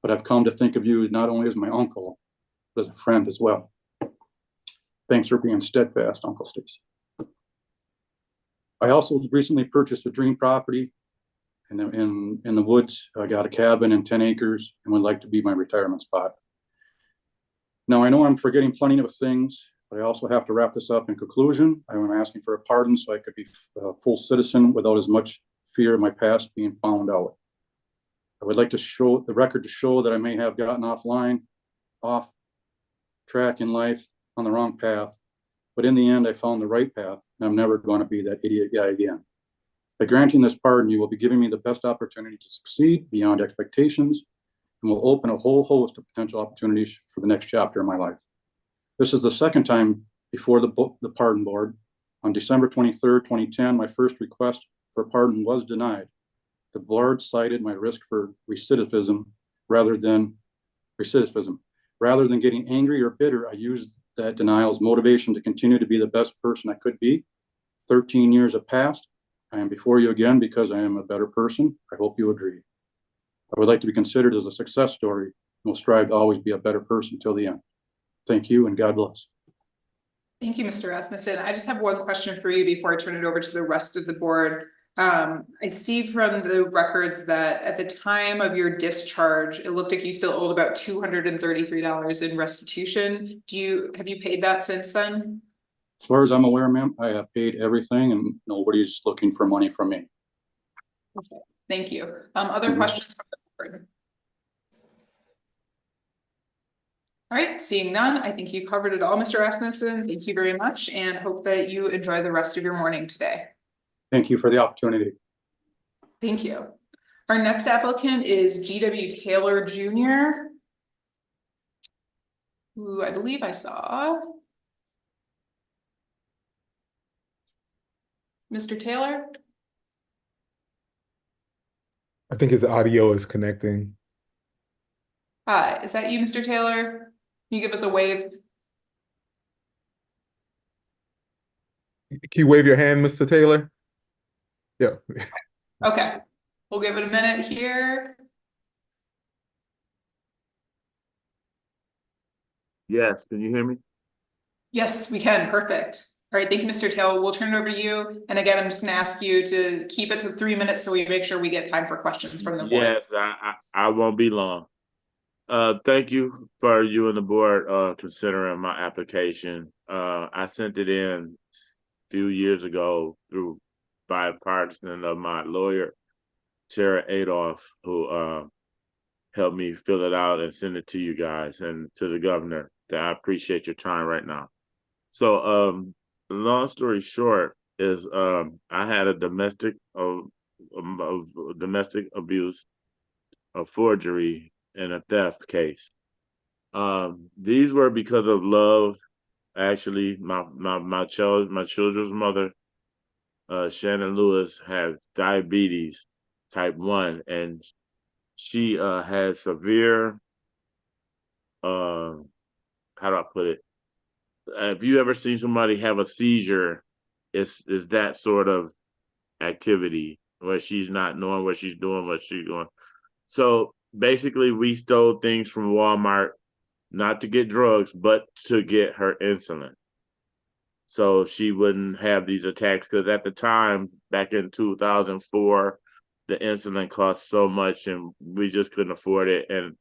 but I've come to think of you not only as my uncle, but as a friend as well. Thanks for being steadfast, Uncle Stacy." I also recently purchased a dream property in the woods. I got a cabin and 10 acres and would like to be my retirement spot. Now, I know I'm forgetting plenty of things, but I also have to wrap this up in conclusion. I'm asking for a pardon so I could be a full citizen without as much fear of my past being found out. I would like to show the record to show that I may have gotten off track in life on the wrong path, but in the end, I found the right path, and I'm never going to be that idiot guy again. By granting this pardon, you will be giving me the best opportunity to succeed beyond expectations, and will open a whole host of potential opportunities for the next chapter of my life. This is the second time before the pardon board. On December 23rd, 2010, my first request for pardon was denied. The board cited my risk for recidivism rather than getting angry or bitter. I used that denial as motivation to continue to be the best person I could be. 13 years have passed. I am before you again because I am a better person. I hope you agree. I would like to be considered as a success story and will strive to always be a better person till the end. Thank you and God bless. Thank you, Mr. Rasmussen. I just have one question for you before I turn it over to the rest of the board. I see from the records that at the time of your discharge, it looked like you still owed about $233 in restitution. Have you paid that since then? As far as I'm aware, ma'am, I have paid everything and nobody's looking for money from me. Okay, thank you. Other questions from the board? All right, seeing none, I think you covered it all, Mr. Rasmussen. Thank you very much and hope that you enjoy the rest of your morning today. Thank you for the opportunity. Thank you. Our next applicant is G.W. Taylor Jr., who I believe I saw. Mr. Taylor? I think his audio is connecting. Hi, is that you, Mr. Taylor? Can you give us a wave? Can you wave your hand, Mr. Taylor? Yeah. Okay, we'll give it a minute here. Yes, can you hear me? Yes, we can. Perfect. All right, thank you, Mr. Taylor. We'll turn it over to you. And again, I'm just gonna ask you to keep it to 3 minutes so we make sure we get time for questions from the board. Yes, I won't be long. Thank you for you and the board considering my application. I sent it in a few years ago through bipartisan of my lawyer, Sarah Adolph, who helped me fill it out and send it to you guys and to the governor. I appreciate your time right now. So long story short is I had a domestic abuse, a forgery, and a theft case. These were because of love. Actually, my children's mother, Shannon Lewis, had diabetes type 1, and she had severe, how do I put it? If you ever seen somebody have a seizure, it's that sort of activity where she's not knowing what she's doing, what she's doing. So basically, we stole things from Walmart, not to get drugs, but to get her insulin. so she wouldn't have these attacks. Because at the time, back in 2004, the insulin cost so much and we just couldn't afford it. And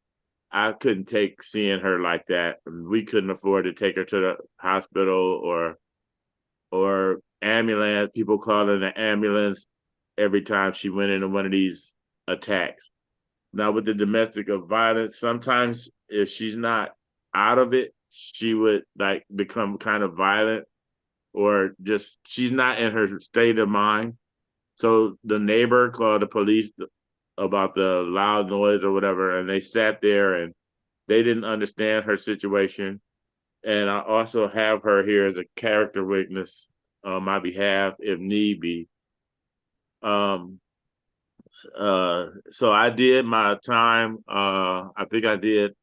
I couldn't take seeing her like that. We couldn't afford to take her to the hospital or ambulance, people calling the ambulance every time she went into one of these attacks. Now with the domestic violence, sometimes if she's not out of it, she would like become kind of violent, or just she's not in her state of mind. So the neighbor called the police about the loud noise or whatever, and they sat there and they didn't understand her situation. And I also have her here as a character witness on my behalf if need be. So I did my time. I think I did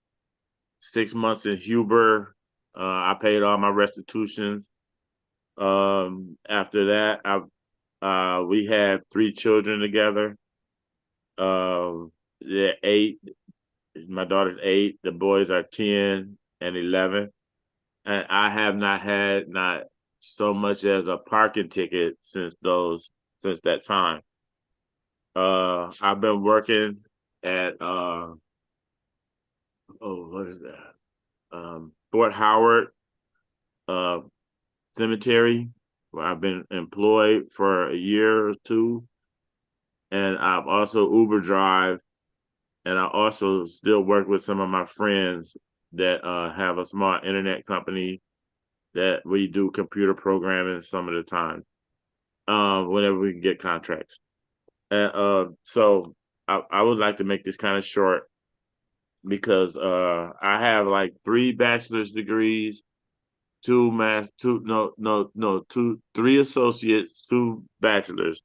6 months in Hubbard. I paid all my restitutions. After that, we had 3 children together. They're 8. My daughter's 8. The boys are 10 and 11. And I have not had not so much as a parking ticket since that time. I've been working at what is that? Fort Howard Cemetery, where I've been employed for a year or 2. And I've also Uber drive, and I also still work with some of my friends that have a small internet company that we do computer programming some of the time, whenever we can get contracts. And so I would like to make this kind of short because I have like 3 bachelor's degrees, 3 associates, 2 bachelors.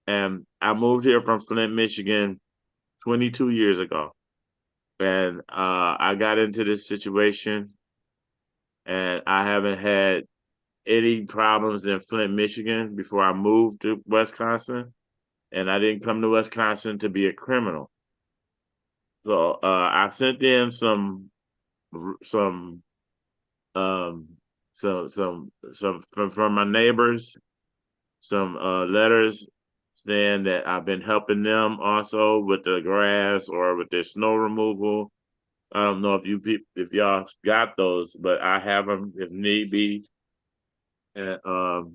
And I moved here from Flint, Michigan 22 years ago. And I got into this situation and I haven't had any problems in Flint, Michigan before I moved to Wisconsin. And I didn't come to Wisconsin to be a criminal. So I sent in some from my neighbors, some letters saying that I've been helping them also with the grass or with their snow removal. I don't know if y'all got those, but I have them if need be, and for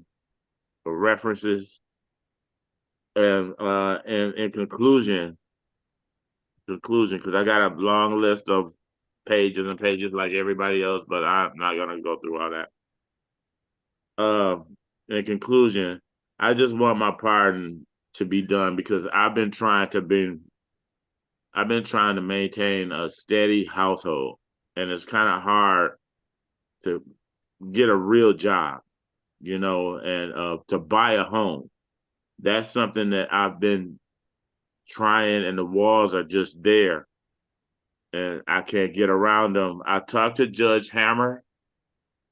references. And in conclusion, because I got a long list of pages and pages like everybody else, but I'm not gonna go through all that. In conclusion, I just want my pardon to be done because I've been trying to maintain a steady household, and it's kind of hard to get a real job, and to buy a home. That's something that I've been trying, and the walls are just there, and I can't get around them. I talked to Judge Hammer,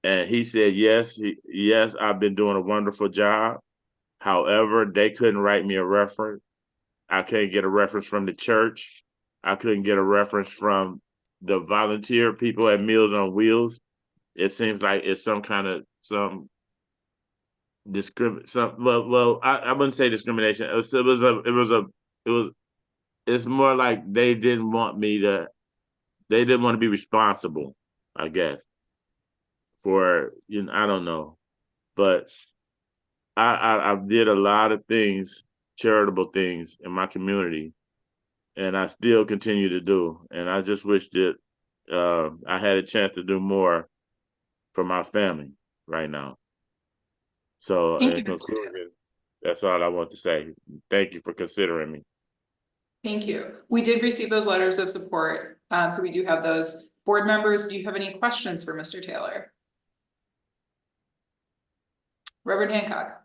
and he said, yes, I've been doing a wonderful job. However, they couldn't write me a reference. I can't get a reference from the church. I couldn't get a reference from the volunteer people at Meals on Wheels. It seems like it's some kind of I wouldn't say discrimination. It's more like they didn't want to be responsible, I guess, for, I don't know. But I did a lot of things, charitable things in my community, and I still continue to do. And I just wish that I had a chance to do more for my family right now. So in conclusion, that's all I want to say. Thank you for considering me. Thank you. We did receive those letters of support. So we do have those. Board members, do you have any questions for Mr. Taylor? Reverend Hancock.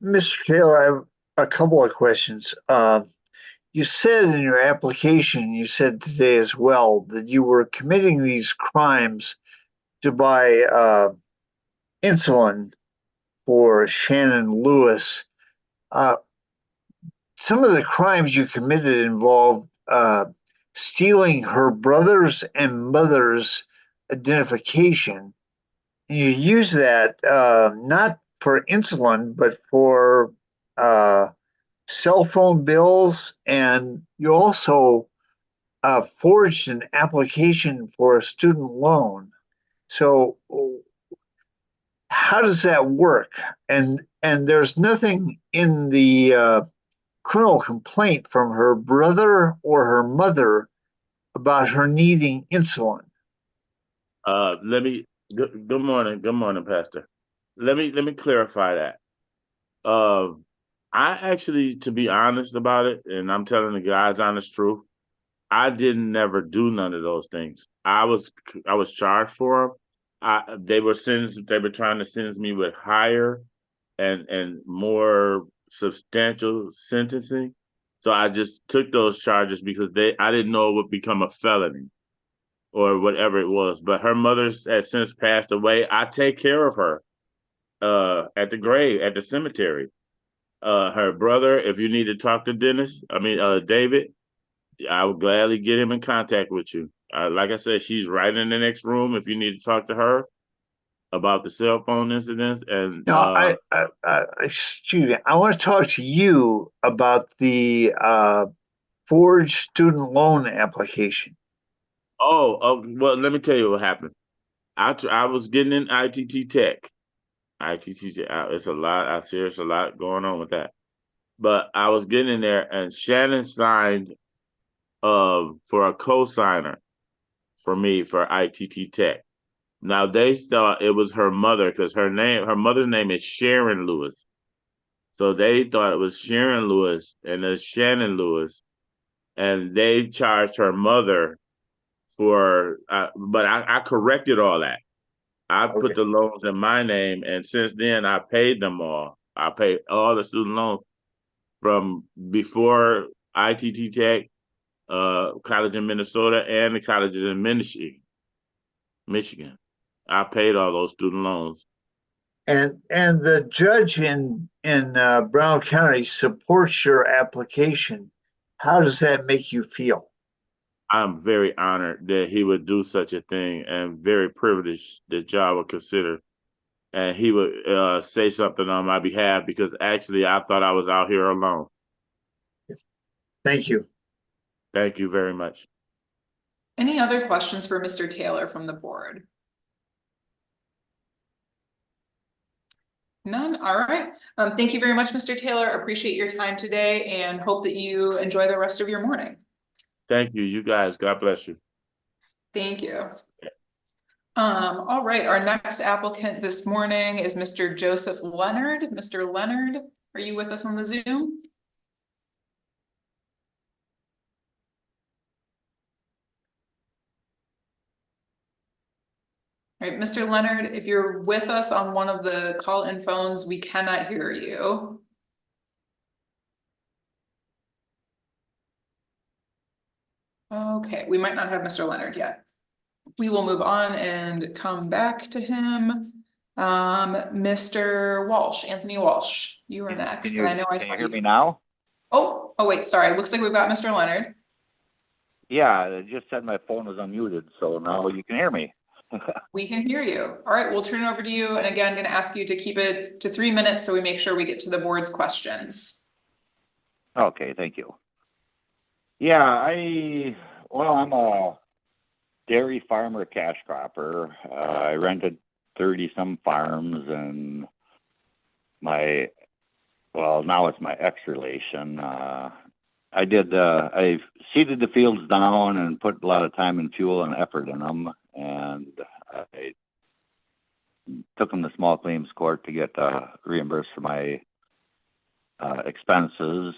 Mr. Taylor, I have a couple of questions. You said in your application, you said today as well, that you were committing these crimes to buy insulin for Shannon Lewis. Some of the crimes you committed involved stealing her brother's and mother's identification you use that not for insulin, but for cell phone bills, and you also forged an application for a student loan. So how does that work? And there's nothing in the criminal complaint from her brother or her mother about her needing insulin. Good morning, Pastor. Let me clarify that. I actually, to be honest about it, and I'm telling the guys honest truth, I didn't never do none of those things. I was charged for them. They were trying to sentence me with higher and more substantial sentencing. So I just took those charges because I didn't know it would become a felony or whatever it was. But her mother's has since passed away. I take care of her at the cemetery. Her brother, if you need to talk to David, I would gladly get him in contact with you. Like I said, she's right in the next room if you need to talk to her about the cell phone incidents. And no, excuse me, I want to talk to you about the forged student loan application. Well, let me tell you what happened. I was getting in ITT Tech. It's a lot. There's a lot going on with that. But I was getting in there, and Shannon signed for a co-signer for me for ITT Tech. Now they thought it was her mother because her mother's name is Sharon Lewis. So they thought it was Sharon Lewis and it's Shannon Lewis, and they charged her mother for. But I corrected all that. I put the loans in my name, and since then I paid them all. I paid all the student loans from before ITT Tech, college in Minnesota, and the colleges in Michigan. I paid all those student loans. And the judge in Brown County supports your application. How does that make you feel? I'm very honored that he would do such a thing, and very privileged that y'all would consider. And he would say something on my behalf because actually I thought I was out here alone. Thank you. Thank you very much. Any other questions for Mr. Taylor from the board? None? All right. Thank you very much, Mr. Taylor. Appreciate your time today and hope that you enjoy the rest of your morning. Thank you. You guys, God bless you. Thank you. All right, our next applicant this morning is Mr. Joseph Leonard. Mr. Leonard, are you with us on the Zoom? All right, Mr. Leonard, if you're with us on one of the call-in phones, we cannot hear you. Okay, we might not have Mr. Leonard yet. We will move on and come back to him. Mr. Walsh, Anthony Walsh, you are next. Can you hear me now? Oh, wait, sorry. Looks like we've got Mr. Leonard. Yeah, it just said my phone was unmuted, so now you can hear me. We can hear you. All right, we'll turn it over to you. And again, I'm going to ask you to keep it to 3 minutes so we make sure we get to the board's questions. Okay, thank you. Yeah, I'm a dairy farmer cash cropper. I rented 30 some farms, and now it's my ex-relation. I seeded the fields down and put a lot of time and fuel and effort in them, and I took them to small claims court to get reimbursed for my expenses.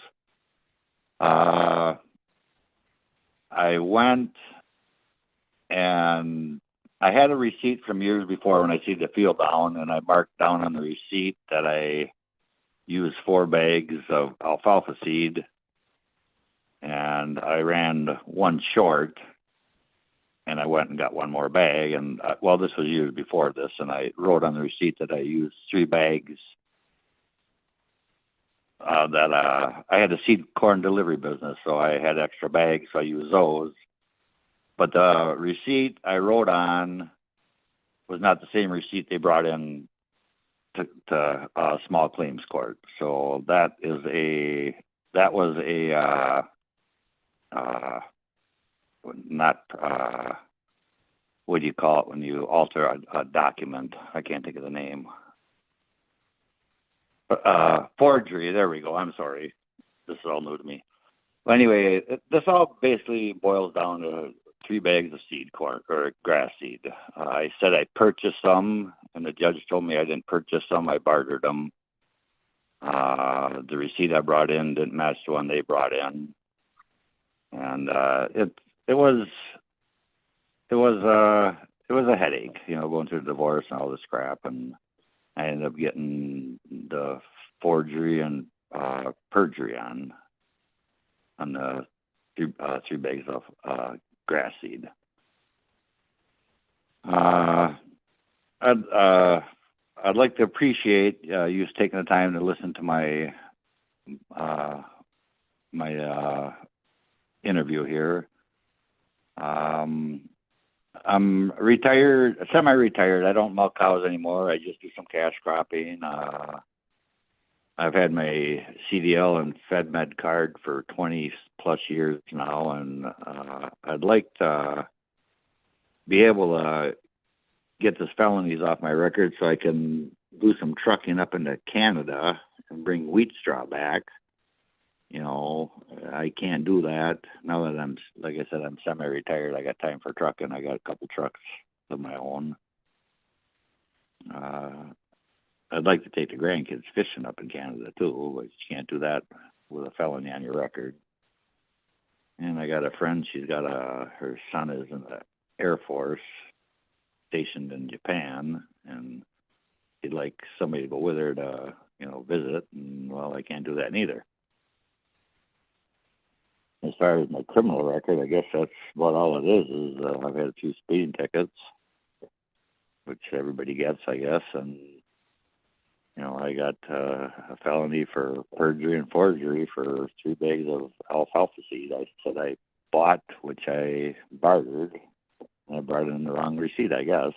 I went and I had a receipt from years before when I seeded the field down, and I marked down on the receipt that I used 4 bags of alfalfa seed, and I ran 1 short, and I went and got 1 more bag. And this was years before this, and I wrote on the receipt that I used 3 bags that I had a seed corn delivery business, so I had extra bags, so I used those. But the receipt I wrote on was not the same receipt they brought in to small claims court. So that was a not what do you call it when you alter a document? I can't think of the name. Forgery. There we go. I'm sorry. This is all new to me. But anyway, this all basically boils down to 3 bags of seed corn or grass seed. I said I purchased some, and the judge told me I didn't purchase some. I bartered them. The receipt I brought in didn't match the one they brought in, and it was a headache, going through the divorce and all this crap, and I ended up getting the forgery and perjury on the 3 bags of grass seed. I'd like to appreciate you taking the time to listen to my interview here. I'm retired, semi-retired. I don't milk cows anymore. I just do some cash cropping. I've had my CDL and FedMed card for 20 plus years now, and I'd like to be able to get the felonies off my record so I can do some trucking up into Canada and bring wheat straw back. I can't do that now that I'm, like I said, I'm semi-retired. I got time for trucking. I got a couple trucks of my own. I'd like to take the grandkids fishing up in Canada too, but you can't do that with a felony on your record. And I got a friend, her son is in the Air Force, stationed in Japan, and she'd like somebody to go with her to, visit, and well, I can't do that neither. As far as my criminal record, I guess that's about all it is I've had a few speeding tickets, which everybody gets, I guess, and I got a felony for perjury and forgery for 3 bags of alfalfa seed. I said I bought, which I bartered, and I brought in the wrong receipt, I guess.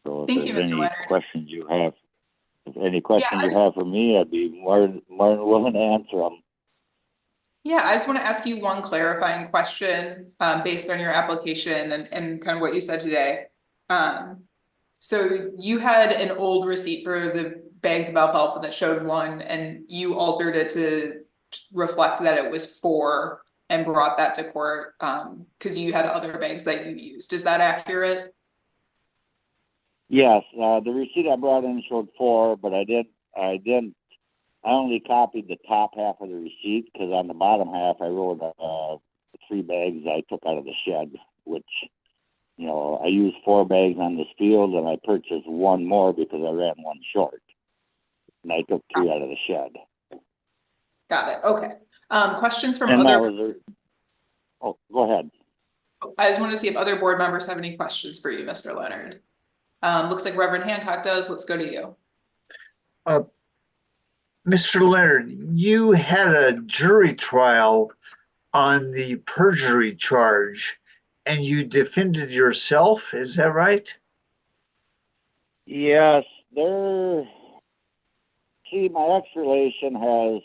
So if Thank you, there's Mr. any Leonard. questions you have, for me, I'd be more than willing to answer them. Yeah, I just want to ask you one clarifying question based on your application and kind of what you said today. So you had an old receipt for the bags of alfalfa that showed 1, and you altered it to reflect that it was 4 and brought that to court because you had other bags that you used. Is that accurate? Yes, the receipt I brought in showed 4, but I only copied the top half of the receipt because on the bottom half I wrote 3 bags I took out of the shed, which, I used 4 bags on this field, and I purchased 1 more because I ran 1 short. And I took 3 out of the shed. Got it. Okay. Questions from And other. Oh, go ahead. I just wanted to see if other board members have any questions for you, Mr. Leonard. Looks like Reverend Hancock does. Let's go to you. Mr. Leonard, you had a jury trial on the perjury charge, and you defended yourself. Is that right? Yes, my ex-relation has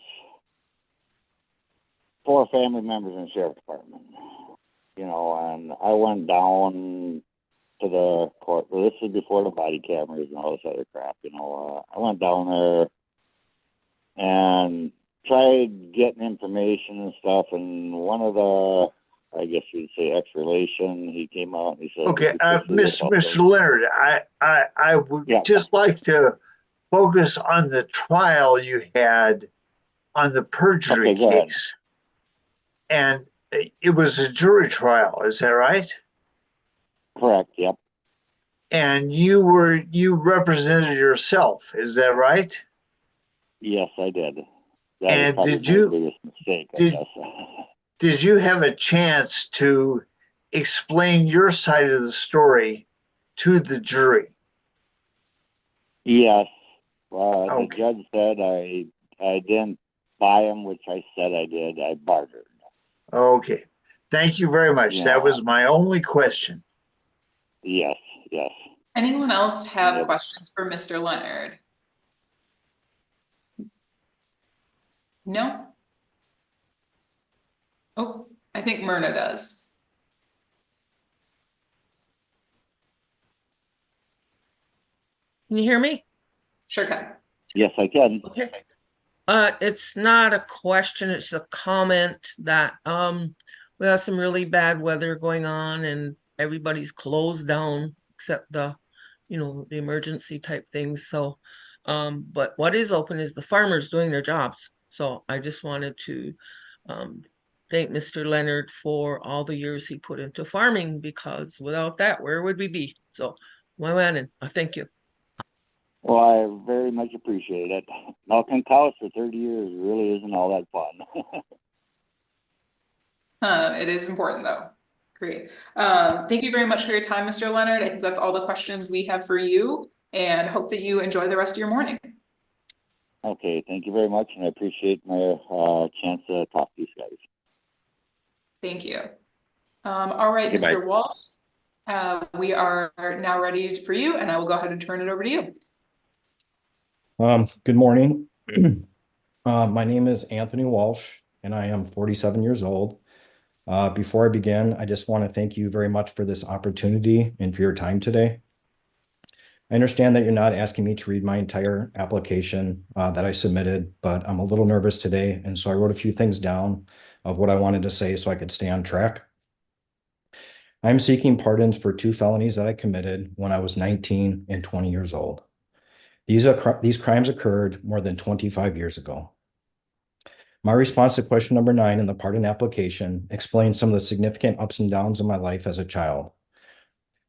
4 family members in the sheriff's department, and I went down to the court. Well, this is before the body cameras and all this other crap, I went down there and tried getting information and stuff, and one of the, I guess you'd say, ex-relation, he came out and he said, okay, Mr. Leonard, I would just like to focus on the trial you had on the perjury case. And it was a jury trial, is that right? Correct, yep. And you represented yourself, is that right? Yes, I did. That and was did my you biggest mistake, I guess. Did you have a chance to explain your side of the story to the jury? Yes. Well, the judge said I didn't buy them, which I said I did. I bartered. Okay. Thank you very much. Yeah. That was my only question. Yes. Yes. Anyone else have Yep. questions for Mr. Leonard? No? Oh, I think Myrna does. Can you hear me? Sure can. Yes, I can. Okay. It's not a question, it's a comment that we have some really bad weather going on and everybody's closed down except the emergency type things. So but what is open is the farmers doing their jobs. So I just wanted to thank Mr. Leonard for all the years he put into farming, because without that, where would we be? So my man, I thank you. Well, I very much appreciate it. Milking cows for 30 years really isn't all that fun. It is important though. Great. Thank you very much for your time, Mr. Leonard. I think that's all the questions we have for you, and hope that you enjoy the rest of your morning. Okay, thank you very much, and I appreciate my chance to talk to you guys. Thank you. All right, Okay, Mr. bye. Walsh, we are now ready for you, and I will go ahead and turn it over to you. Good morning. My name is Anthony Walsh, and I am 47 years old. Before I begin, I just want to thank you very much for this opportunity and for your time today. I understand that you're not asking me to read my entire application that I submitted, but I'm a little nervous today, and so I wrote a few things down of what I wanted to say so I could stay on track. I'm seeking pardons for 2 felonies that I committed when I was 19 and 20 years old. These crimes occurred more than 25 years ago. My response to question number 9 in the pardon application explains some of the significant ups and downs in my life as a child.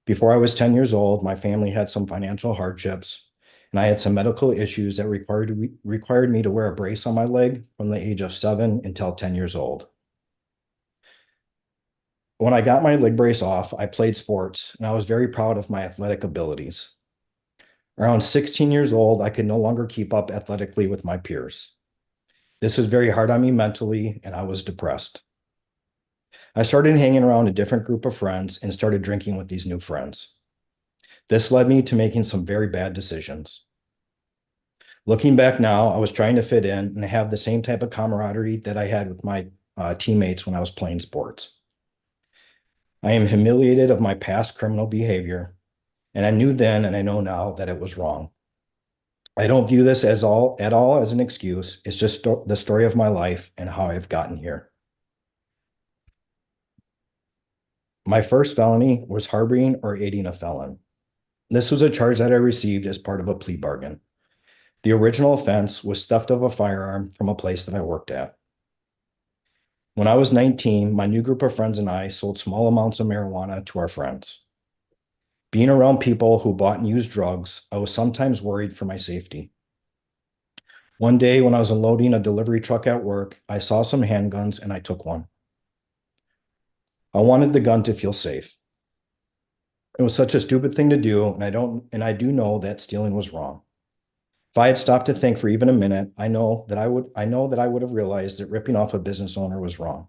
Before I was 10 years old, my family had some financial hardships, and I had some medical issues that required me to wear a brace on my leg from the age of 7 until 10 years old. When I got my leg brace off, I played sports, and I was very proud of my athletic abilities. Around 16 years old, I could no longer keep up athletically with my peers. This was very hard on me mentally, and I was depressed. I started hanging around a different group of friends and started drinking with these new friends. This led me to making some very bad decisions. Looking back now, I was trying to fit in and have the same type of camaraderie that I had with my teammates when I was playing sports. I am humiliated of my past criminal behavior, and I knew then and I know now that it was wrong. I don't view this at all as an excuse. It's just the story of my life and how I've gotten here. My first felony was harboring or aiding a felon. This was a charge that I received as part of a plea bargain. The original offense was theft of a firearm from a place that I worked at. When I was 19, my new group of friends and I sold small amounts of marijuana to our friends. Being around people who bought and used drugs, I was sometimes worried for my safety. One day when I was unloading a delivery truck at work, I saw some handguns and I took one. I wanted the gun to feel safe. It was such a stupid thing to do, and I do know that stealing was wrong. If I had stopped to think for even a minute, I know that I would have realized that ripping off a business owner was wrong.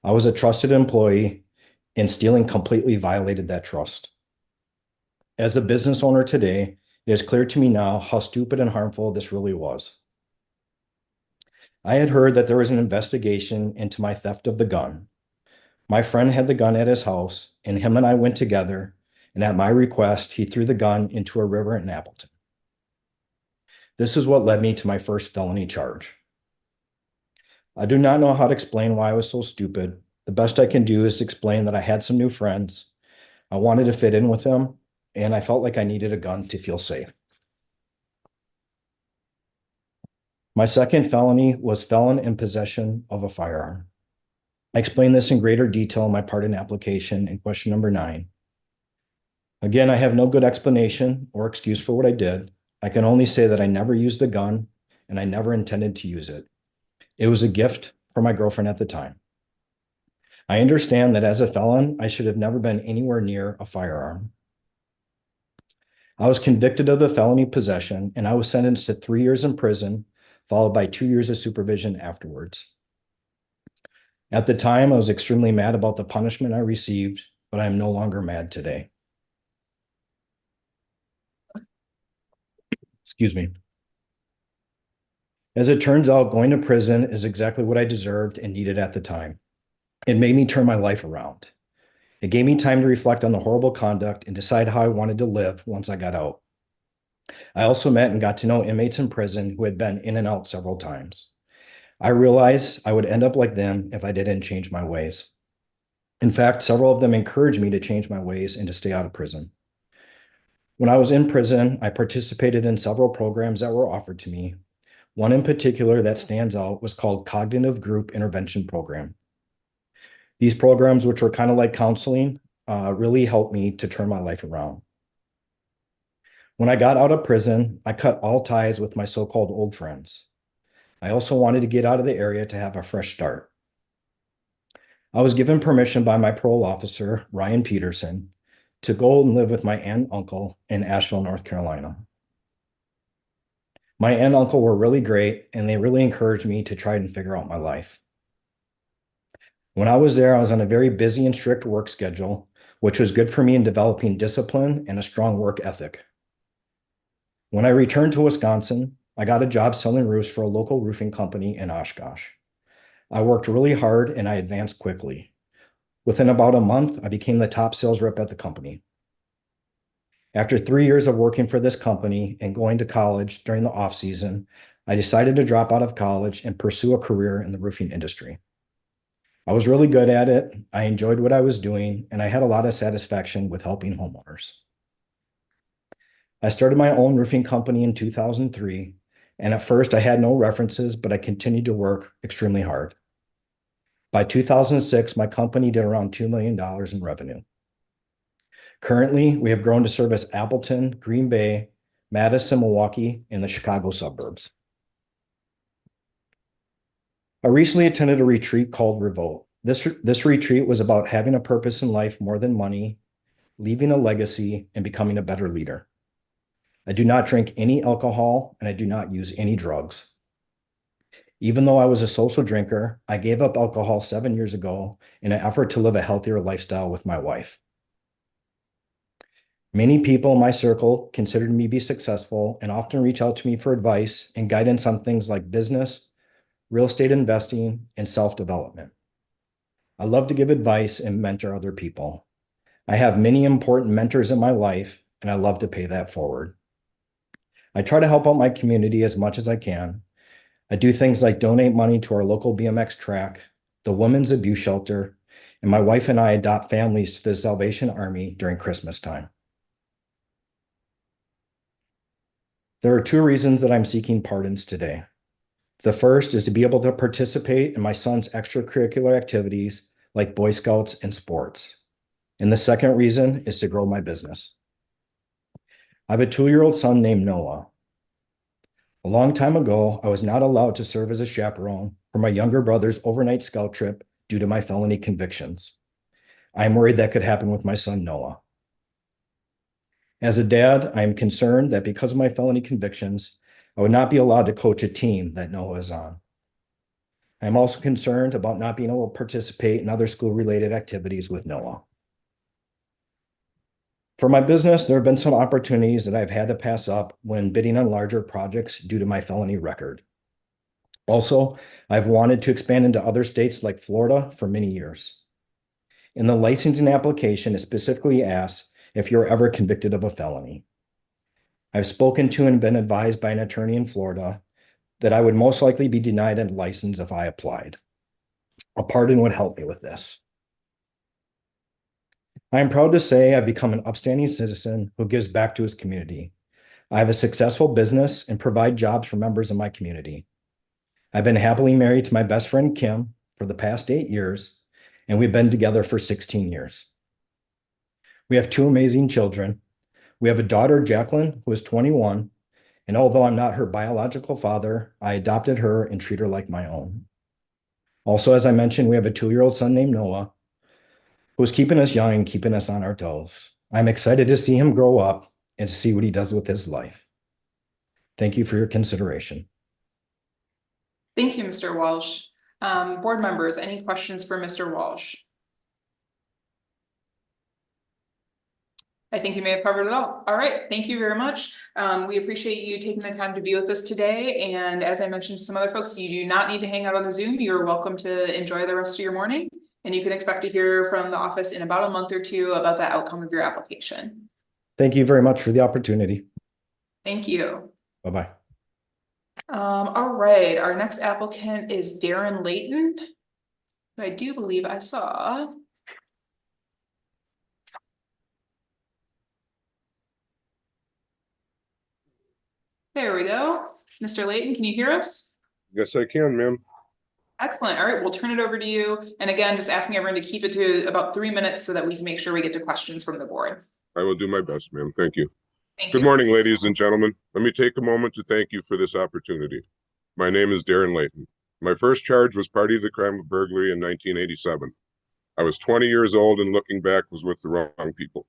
I was a trusted employee, and stealing completely violated that trust. As a business owner today, it is clear to me now how stupid and harmful this really was. I had heard that there was an investigation into my theft of the gun. My friend had the gun at his house, and him and I went together, and at my request, he threw the gun into a river in Appleton. This is what led me to my first felony charge. I do not know how to explain why I was so stupid. The best I can do is to explain that I had some new friends. I wanted to fit in with them, and I felt like I needed a gun to feel safe. My second felony was felon in possession of a firearm. I explained this in greater detail in my pardon application in question number 9. Again, I have no good explanation or excuse for what I did. I can only say that I never used the gun and I never intended to use it. It was a gift for my girlfriend at the time. I understand that as a felon, I should have never been anywhere near a firearm. I was convicted of the felony possession, and I was sentenced to 3 years in prison, followed by 2 years of supervision afterwards. At the time, I was extremely mad about the punishment I received, but I am no longer mad today. Excuse me. As it turns out, going to prison is exactly what I deserved and needed at the time. It made me turn my life around. It gave me time to reflect on the horrible conduct and decide how I wanted to live once I got out. I also met and got to know inmates in prison who had been in and out several times. I realized I would end up like them if I didn't change my ways. In fact, several of them encouraged me to change my ways and to stay out of prison. When I was in prison, I participated in several programs that were offered to me. One in particular that stands out was called Cognitive Group Intervention Program. These programs, which were kind of like counseling, really helped me to turn my life around. When I got out of prison, I cut all ties with my so-called old friends. I also wanted to get out of the area to have a fresh start. I was given permission by my parole officer, Ryan Peterson, to go and live with my aunt and uncle in Asheville, North Carolina. My aunt and uncle were really great, and they really encouraged me to try and figure out my life. When I was there, I was on a very busy and strict work schedule, which was good for me in developing discipline and a strong work ethic. When I returned to Wisconsin, I got a job selling roofs for a local roofing company in Oshkosh. I worked really hard and I advanced quickly. Within about a month, I became the top sales rep at the company. After 3 years of working for this company and going to college during the off season, I decided to drop out of college and pursue a career in the roofing industry. I was really good at it. I enjoyed what I was doing, and I had a lot of satisfaction with helping homeowners. I started my own roofing company in 2003, and at first I had no references, but I continued to work extremely hard. By 2006, my company did around $2 million in revenue. Currently, we have grown to service Appleton, Green Bay, Madison, Milwaukee, and the Chicago suburbs. I recently attended a retreat called Revolt. This retreat was about having a purpose in life more than money, leaving a legacy, and becoming a better leader. I do not drink any alcohol, and I do not use any drugs. Even though I was a social drinker, I gave up alcohol 7 years ago in an effort to live a healthier lifestyle with my wife. Many people in my circle consider me to be successful and often reach out to me for advice and guidance on things like business, real estate investing, and self-development. I love to give advice and mentor other people. I have many important mentors in my life, and I love to pay that forward. I try to help out my community as much as I can. I do things like donate money to our local BMX track, the Women's Abuse Shelter, and my wife and I adopt families to the Salvation Army during Christmas time. There are 2 reasons that I'm seeking pardons today. The first is to be able to participate in my son's extracurricular activities like Boy Scouts and sports. And the second reason is to grow my business. I have a 2-year-old son named Noah. A long time ago, I was not allowed to serve as a chaperone for my younger brother's overnight scout trip due to my felony convictions. I am worried that could happen with my son Noah. As a dad, I am concerned that because of my felony convictions, I would not be allowed to coach a team that Noah is on. I am also concerned about not being able to participate in other school-related activities with Noah. For my business, there have been some opportunities that I've had to pass up when bidding on larger projects due to my felony record. Also, I've wanted to expand into other states like Florida for many years. In the licensing application, it specifically asks if you're ever convicted of a felony. I've spoken to and been advised by an attorney in Florida that I would most likely be denied a license if I applied. A pardon would help me with this. I am proud to say I've become an upstanding citizen who gives back to his community. I have a successful business and provide jobs for members of my community. I've been happily married to my best friend, Kim, for the past 8 years, and we've been together for 16 years. We have 2 amazing children. We have a daughter, Jacqueline, who is 21, and although I'm not her biological father, I adopted her and treat her like my own. Also, as I mentioned, we have a 2-year-old son named Noah, who's keeping us young and keeping us on our toes. I'm excited to see him grow up and to see what he does with his life. Thank you for your consideration. Thank you, Mr. Walsh. Board members, any questions for Mr. Walsh? I think you may have covered it all. All right, thank you very much. We appreciate you taking the time to be with us today. And as I mentioned to some other folks, you do not need to hang out on the Zoom. You're welcome to enjoy the rest of your morning. And you can expect to hear from the office in about a month or two about the outcome of your application. Thank you very much for the opportunity. Thank you. Bye-bye. All right, our next applicant is Darren Leighton, who I do believe I saw. There we go. Mr. Leighton, can you hear us? Yes, I can, ma'am. Excellent. All right, we'll turn it over to you. And again, just asking everyone to keep it to about 3 minutes so that we can make sure we get to questions from the board. I will do my best, ma'am. Thank you. Thank Good you. morning, ladies and gentlemen. Let me take a moment to thank you for this opportunity. My name is Darren Leighton. My first charge was party to the crime of burglary in 1987. I was 20 years old and looking back was with the wrong people.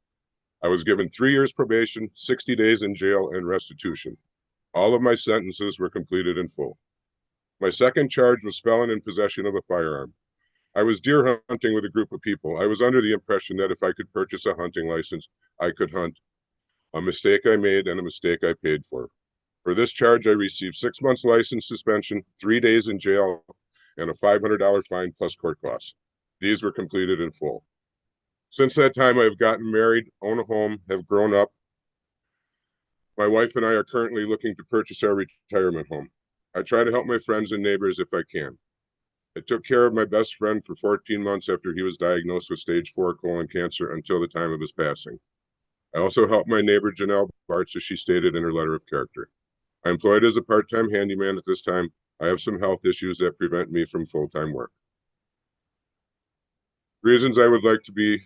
I was given 3 years probation, 60 days in jail, and restitution. All of my sentences were completed in full. My second charge was felon in possession of a firearm. I was deer hunting with a group of people. I was under the impression that if I could purchase a hunting license, I could hunt. A mistake I made and a mistake I paid for. For this charge, I received 6 months license suspension, 3 days in jail, and a $500 fine plus court costs. These were completed in full. Since that time, I have gotten married, own a home, have grown up. My wife and I are currently looking to purchase our retirement home. I try to help my friends and neighbors if I can. I took care of my best friend for 14 months after he was diagnosed with stage 4 colon cancer until the time of his passing. I also helped my neighbor Janelle Bartz, as she stated in her letter of character. I'm employed as a part-time handyman at this time. I have some health issues that prevent me from full-time work. Reasons I would like to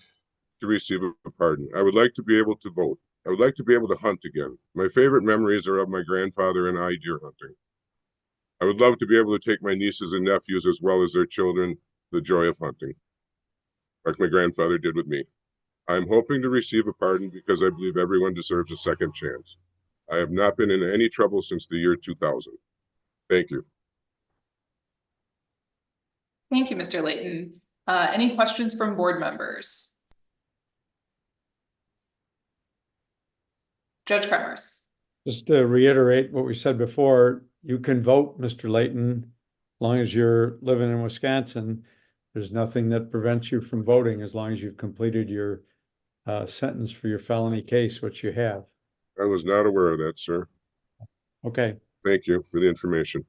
receive a pardon. I would like to be able to vote. I would like to be able to hunt again. My favorite memories are of my grandfather and I deer hunting. I would love to be able to take my nieces and nephews as well as their children the joy of hunting, like my grandfather did with me. I am hoping to receive a pardon because I believe everyone deserves a second chance. I have not been in any trouble since the year 2000. Thank you. Thank you, Mr. Leighton. Any questions from board members? Judge Kremers. Just to reiterate what we said before, you can vote, Mr. Leighton, as long as you're living in Wisconsin. There's nothing that prevents you from voting as long as you've completed your sentence for your felony case, which you have. I was not aware of that, sir. Okay. Thank you for the information.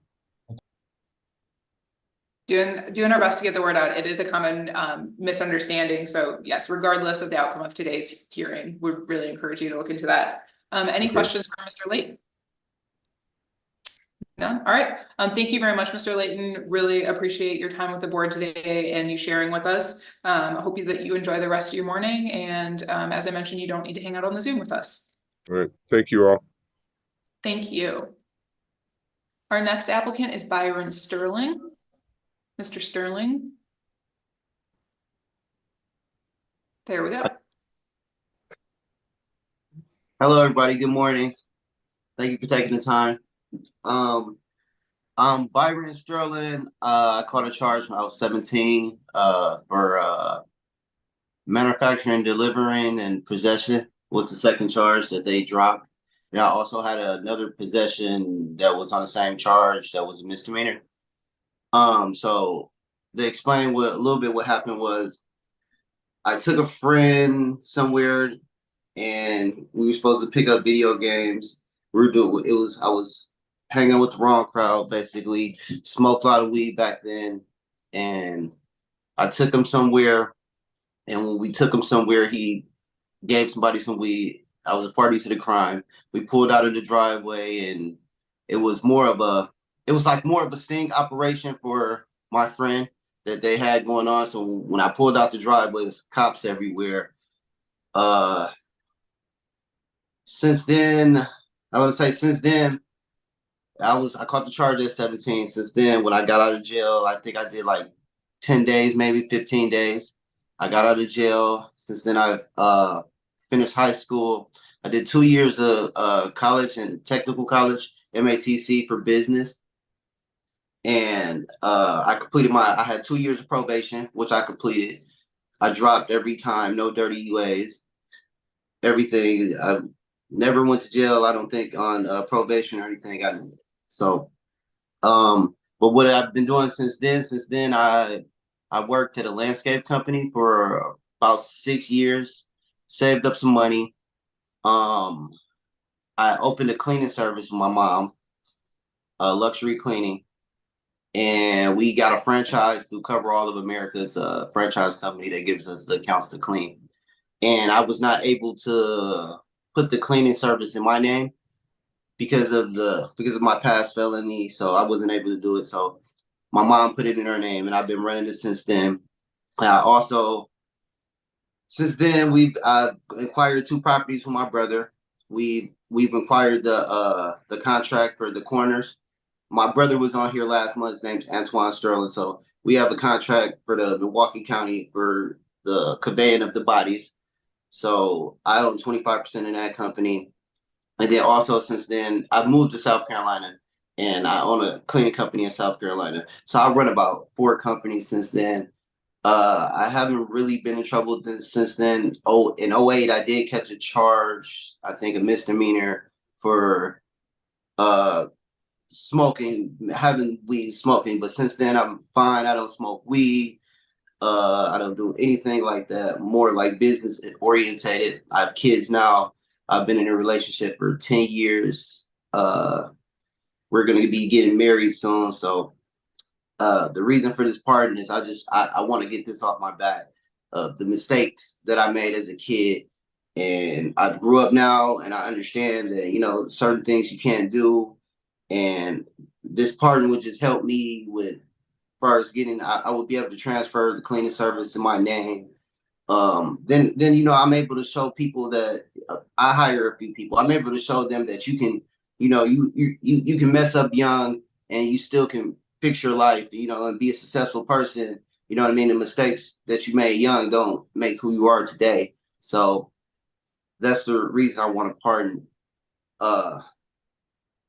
Doing our best to get the word out. It is a common misunderstanding. So yes, regardless of the outcome of today's hearing, we really encourage you to look into that. Any questions for Mr. Leighton? None? All right. Thank you very much, Mr. Leighton. Really appreciate your time with the board today and you sharing with us. I hope that you enjoy the rest of your morning. And as I mentioned, you don't need to hang out on the Zoom with us. All right. Thank you all. Thank you. Our next applicant is Byron Sterling. Mr. Sterling. There we go. Hello, everybody. Good morning. Thank you for taking the time. I'm Byron Sterling. I caught a charge when I was 17 for manufacturing, delivering, and possession was the second charge that they dropped. And I also had another possession that was on the same charge that was a misdemeanor. So to explain a little bit what happened was I took a friend somewhere and we were supposed to pick up video games. I was hanging with the wrong crowd, basically. Smoked a lot of weed back then. And I took him somewhere. And when we took him somewhere, he gave somebody some weed. I was a party to the crime. We pulled out of the driveway and it was more of a sting operation for my friend that they had going on. So when I pulled out the driveway, it was cops everywhere. Since then, I caught the charge at 17. Since then, when I got out of jail, I think I did like 10 days, maybe 15 days. I got out of jail. Since then, I finished high school. I did 2 years of college and technical college, MATC for business. And I had 2 years of probation, which I completed. I dropped every time, no dirty UAs. everything. I never went to jail, I don't think, on probation or anything. But what I've been doing since then, I worked at a landscape company for about 6 years, saved up some money. I opened a cleaning service with my mom, luxury cleaning, and we got a franchise through Cover All of America's franchise company that gives us the accounts to clean. And I was not able to put the cleaning service in my name because of my past felony, so I wasn't able to do it. So my mom put it in her name, and I've been running it since then. Since then, I've acquired 2 properties from my brother. We've acquired the contract for the corners. My brother was on here last month. His name's Antoine Sterling. So we have a contract for the Milwaukee County for the conveying of the bodies. So I own 25% in that company. And then also since then, I've moved to South Carolina, and I own a cleaning company in South Carolina. So I run about 4 companies since then. I haven't really been in trouble since then. In 08, I did catch a charge, I think a misdemeanor for having weed smoking. But since then, I'm fine. I don't smoke weed. I don't do anything like that. More like business orientated. I have kids now. I've been in a relationship for 10 years. We're going to be getting married soon. So the reason for this pardon is I want to get this off my back of the mistakes that I made as a kid. And I grew up now, and I understand that, certain things you can't do. And this pardon would just help me with, as far as I would be able to transfer the cleaning service in my name. Then I'm able to show people that I hire a few people. I'm able to show them that you can, you can mess up young and you still can fix your life, and be a successful person. You know what I mean? The mistakes that you made young don't make who you are today. So that's the reason I want to pardon. Are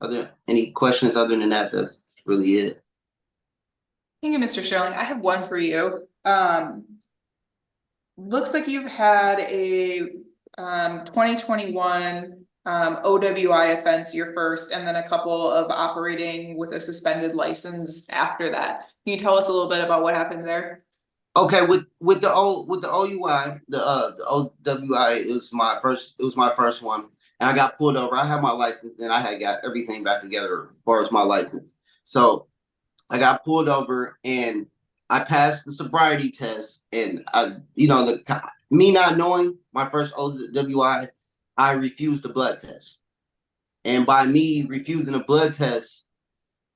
there any questions other than that? That's really it. Thank you, Mr. Sterling. I have one for you. Looks like you've had a 2021 OWI offense, your first, and then a couple of operating with a suspended license after that. Can you tell us a little bit about what happened there? Okay, with the OUI, the OWI, it was my first one. And I got pulled over. I had my license, then I had got everything back together as far as my license. So I got pulled over and I passed the sobriety test, and me not knowing my first OWI, I refused the blood test. And by me refusing a blood test,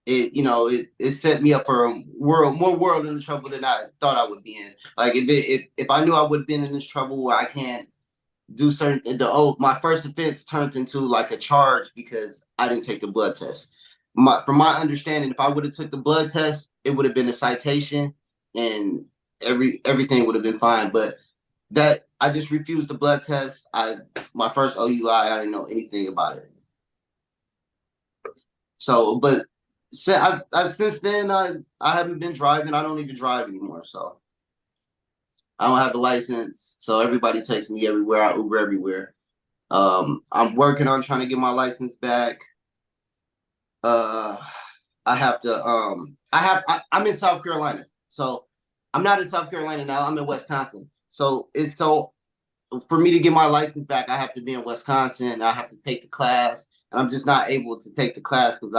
it set me up for more world in trouble than I thought I would be in. Like if I knew I would have been in this trouble where I can't do my first offense turned into like a charge because I didn't take the blood test. From my understanding, if I would have took the blood test, it would have been a citation and everything would have been fine. But that I just refused the blood test. My first OUI, I didn't know anything about it. So, but since then, I haven't been driving. I don't even drive anymore. So I don't have the license. So everybody takes me everywhere. I Uber everywhere. I'm working on trying to get my license back. I'm in South Carolina. So I'm not in South Carolina now. I'm in Wisconsin. So for me to get my license back, I have to be in Wisconsin. I have to take the class. And I'm just not able to take the class because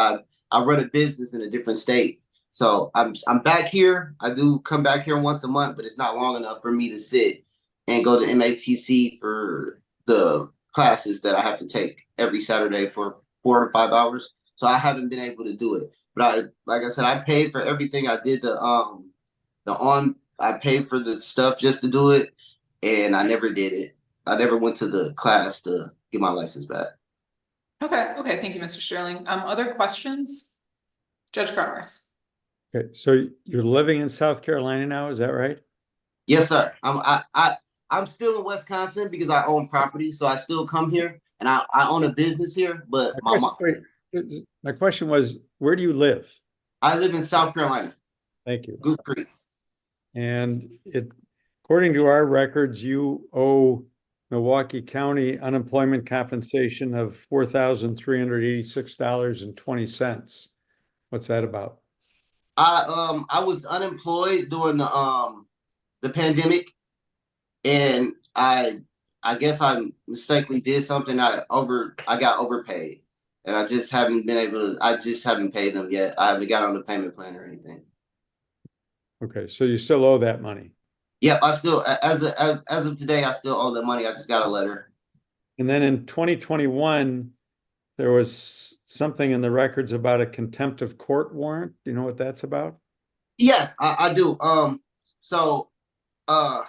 I run a business in a different state. So I'm back here. I do come back here once a month, but it's not long enough for me to sit and go to MATC for the classes that I have to take every Saturday for 4 or 5 hours. So I haven't been able to do it. But like I said, I paid for everything. I did I paid for the stuff just to do it, and I never did it. I never went to the class to get my license back. Okay. Thank you, Mr. Sterling. Other questions? Judge Cromers. Okay, so you're living in South Carolina now, is that right? Yes, sir. I'm still in Wisconsin because I own property, so I still come here, and I own a business here. But my question was, where do you live? I live in South Carolina. Thank you. Goose Creek. And according to our records, you owe Milwaukee County unemployment compensation of $4,386.20. What's that about? I was unemployed during the pandemic, and I guess I mistakenly did something. I got overpaid, and I just haven't been I just haven't paid them yet. I haven't got on the payment plan or anything. Okay, so you still owe that money. Yep, I still, as of today, I still owe that money. I just got a letter. And then in 2021, there was something in the records about a contempt of court warrant. Do you know what that's about? Yes, I do. So I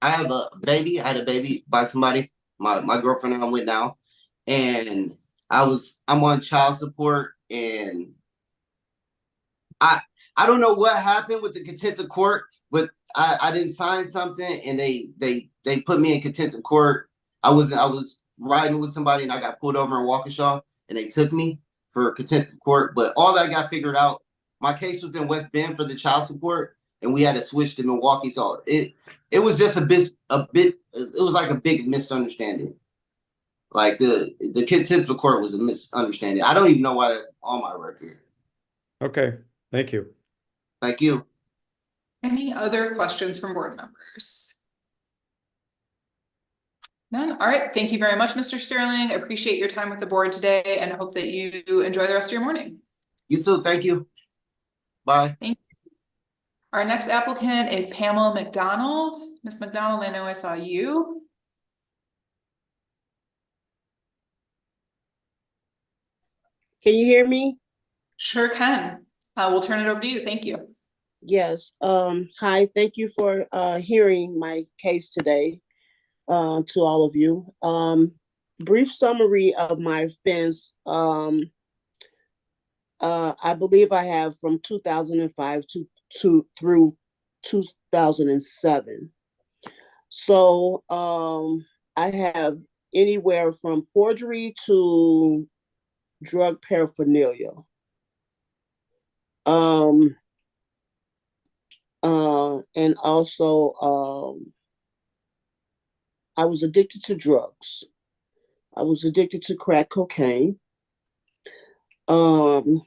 have a baby. I had a baby by somebody, my girlfriend and I went now, and I'm on child support, and I don't know what happened with the contempt of court, but I didn't sign something, and they put me in contempt of court. I was riding with somebody, and I got pulled over in Waukesha, and they took me for contempt of court. But all that got figured out. My case was in West Bend for the child support, and we had to switch to Milwaukee. So it was just a bit. It was like a big misunderstanding. Like the contempt of court was a misunderstanding. I don't even know why that's on my record. Okay, thank you. Thank you. Any other questions from board members? None. All right. Thank you very much, Mr. Sterling. Appreciate your time with the board today, and I hope that you enjoy the rest of your morning. You too. Thank you. Bye. Thank you. Our next applicant is Pamela McDonald. Ms. McDonald, I know I saw you. Can you hear me? Sure can. We'll turn it over to you. Thank you. Yes. Hi, thank you for hearing my case today, to all of you. Brief summary of my offense. I believe I have from 2005 through 2007. So I have anywhere from forgery to drug paraphernalia. And also I was addicted to drugs. I was addicted to crack cocaine, hanging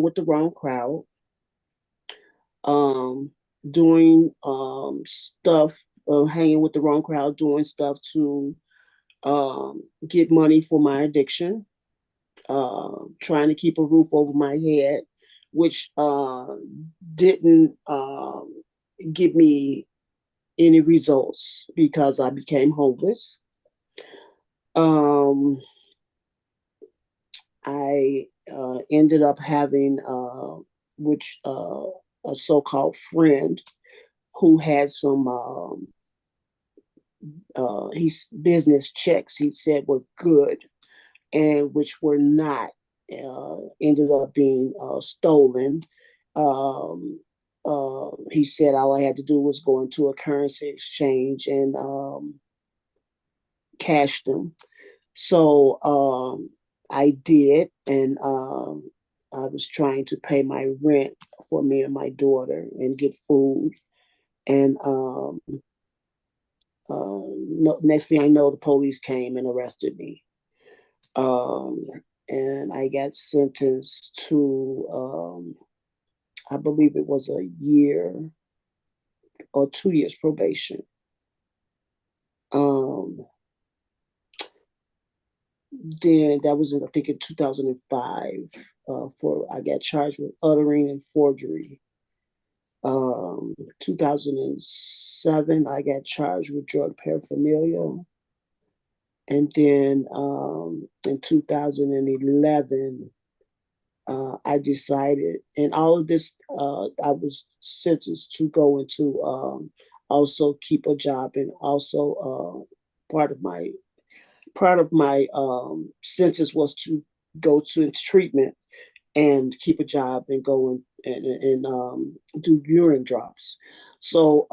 with the wrong crowd, doing stuff, hanging with the wrong crowd, doing stuff to get money for my addiction, trying to keep a roof over my head, which didn't give me any results because I became homeless. I ended up having a so-called friend who had some his business checks he said were good and which were not, ended up being stolen. He said all I had to do was go into a currency exchange and cash them. So I did, and I was trying to pay my rent for me and my daughter and get food. And next thing I know, the police came and arrested me. And I got sentenced to, I believe it was a year or 2 years probation. Then that was I think in 2005, I got charged with uttering and forgery. 2007, I got charged with drug paraphernalia. And then in 2011, I decided, and all of this, I was sentenced to go into also keep a job, and also part of my sentence was to go to treatment and keep a job and go and do urine drops. So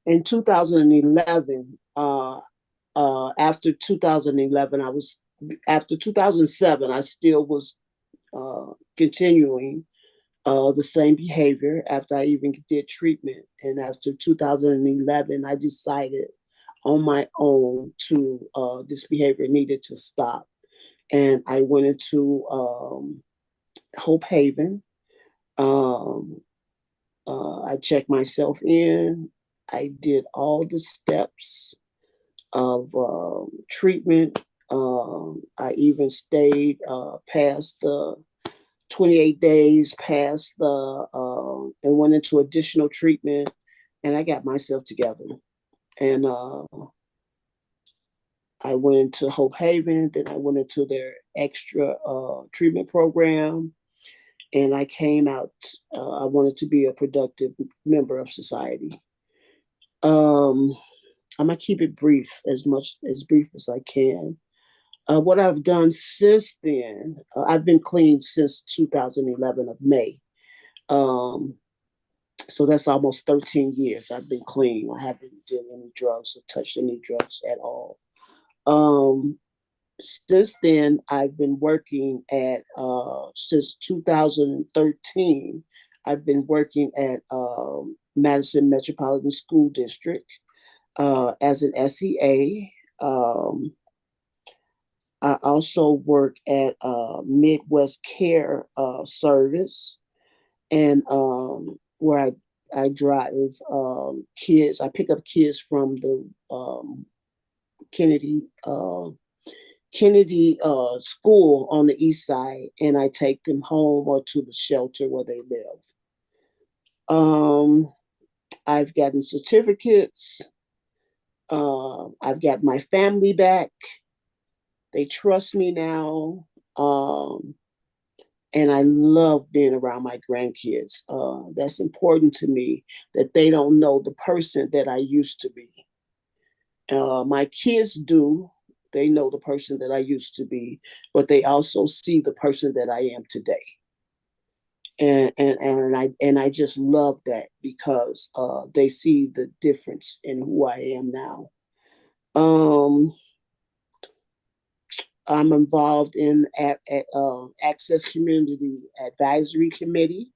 in 2011, after 2011, after 2007, I still was continuing the same behavior after I even did treatment. And after 2011, I decided on my own to this behavior needed to stop. And I went into Hope Haven. I checked myself in. I did all the steps of treatment. I even stayed past the 28 days past the and went into additional treatment, and I got myself together. And I went into Hope Haven, then I went into their extra treatment program, and I came out. I wanted to be a productive member of society. I'm gonna keep it brief, as brief as I can. What I've done since then, I've been clean since 2011 of May. So that's almost 13 years I've been clean. I haven't done any drugs or touched any drugs at all. Since then, I've been working at, since 2013, I've been working at Madison Metropolitan School District as an SEA. I also work at Midwest Care Service, and where I drive kids. I pick up kids from the Kennedy School on the east side, and I take them home or to the shelter where they live. I've gotten certificates. I've got my family back. They trust me now. And I love being around my grandkids. That's important to me, that they don't know the person that I used to be. My kids do. They know the person that I used to be, but they also see the person that I am today. And I just love that, because they see the difference in who I am now. I'm involved in Access Community Advisory Committee.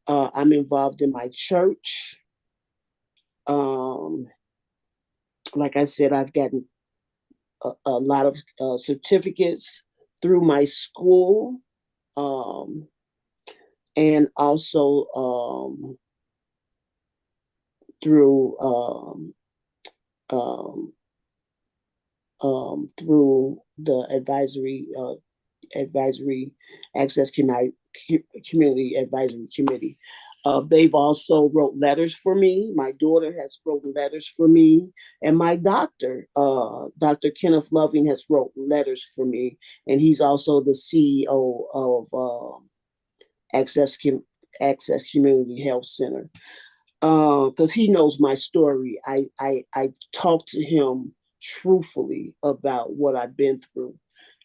I'm involved in my church. Like I said, I've gotten a lot of certificates through my school, and also through the advisory access community advisory committee. They've also wrote letters for me. My daughter has wrote letters for me, and my doctor, Dr. Kenneth Loving, has wrote letters for me, and he's also the CEO of Access Community Health Center. Because he knows my story. I talk to him truthfully about what I've been through,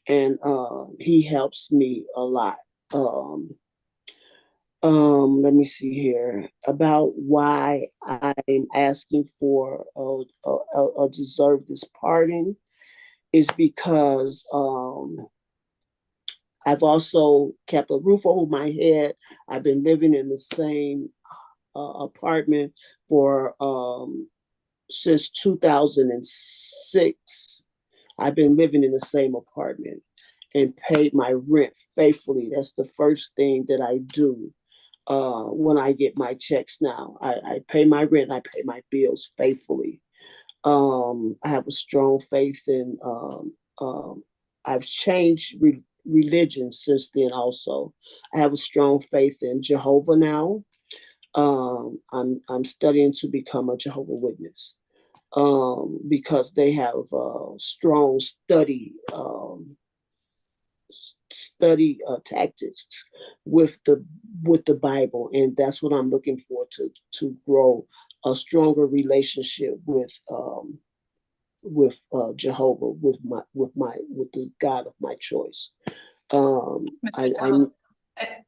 and he helps me a lot. Let me see here about why I'm asking for a deserve this pardon is because I've also kept a roof over my head. I've been living in the same apartment for since 2006. I've been living in the same apartment and paid my rent faithfully. That's the first thing that I do when I get my checks now. I pay my rent, I pay my bills faithfully. I have a strong faith in, I've changed religion since then also. I have a strong faith in Jehovah now. I'm studying to become a Jehovah's Witness because they have strong study tactics with the Bible, and that's what I'm looking for to grow a stronger relationship with Jehovah, with the God of my choice. I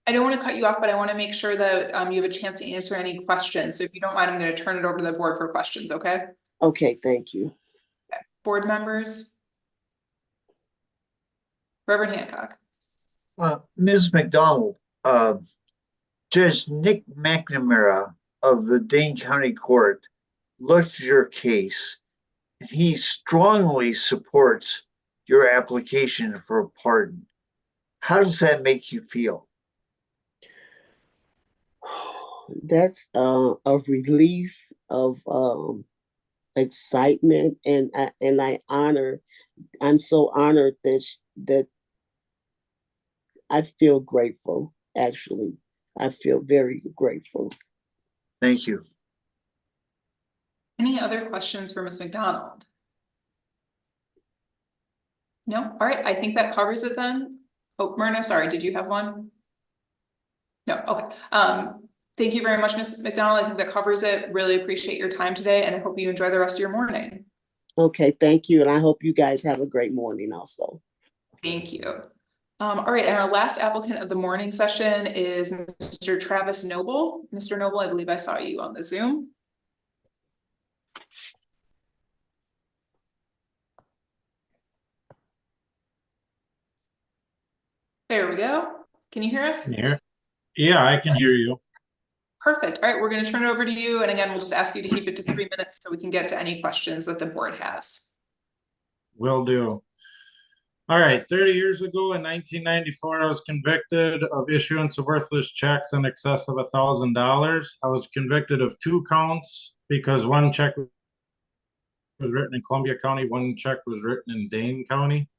don't want to cut you off, but I want to make sure that you have a chance to answer any questions. So if you don't mind, I'm going to turn it over to the board for questions, okay? Okay, thank you. Okay. Board members? Reverend Hancock. Ms. McDonald, Judge Nick McNamara of the Dane County Court looked at your case and he strongly supports your application for a pardon. How does that make you feel? That's a relief of excitement, and I'm so honored that I feel grateful. Actually, I feel very grateful. Thank you. Any other questions for Ms. McDonald? No? All right, I think that covers it then. Oh, Myrna, sorry, did you have one? No, okay. Thank you very much, Ms. McDonald. I think that covers it. Really appreciate your time today, and I hope you enjoy the rest of your morning. Okay, thank you. And I hope you guys have a great morning also. Thank you. All right, and our last applicant of the morning session is Mr. Travis Noble. Mr. Noble, I believe I saw you on the Zoom. There we go. Can you hear us? Yeah, I can hear you. Perfect. All right, we're going to turn it over to you. And again, we'll just ask you to keep it to 3 minutes so we can get to any questions that the board has. Will do. All right, 30 years ago in 1994, I was convicted of issuance of worthless checks in excess of $1,000. I was convicted of 2 counts because 1 check was written in Columbia County, 1 check was written in Dane County.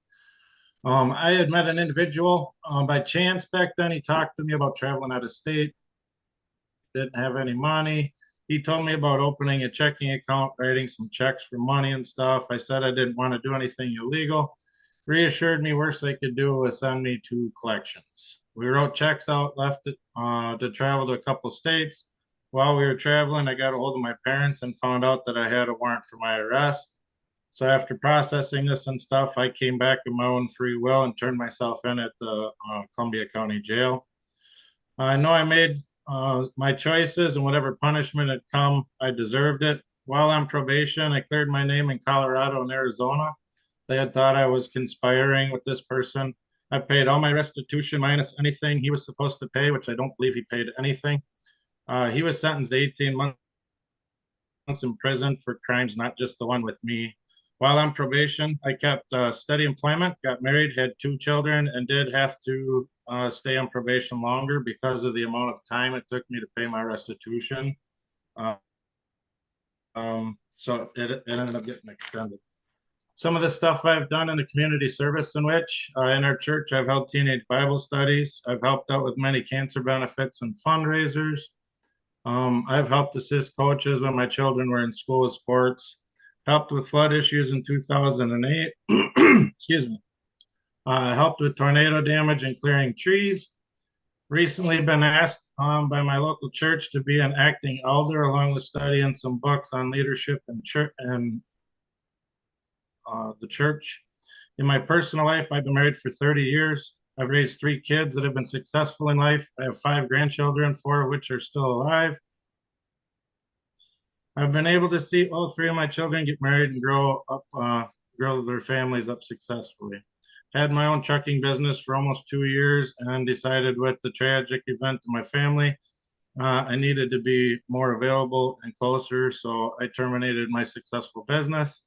I had met an individual by chance back then. He talked to me about traveling out of state, didn't have any money. He told me about opening a checking account, writing some checks for money and stuff. I said I didn't want to do anything illegal. Reassured me worst they could do was send me to collections. We wrote checks out, left it to travel to a couple of states. While we were traveling, I got a hold of my parents and found out that I had a warrant for my arrest. So after processing this and stuff, I came back of my own free will and turned myself in at the Columbia County Jail. I know I made my choices, and whatever punishment had come, I deserved it. While on probation, I cleared my name in Colorado and Arizona. They had thought I was conspiring with this person. I paid all my restitution minus anything he was supposed to pay, which I don't believe he paid anything. He was sentenced to 18 months in prison for crimes, not just the one with me. While on probation, I kept steady employment, got married, had 2 children, and did have to stay on probation longer because of the amount of time it took me to pay my restitution. So it ended up getting extended. Some of the stuff I've done in the community service in which, in our church, I've held teenage Bible studies. I've helped out with many cancer benefits and fundraisers. I've helped assist coaches when my children were in school with sports. Helped with flood issues in 2008. Excuse me. Helped with tornado damage and clearing trees. Recently been asked by my local church to be an acting elder, along with studying some books on leadership and the church. In my personal life, I've been married for 30 years. I've raised 3 kids that have been successful in life. I have 5 grandchildren, 4 of which are still alive. I've been able to see all 3 of my children get married and grow their families up successfully. Had my own trucking business for almost 2 years and decided with the tragic event to my family, I needed to be more available and closer, so I terminated my successful business.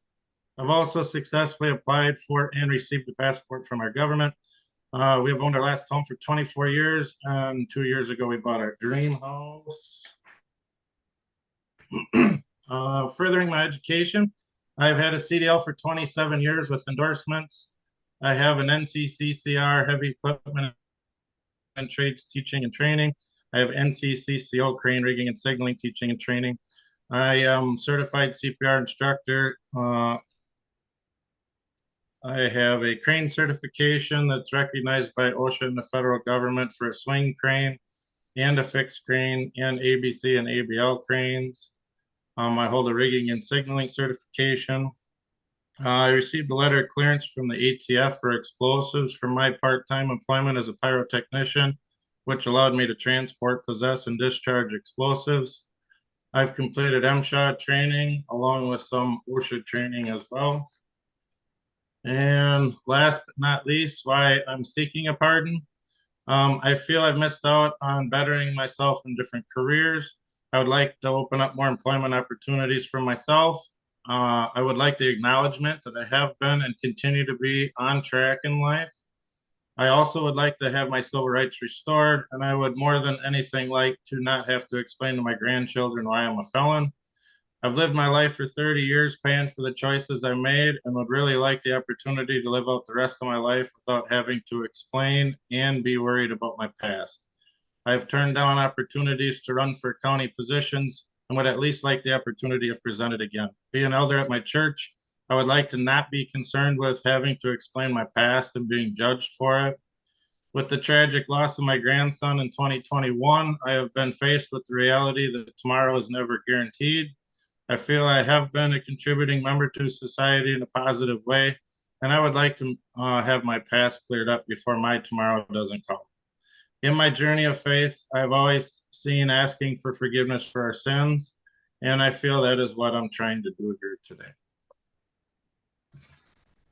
I've also successfully applied for and received a passport from our government. We have owned our last home for 24 years, and 2 years ago we bought our dream house. Furthering my education, I've had a CDL for 27 years with endorsements. I have an NCCCR heavy equipment and trades teaching and training. I have NCCCO crane rigging and signaling teaching and training. I am certified CPR instructor. I have a crane certification that's recognized by OSHA and the federal government for a swing crane and a fixed crane and ABC and ABL cranes. I hold a rigging and signaling certification. I received a letter of clearance from the ATF for explosives for my part-time employment as a pyrotechnician, which allowed me to transport, possess, and discharge explosives. I've completed MSHA training along with some OSHA training as well. And last but not least, why I'm seeking a pardon. I feel I've missed out on bettering myself in different careers. I would like to open up more employment opportunities for myself. I would like the acknowledgement that I have been and continue to be on track in life. I also would like to have my civil rights restored, and I would more than anything like to not have to explain to my grandchildren why I'm a felon. I've lived my life for 30 years paying for the choices I made and would really like the opportunity to live out the rest of my life without having to explain and be worried about my past. I've turned down opportunities to run for county positions and would at least like the opportunity if presented again. Being an elder at my church, I would like to not be concerned with having to explain my past and being judged for it. With the tragic loss of my grandson in 2021, I have been faced with the reality that tomorrow is never guaranteed. I feel I have been a contributing member to society in a positive way, and I would like to have my past cleared up before my tomorrow doesn't come. In my journey of faith, I've always seen asking for forgiveness for our sins, and I feel that is what I'm trying to do here today.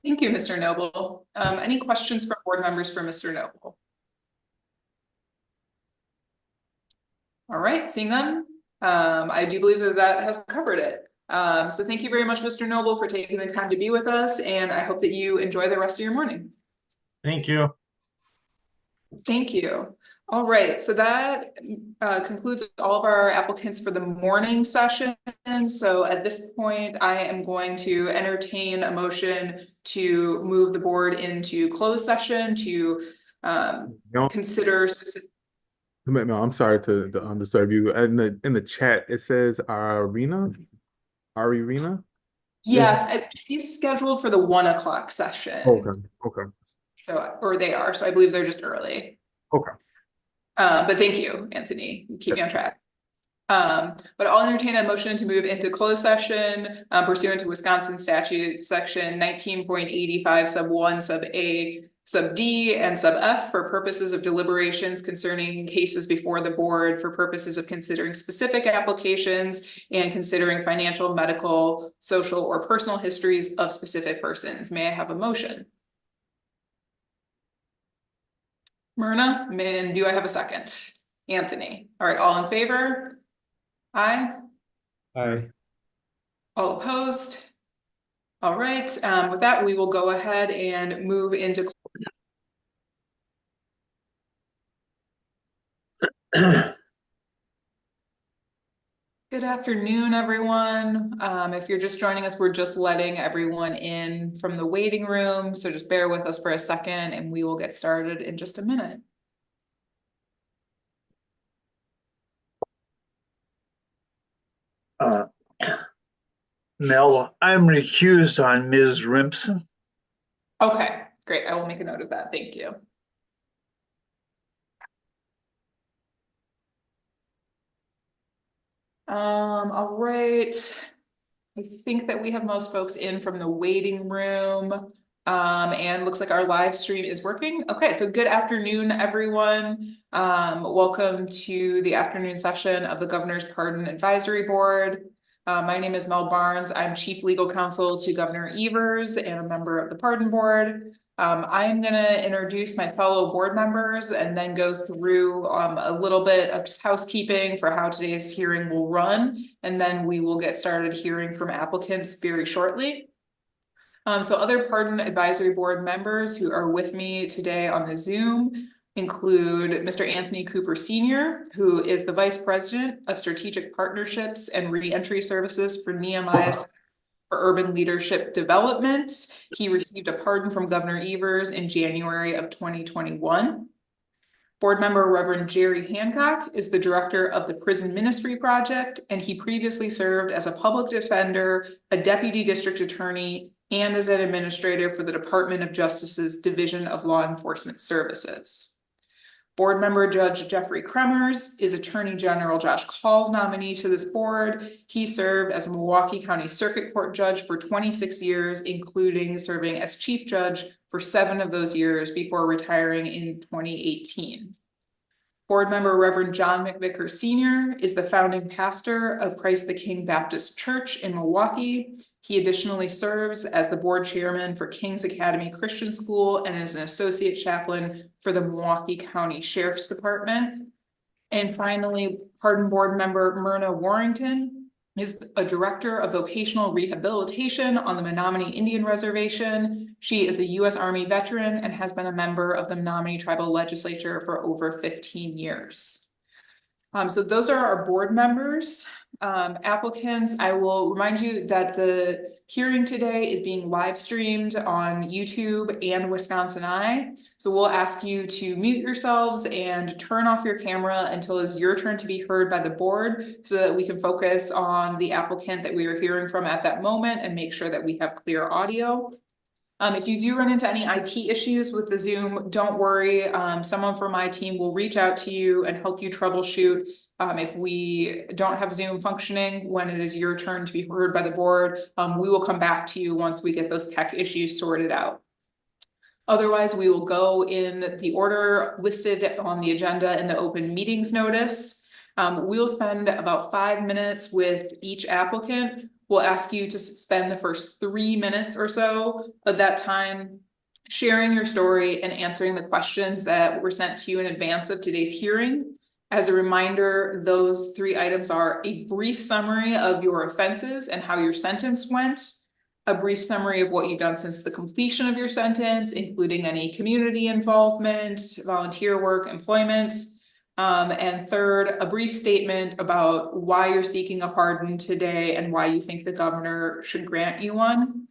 Thank you, Mr. Noble. Any questions from board members for Mr. Noble? All right, seeing none. I do believe that has covered it. So thank you very much, Mr. Noble, for taking the time to be with us, and I hope that you enjoy the rest of your morning. Thank you. Thank you. All right, so that concludes all of our applicants for the morning session. So at this point, I am going to entertain a motion to move the board into closed session to consider specific. No, I'm sorry to disturb you. In the chat, it says Arena. Yes, she's scheduled for the 1 o'clock session. Okay. So, or they are. So I believe they're just early. Okay. But thank you, Anthony. Keep me on track. But I'll entertain a motion to move into closed session pursuant to Wisconsin statute section 19.85 sub 1 sub A sub D and sub F for purposes of deliberations concerning cases before the board, for purposes of considering specific applications and considering financial, medical, social, or personal histories of specific persons. May I have a motion? Myrna, and do I have a second? Anthony. All right, all in favor? Aye. Aye. All opposed? All right, with that, we will go ahead and move into Good afternoon, everyone. If you're just joining us, we're just letting everyone in from the waiting room. So just bear with us for a second and we will get started in just a minute. Mel, I'm recused on Ms. Rimpson. Okay, great. I will make a note of that. Thank you. All right. I think that we have most folks in from the waiting room. And looks like our live stream is working. Okay, so good afternoon, everyone. Welcome to the afternoon session of the Governor's Pardon Advisory Board. My name is Mel Barnes. I'm Chief Legal Counsel to Governor Evers and a member of the Pardon Board. I'm going to introduce my fellow board members and then go through a little bit of just housekeeping for how today's hearing will run. And then we will get started hearing from applicants very shortly. So other Pardon Advisory Board members who are with me today on the Zoom include Mr. Anthony Cooper Sr., who is the Vice President of Strategic Partnerships and Reentry Services for Nehemiah for Urban Leadership Development. He received a pardon from Governor Evers in January of 2021. Board member Reverend Jerry Hancock is the director of the Prison Ministry Project, and he previously served as a public defender, a deputy district attorney, and as an administrator for the Department of Justice's Division of Law Enforcement Services. Board member Judge Jeffrey Kremers is Attorney General Josh Call's nominee to this board. He served as a Milwaukee County Circuit Court judge for 26 years, including serving as chief judge for 7 of those years before retiring in 2018. Board member Reverend John McVicker Sr. is the founding pastor of Christ the King Baptist Church in Milwaukee. He additionally serves as the board chairman for King's Academy Christian School and is an associate chaplain for the Milwaukee County Sheriff's Department. And finally, pardon board member Myrna Warrington is a director of vocational rehabilitation on the Menominee Indian Reservation. She is a U.S. Army veteran and has been a member of the Menominee Tribal Legislature for over 15 years. So those are our board members. Applicants, I will remind you that the hearing today is being live streamed on YouTube and Wisconsin Eye. So we'll ask you to mute yourselves and turn off your camera until it's your turn to be heard by the board so that we can focus on the applicant that we are hearing from at that moment and make sure that we have clear audio. If you do run into any IT issues with the Zoom, don't worry. Someone from my team will reach out to you and help you troubleshoot. If we don't have Zoom functioning when it is your turn to be heard by the board, we will come back to you once we get those tech issues sorted out. Otherwise, we will go in the order listed on the agenda in the open meetings notice. We'll spend about 5 minutes with each applicant. We'll ask you to spend the first 3 minutes or so of that time sharing your story and answering the questions that were sent to you in advance of today's hearing. As a reminder, those 3 items are a brief summary of your offenses and how your sentence went, a brief summary of what you've done since the completion of your sentence, including any community involvement, volunteer work, employment, and third, a brief statement about why you're seeking a pardon today and why you think the governor should grant you one.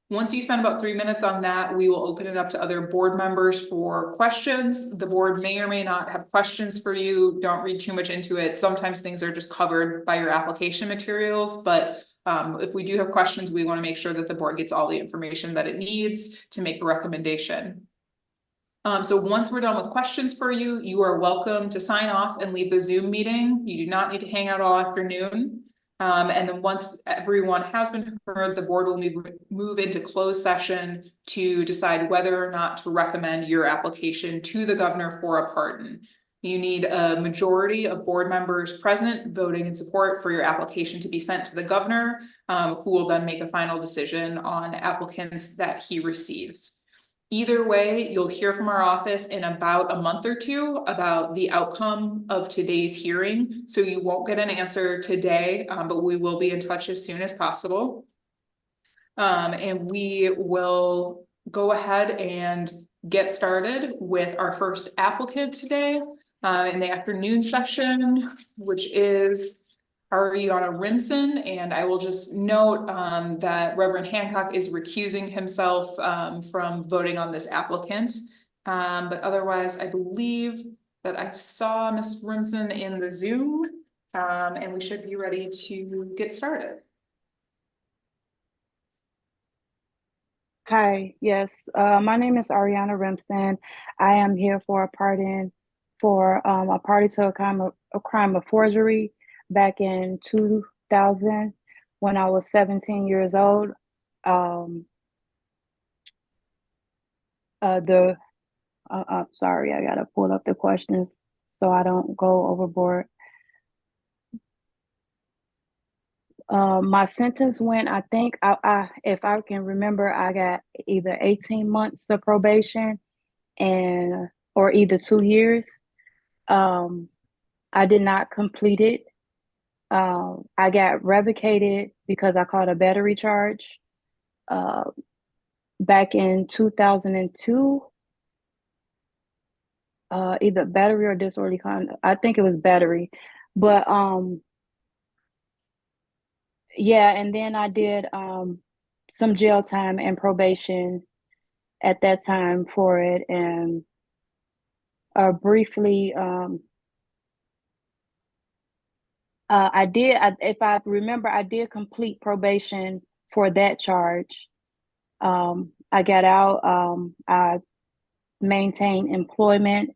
Once you spend about 3 minutes on that, we will open it up to other board members for questions. The board may or may not have questions for you. Don't read too much into it. Sometimes things are just covered by your application materials, but if we do have questions, we want to make sure that the board gets all the information that it needs to make a recommendation. So once we're done with questions for you, you are welcome to sign off and leave the Zoom meeting. You do not need to hang out all afternoon. And then once everyone has been heard, the board will move into closed session to decide whether or not to recommend your application to the governor for a pardon. You need a majority of board members present voting in support for your application to be sent to the governor, who will then make a final decision on applicants that he receives. Either way, you'll hear from our office in about a month or 2 about the outcome of today's hearing. So you won't get an answer today, but we will be in touch as soon as possible. And we will go ahead and get started with our first applicant today in the afternoon session, which is Ariana Rimson, and I will just note that Reverend Hancock is recusing himself from voting on this applicant. But otherwise, I believe that I saw Ms. Rimson in the Zoom, and we should be ready to get started. Hi, yes, my name is Ariana Rimson. I am here for a pardon for a party to a crime of forgery back in 2000 when I was 17 years old. Sorry, I gotta pull up the questions so I don't go overboard. My sentence went, I think, if I can remember, I got either 18 months of probation or either 2 years. I did not complete it. I got revocated because I caught a battery charge back in 2002. Either battery or disorderly conduct. I think it was battery, but yeah, and then I did some jail time and probation at that time for it, and briefly if I remember, I did complete probation for that charge. I got out, I maintained employment.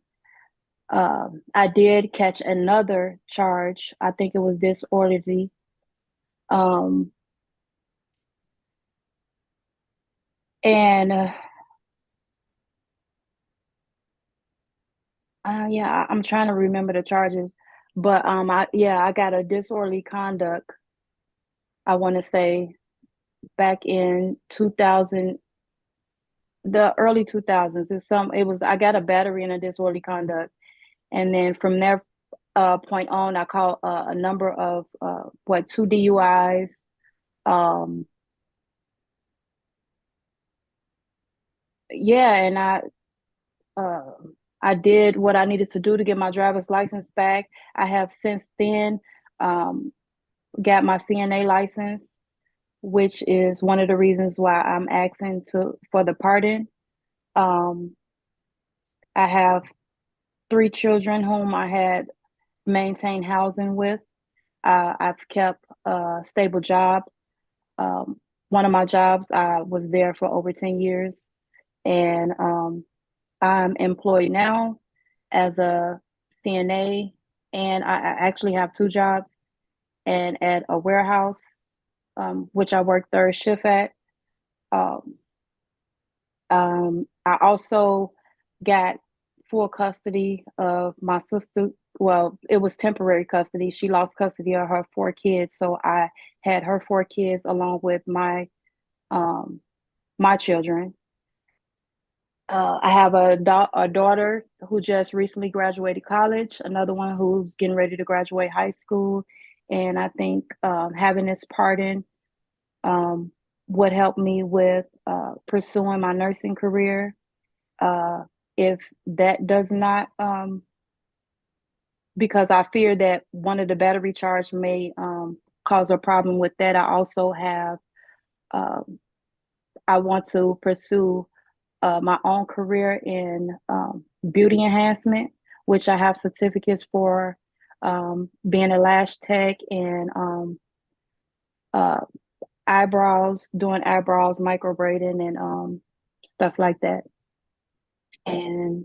I did catch another charge. I think it was disorderly. And Yeah, I'm trying to remember the charges, but I got a disorderly conduct. I want to say back in 2000, the early 2000s. I got a battery and a disorderly conduct, and then from there point on, I caught a number of 2 DUIs. Yeah, and I did what I needed to do to get my driver's license back. I have since then got my CNA license, which is one of the reasons why I'm asking for the pardon. I have 3 children whom I had maintained housing with. I've kept a stable job. One of my jobs, I was there for over 10 years, and I'm employed now as a CNA, and I actually have 2 jobs, and at a warehouse, which I work 3rd shift at. I also got full custody of my sister. Well, it was temporary custody. She lost custody of her 4 kids, so I had her 4 kids along with my children. I have a daughter who just recently graduated college, another one who's getting ready to graduate high school, and I think having this pardon would help me with pursuing my nursing career. If that does not, because I fear that one of the battery charge may cause a problem with that. I also have, I want to pursue my own career in beauty enhancement, which I have certificates for, being a lash tech and eyebrows, doing eyebrows, microblading, and stuff like that. And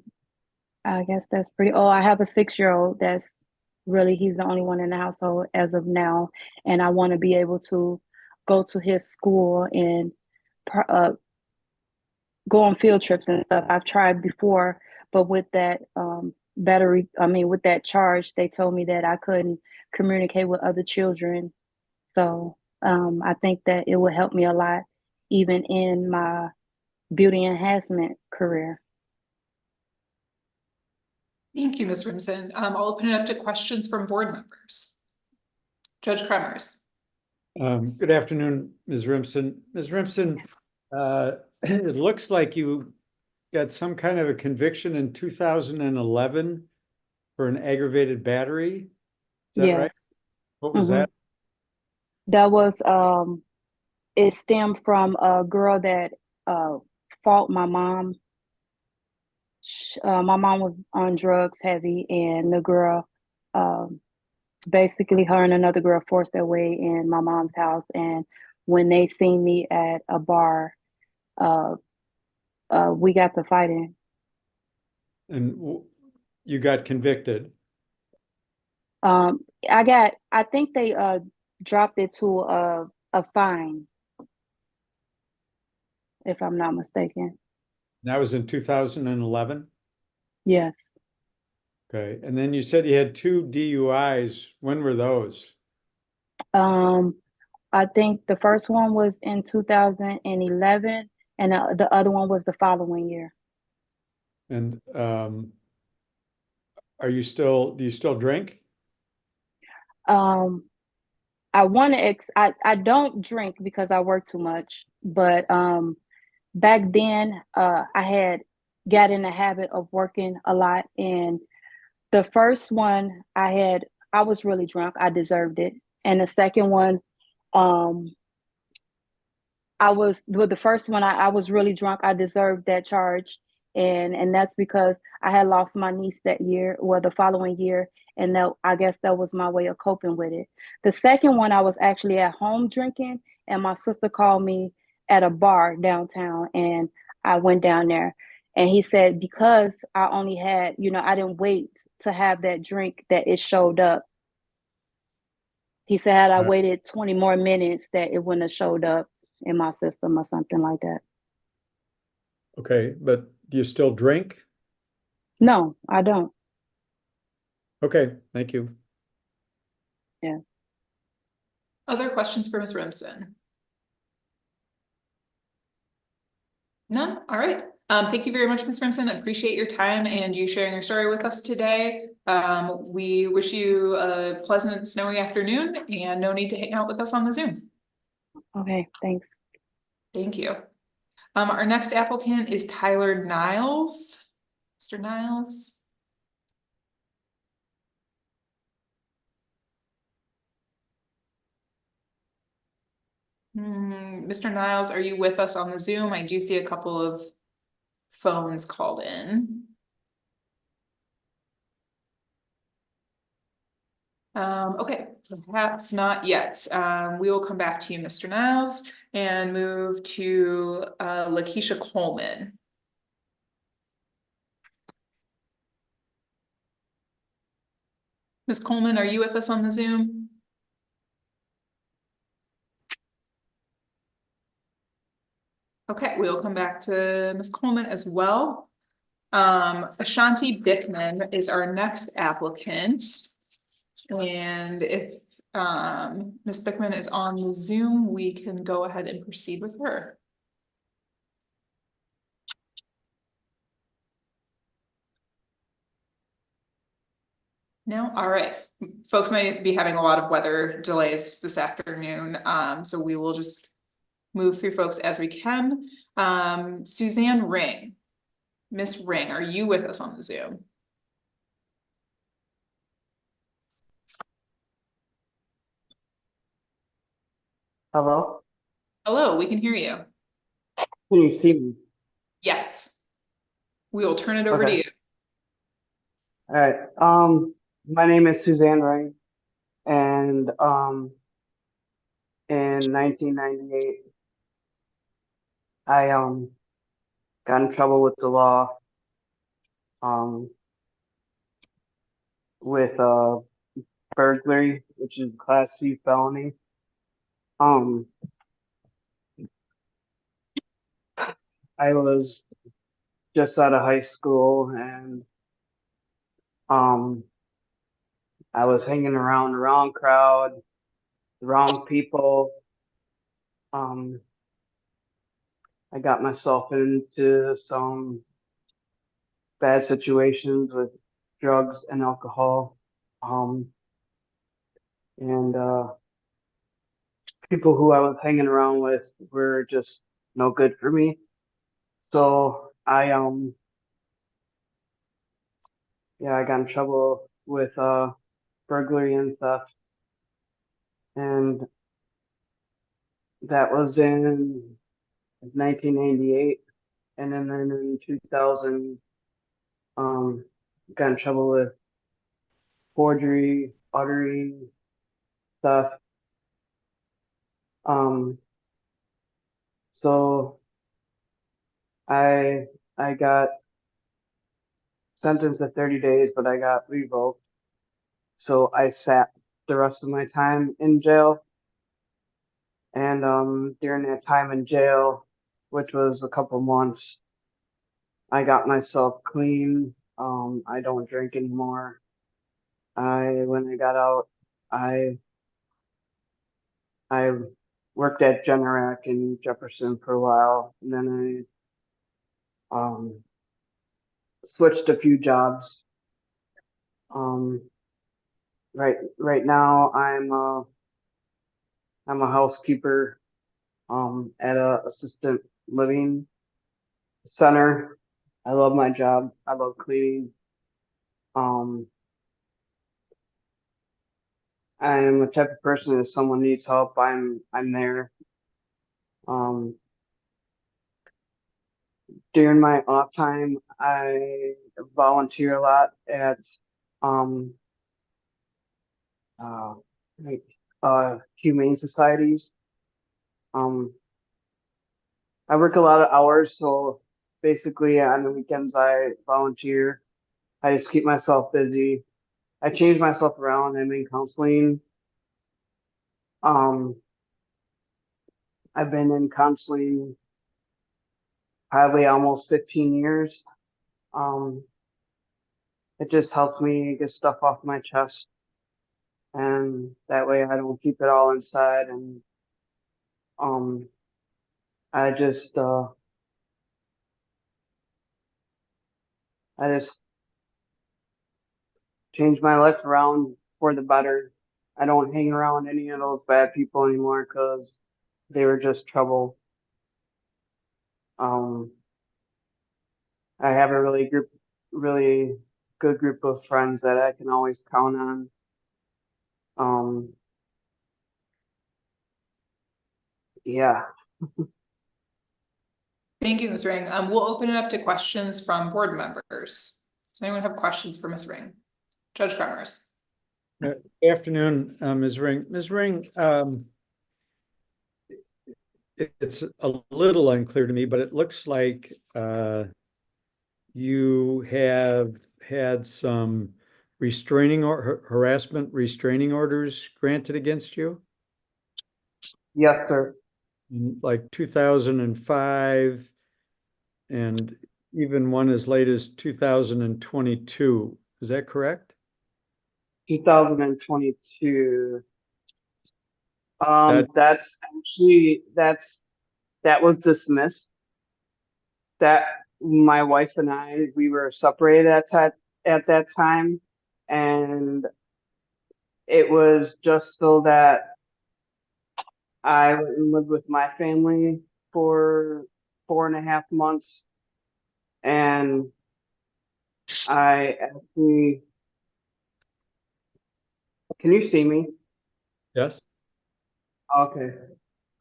I guess that's pretty. Oh, I have a 6-year-old that's he's the only one in the household as of now. And I want to be able to go to his school and go on field trips and stuff. I've tried before, but with that with that charge, they told me that I couldn't communicate with other children. So I think that it would help me a lot, even in my beauty enhancement career. Thank you, Ms. Rimson. I'll open it up to questions from board members. Judge Kremers. Good afternoon, Ms. Rimson. Ms. Rimson, it looks like you got some kind of a conviction in 2011 for an aggravated battery. Is that Yes. right? What was that? That was, it stemmed from a girl that fought my mom. My mom was on drugs heavy, and the girl, basically her and another girl forced their way in my mom's house. And when they seen me at a bar, we got to fighting. And you got convicted? I think they dropped it to a fine, if I'm not mistaken. That was in 2011? Yes. Okay. And then you said you had 2 DUIs. When were those? I think the first one was in 2011, and the other one was the following year. And do you still drink? I don't drink because I work too much, but back then I had got in the habit of working a lot, and the first one I was really drunk. I deserved it. And the second one, the first one I was really drunk. I deserved that charge. And that's because I had lost my niece that year, or the following year, and I guess that was my way of coping with it. The second one, I was actually at home drinking, and my sister called me at a bar downtown, and I went down there. And he said, because I only had, I didn't wait to have that drink, that it showed up. He said, had I waited 20 more minutes, that it wouldn't have showed up in my system or something like that. Okay, but do you still drink? No, I don't. Okay, thank you. Yeah. Other questions for Ms. Remsen? None? All right. Thank you very much, Ms. Remsen. I appreciate your time and you sharing your story with us today. We wish you a pleasant snowy afternoon and no need to hang out with us on the Zoom. Okay, thanks. Thank you. Our next applicant is Tyler Niles. Mr. Niles. Mr. Niles, are you with us on the Zoom? I do see a couple of phones called in. Okay, perhaps not yet. We will come back to you, Mr. Niles, and move to Lisha Coleman. Ms. Coleman, are you with us on the Zoom? Okay, we'll come back to Ms. Coleman as well. Ashanti Bickman is our next applicant. And if Ms. Bickman is on the Zoom, we can go ahead and proceed with her. No, all right. Folks might be having a lot of weather delays this afternoon, so we will just move through folks as we can. Suzanne Ring. Miss Ring, are you with us on the Zoom? Hello? Hello, we can hear you. Can you see me? Yes. We will turn it over to Okay. you. All right. My name is Suzanne Ring, and in 1998, I got in trouble with the law, with burglary, which is a Class C felony. I was just out of high school, and I was hanging around the wrong crowd, the wrong people. I got myself into some bad situations with drugs and alcohol. And people who I was hanging around with were just no good for me. So I got in trouble with burglary and stuff. And that was in 1998. And then in 2000, got in trouble with forgery, artery stuff. So I got sentenced to 30 days, but I got revoked. So I sat the rest of my time in jail. And during that time in jail, which was a couple months, I got myself clean. I don't drink anymore. When I got out, I worked at Generac in Jefferson for a while, and then I switched a few jobs. Right now I'm a housekeeper at a assistant living center. I love my job. I love cleaning. I'm the type of person, if someone needs help, I'm there. During my off time, I volunteer a lot at humane societies. I work a lot of hours, so basically on the weekends I volunteer. I just keep myself busy. I change myself around. I'm in counseling. I've been in counseling probably almost 15 years. it just helps me get stuff off my chest. And that way I don't keep it all inside. And um, I just changed my life around for the better. I don't hang around any of those bad people anymore because they were just trouble. Um, I have a really good group of friends that I can always count on. Yeah. Thank you, Ms. Ring. We'll open it up to questions from board members. Does anyone have questions for Ms. Ring? Judge Cremers. Good afternoon, Ms. Ring. Ms. Ring, it's a little unclear to me, but it looks like you have had some harassment restraining orders granted against you? Yes, sir. In like 2005 and even one as late as 2022. Is that correct? 2022. That's actually that was dismissed. That my wife and I, we were separated at that time, and it was just so that I went and lived with my family for 4.5 months, and I actually, can you see me? Yes. Okay.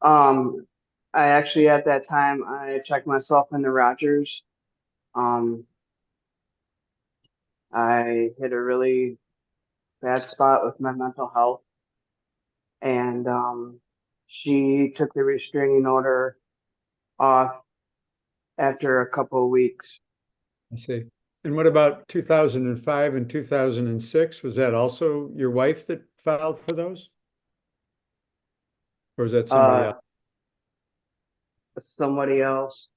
I actually at that time I checked myself into Rogers. I hit a really bad spot with my mental health, and she took the restraining order off after a couple of weeks. I see. And what about 2005 and 2006? Was that also your wife that filed for those? Or is that somebody else? Somebody else.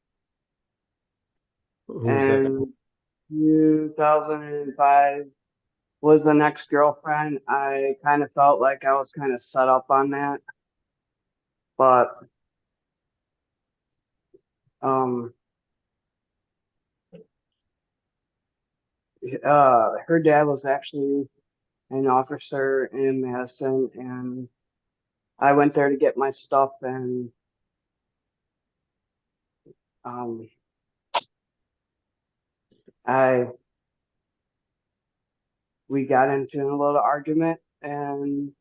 Who was that? And 2005 was the next girlfriend. I kind of felt like I was kind of set up on that, but her dad was actually an officer in Madison, and I went there to get my stuff, and we got into a little argument, and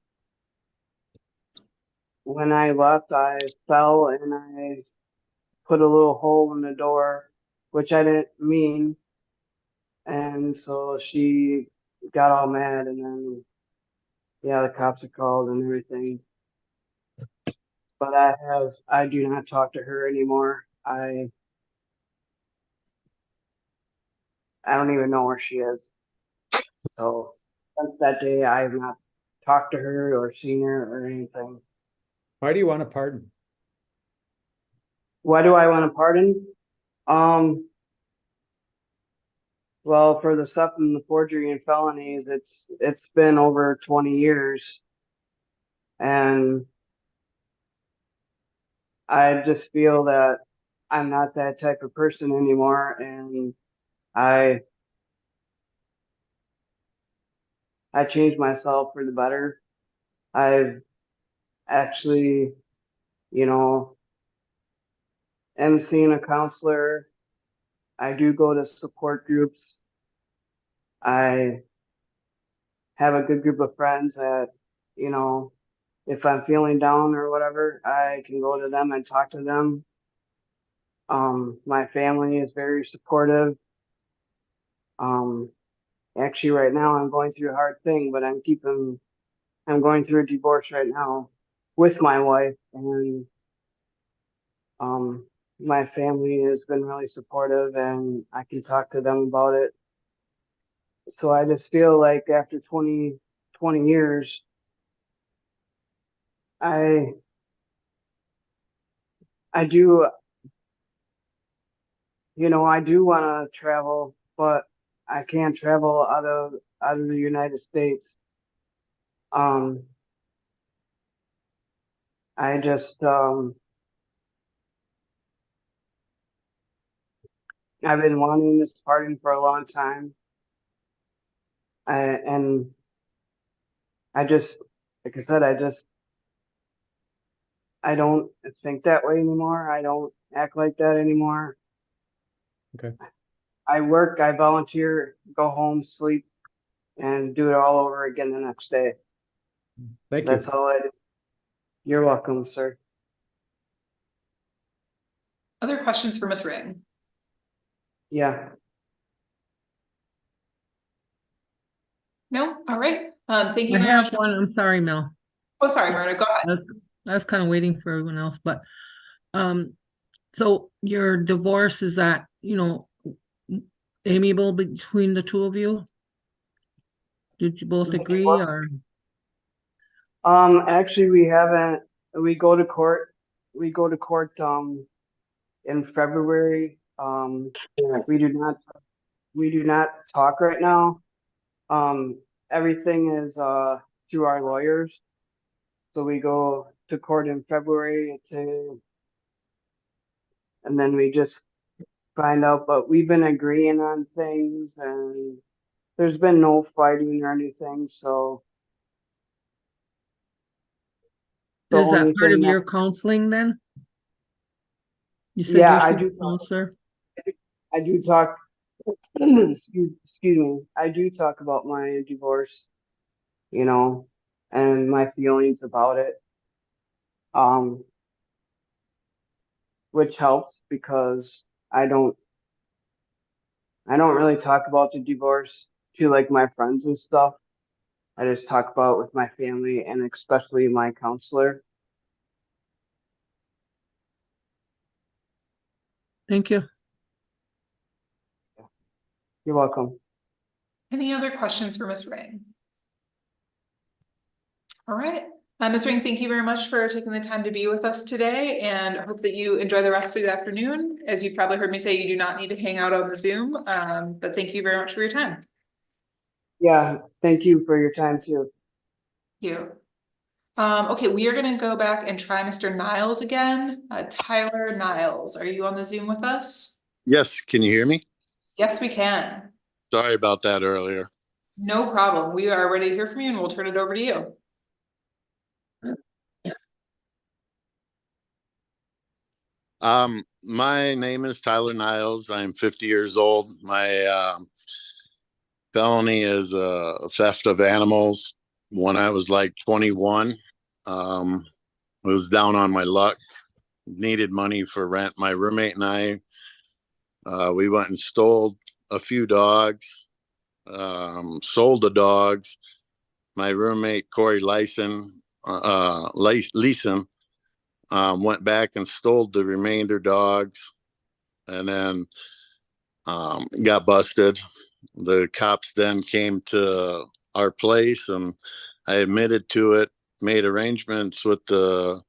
when I left, I fell and I put a little hole in the door, which I didn't mean. And so she got all mad, and then, yeah, the cops are called and everything. But I do not talk to her anymore. I don't even know where she is. So since that day, I have not talked to her or seen her or anything. Why do you want a pardon? Why do I want a pardon? Well, for the stuff in the forgery and felonies, it's been over 20 years, and I just feel that I'm not that type of person anymore, and I changed myself for the better. I've actually, am seeing a counselor. I do go to support groups. I have a good group of friends that, if I'm feeling down or whatever, I can go to them and talk to them. My family is very supportive. Actually, right now I'm going through a hard thing, but I'm going through a divorce right now with my wife, and my family has been really supportive, and I can talk to them about it. So I just feel like after 20 years, I do, I do want to travel, but I can't travel out of the United States. I just I've been wanting this pardon for a long time. And I just, like I said, I don't think that way anymore. I don't act like that anymore. Okay. I work, I volunteer, go home, sleep, and do it all over again the next day. Thank you. That's all I do. You're welcome, sir. Other questions for Ms. Ring? Yeah. No? All right. Thank you I very have much. one. I'm sorry, Mel. Oh, sorry, Myrna, go ahead. I was kind of waiting for everyone else, but so your divorce, is that, amiable between the two of you? Did you both agree, or? Actually, we haven't. We go to court. We go to court in February. We do not talk right now. Everything is through our lawyers. So we go to court in February and then we just find out, but we've been agreeing on things and there's been no fighting or anything, so. Is that part of your counseling then? You said Yeah, you're I a do. counselor? I do talk, excuse me, I do talk about my divorce, and my feelings about it. Which helps because I don't really talk about the divorce to like my friends and stuff. I just talk about it with my family and especially my counselor. Thank you. You're welcome. Any other questions for Ms. Ring? All right. Ms. Ring, thank you very much for taking the time to be with us today, and hope that you enjoy the rest of the afternoon. As you've probably heard me say, you do not need to hang out on the Zoom, but thank you very much for your time. Yeah, thank you for your time too. Thank you. Okay, we are going to go back and try Mr. Niles again. Tyler Niles, are you on the Zoom with us? Yes, can you hear me? Yes, we can. Sorry about that earlier. No problem. We are ready to hear from you, and we'll turn it over to you. My name is Tyler Niles. I'm 50 years old. My felony is theft of animals. When I was like 21, I was down on my luck, needed money for rent. My roommate and I, we went and stole a few dogs, sold the dogs. My roommate, Corey Leeson, went back and stole the remainder dogs and then got busted. The cops then came to our place and I admitted to it, made arrangements with the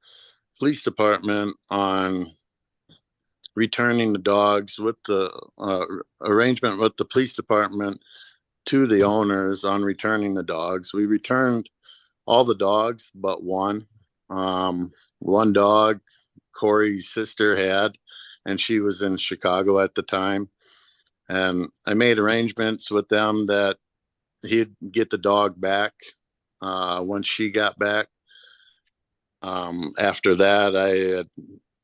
police department on returning the dogs, with the arrangement with the police department to the owners on returning the dogs. We returned all the dogs but one. One dog Corey's sister had, and she was in Chicago at the time. And I made arrangements with them that he'd get the dog back when she got back. After that, I had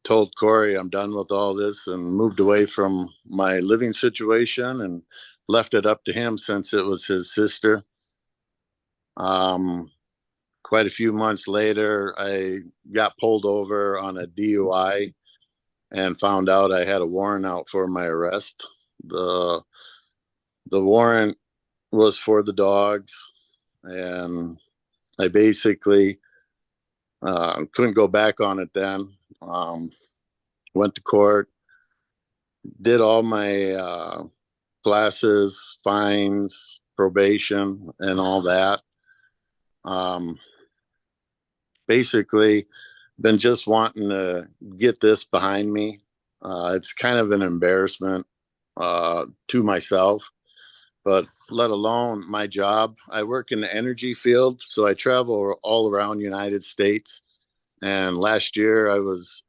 told Corey I'm done with all this and moved away from my living situation and left it up to him since it was his sister. Quite a few months later, I got pulled over on a DUI and found out I had a warrant out for my arrest. The warrant was for the dogs, and I basically couldn't go back on it then. Went to court, did all my classes, fines, probation, and all that. Basically, been just wanting to get this behind me. It's kind of an embarrassment to myself. but let alone my job. I work in the energy field, so I travel all around United States. And last year I was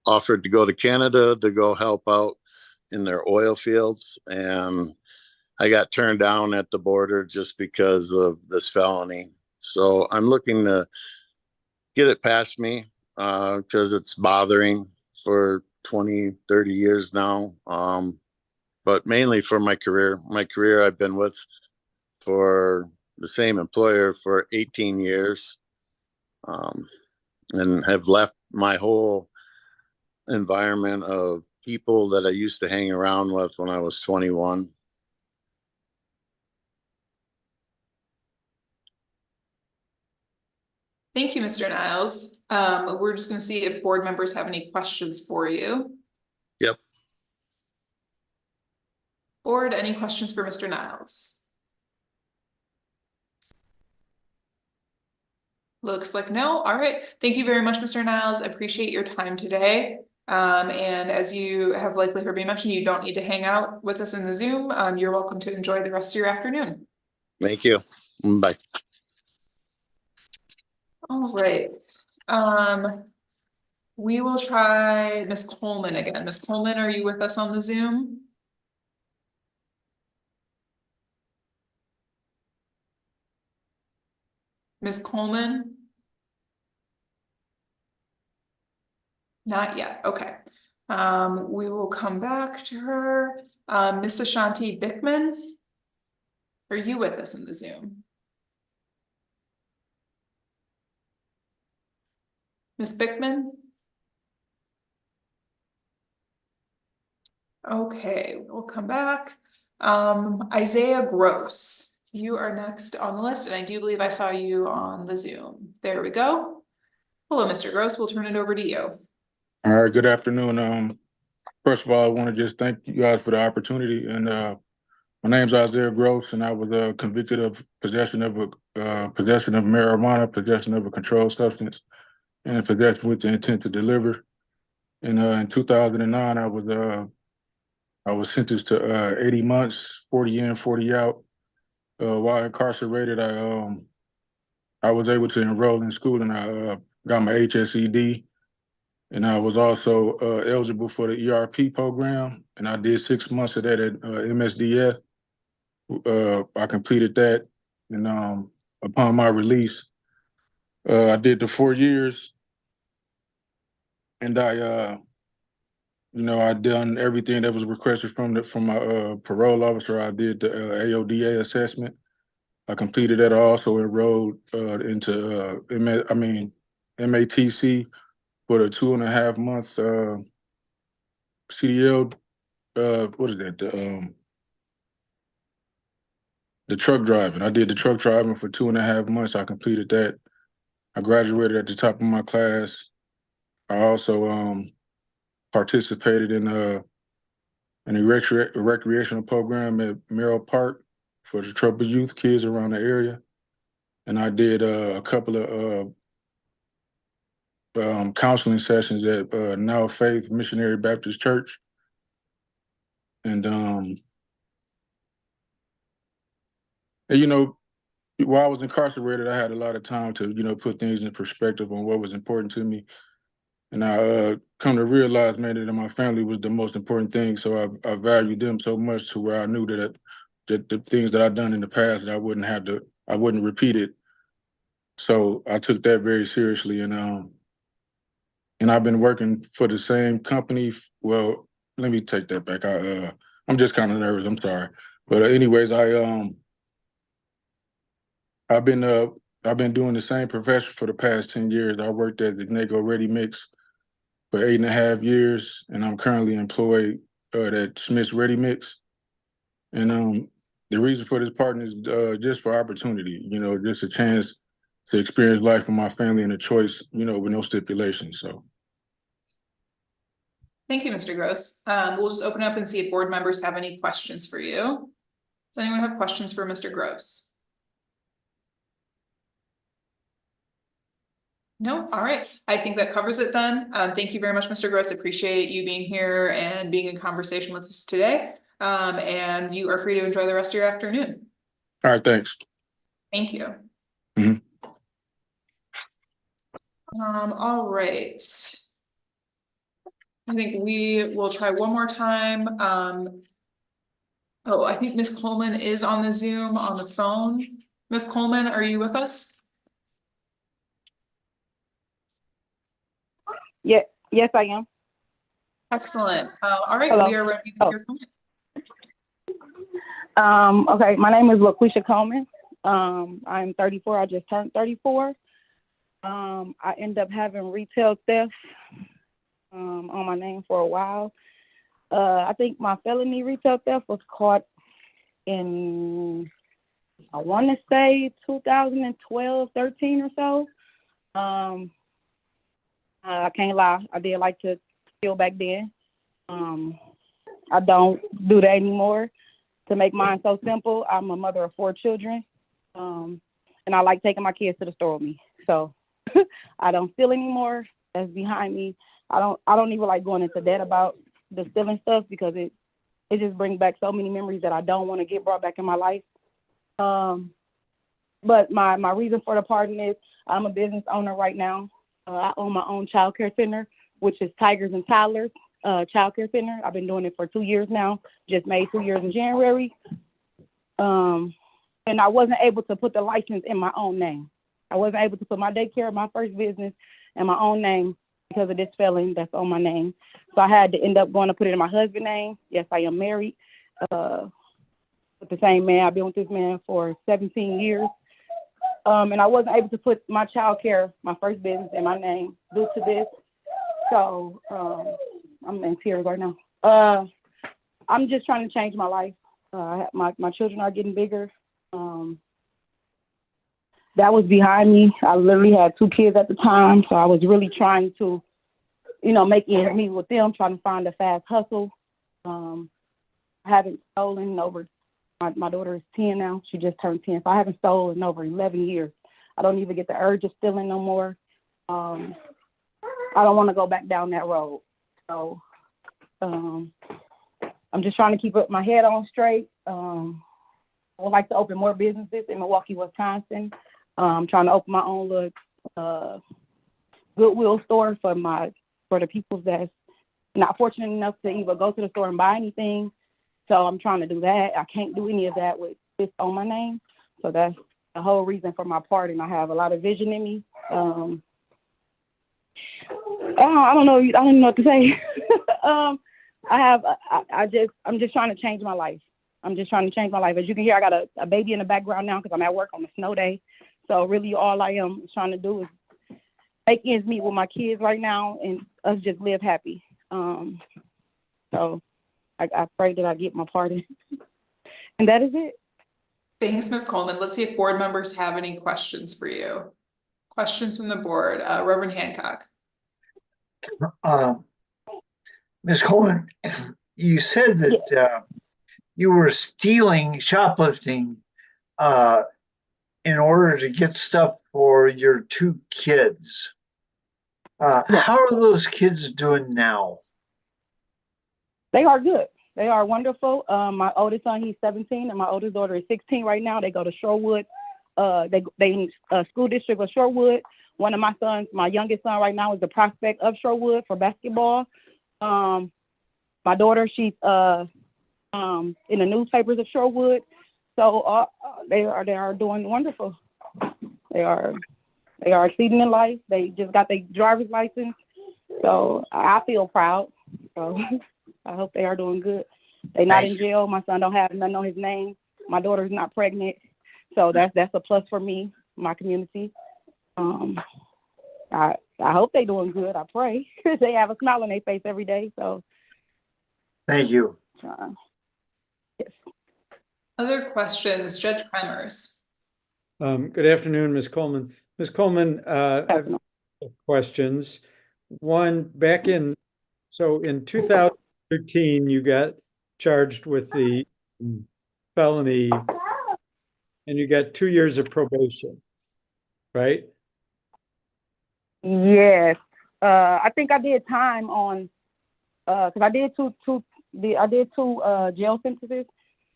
offered to go to Canada to go help out in their oil fields. And I got turned down at the border just because of this felony. So I'm looking to get it past me because it's bothering for 20, 30 years now. But mainly for my career. My career I've been with for the same employer for 18 years and have left my whole environment of people that I used to hang around with when I was 21. Thank you, Mr. Niles. We're just going to see if board members have any questions for you. Yep. Board, any questions for Mr. Niles? Looks like no. All right. Thank you very much, Mr. Niles. I appreciate your time today. And as you have likely heard me mention, you don't need to hang out with us in the Zoom. You're welcome to enjoy the rest of your afternoon. Thank you. Bye. All right. We will try Ms. Coleman again. Ms. Coleman, are you with us on the Zoom? Ms. Coleman? Not yet. Okay. We will come back to her. Miss Ashanti Bickman, are you with us in the Zoom? Miss Bickman? Okay, we'll come back. Isaiah Gross, you are next on the list, and I do believe I saw you on the Zoom. There we go. Hello, Mr. Gross. We'll turn it over to you. All right, good afternoon. First of all, I want to just thank you guys for the opportunity. And my name's Isaiah Gross, and I was convicted of possession of marijuana, possession of a controlled substance, and possession with the intent to deliver. And in 2009, I was sentenced to 80 months, 40 in, 40 out. While incarcerated, I was able to enroll in school, and I got my HSED. And I was also eligible for the ERP program, and I did 6 months of that at MSDF. I completed that, and upon my release, I did the 4 years, and I done everything that was requested from my parole officer. I did the AODA assessment. I completed that. I also enrolled into MATC. For the 2.5 months CDL, what is that? The truck driving. I did the truck driving for 2.5 months. I completed that. I graduated at the top of my class. I also participated in a recreational program at Merrill Park for the troubled youth, kids around the area. And I did a couple of counseling sessions at Now Faith Missionary Baptist Church. And while I was incarcerated, I had a lot of time to, put things in perspective on what was important to me. And I come to realize, man, that my family was the most important thing. So I valued them so much to where I knew that the things that I'd done in the past, that I wouldn't repeat it. So I took that very seriously. And I've been working for the same company. Well, let me take that back. I'm just kind of nervous. I'm sorry. But anyways, I've been doing the same profession for the past 10 years. I worked at the Nego Ready Mix for 8.5 years, and I'm currently employed at Smith's Ready Mix. And the reason for this partner is just for opportunity, just a chance to experience life with my family and a choice, with no stipulations. So. Thank you, Mr. Gross. We'll just open up and see if board members have any questions for you. Does anyone have questions for Mr. Gross? No? All right. I think that covers it then. Thank you very much, Mr. Gross. Appreciate you being here and being in conversation with us today. And you are free to enjoy the rest of your afternoon. All right, thanks. Thank you. Mhm. All right. I think we will try one more time. Oh, I think Miss Coleman is on the Zoom on the phone. Miss Coleman, are you with us? Yeah, yes, I am. Excellent. All right, Hello. we are ready to hear from you. Okay, my name is Lisha Coleman. I'm 34. I just turned 34. I ended up having retail theft on my name for a while. I think my felony retail theft was caught in, I want to say 2012, 13 or so. I can't lie, I did like to steal back then. I don't do that anymore. To make mine so simple, I'm a mother of 4 children, and I like taking my kids to the store with me. So I don't steal anymore. That's behind me. I don't even like going into debt about the stealing stuff because it just brings back so many memories that I don't want to get brought back in my life. But my reason for the pardon is I'm a business owner right now. I own my own child care center, which is Tigers and Toddlers Child Care Center. I've been doing it for 2 years now. Just made 2 years in January. And I wasn't able to put the license in my own name. I wasn't able to put my daycare, my first business, in my own name because of this felon that's on my name. So I had to end up going to put it in my husband's name. Yes, I am married with the same man. I've been with this man for 17 years. And I wasn't able to put my child care, my first business, in my name due to this. So I'm in tears right now. I'm just trying to change my life. My children are getting bigger. That was behind me. I literally had 2 kids at the time, so I was really trying to, make ends meet with them, trying to find a fast hustle. I haven't stolen over. My daughter is 10 now. She just turned 10, so I haven't stolen in over 11 years. I don't even get the urge of stealing no more. I don't want to go back down that road. So I'm just trying to keep my head on straight. I would like to open more businesses in Milwaukee, Wisconsin. I'm trying to open my own little Goodwill store for the people that's not fortunate enough to even go to the store and buy anything. So I'm trying to do that. I can't do any of that with this on my name. So that's the whole reason for my pardon. I have a lot of vision in me. I don't know. I don't even know what to say. I'm just trying to change my life. I'm just trying to change my life. As you can hear, I got a baby in the background now because I'm at work on a snow day. So really all I am trying to do is make ends meet with my kids right now and us just live happy. So I pray that I get my pardon. And that is it. Thanks, Ms. Coleman. Let's see if board members have any questions for you. Questions from the board. Reverend Hancock. Ms. Coleman, you said that you were shoplifting in order to get stuff for your 2 kids. How are those kids doing now? They are good. They are wonderful. My oldest son, he's 17, and my oldest daughter is 16 right now. They go to Shorewood. They in school district of Shorewood. One of my sons, my youngest son right now, is the prospect of Shorewood for basketball. My daughter, she's in the newspapers of Shorewood. So they are doing wonderful. They are exceeding in life. They just got their driver's license. So I feel proud. So I hope they are doing good. They're not in jail. My son don't have nothing on his name. My daughter's not pregnant. So that's a plus for me, my community. I hope they're doing good. I pray. They have a smile on their face every day. So thank you. Yes. Other questions, Judge Kremers. Good afternoon, Ms. Coleman. Ms. Coleman, I have questions. One, in 2013, you got charged with the felony and you got 2 years of probation, right? Yes. I think I did time on, because I did two I did 2 jail sentences.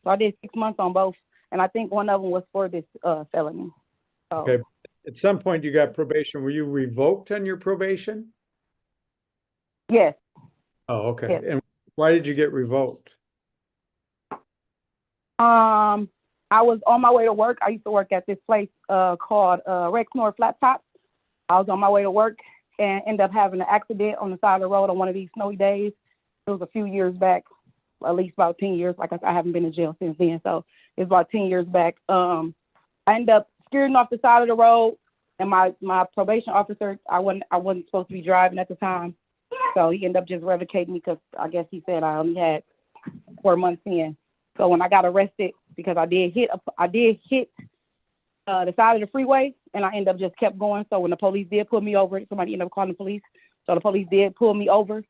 So I did 6 months on both, and I think one of them was for this felony. So, Okay. At some point you got probation. Were you revoked on your probation? yes. Oh, okay. Yes. And why did you get revoked? I was on my way to work. I used to work at this place called Rexnor Flat Tops. I was on my way to work and ended up having an accident on the side of the road on one of these snowy days. It was a few years back, at least about 10 years. Like I said, I haven't been in jail since then, so it's about 10 years back. I ended up skirting off the side of the road, and my probation officer, I wasn't supposed to be driving at the time, so he ended up just revocating me because I guess he said I only had 4 months in. So when I got arrested, because I did hit the side of the freeway, and I ended up just kept going. So when the police did pull me over, somebody ended up calling the police. So the police did pull me over,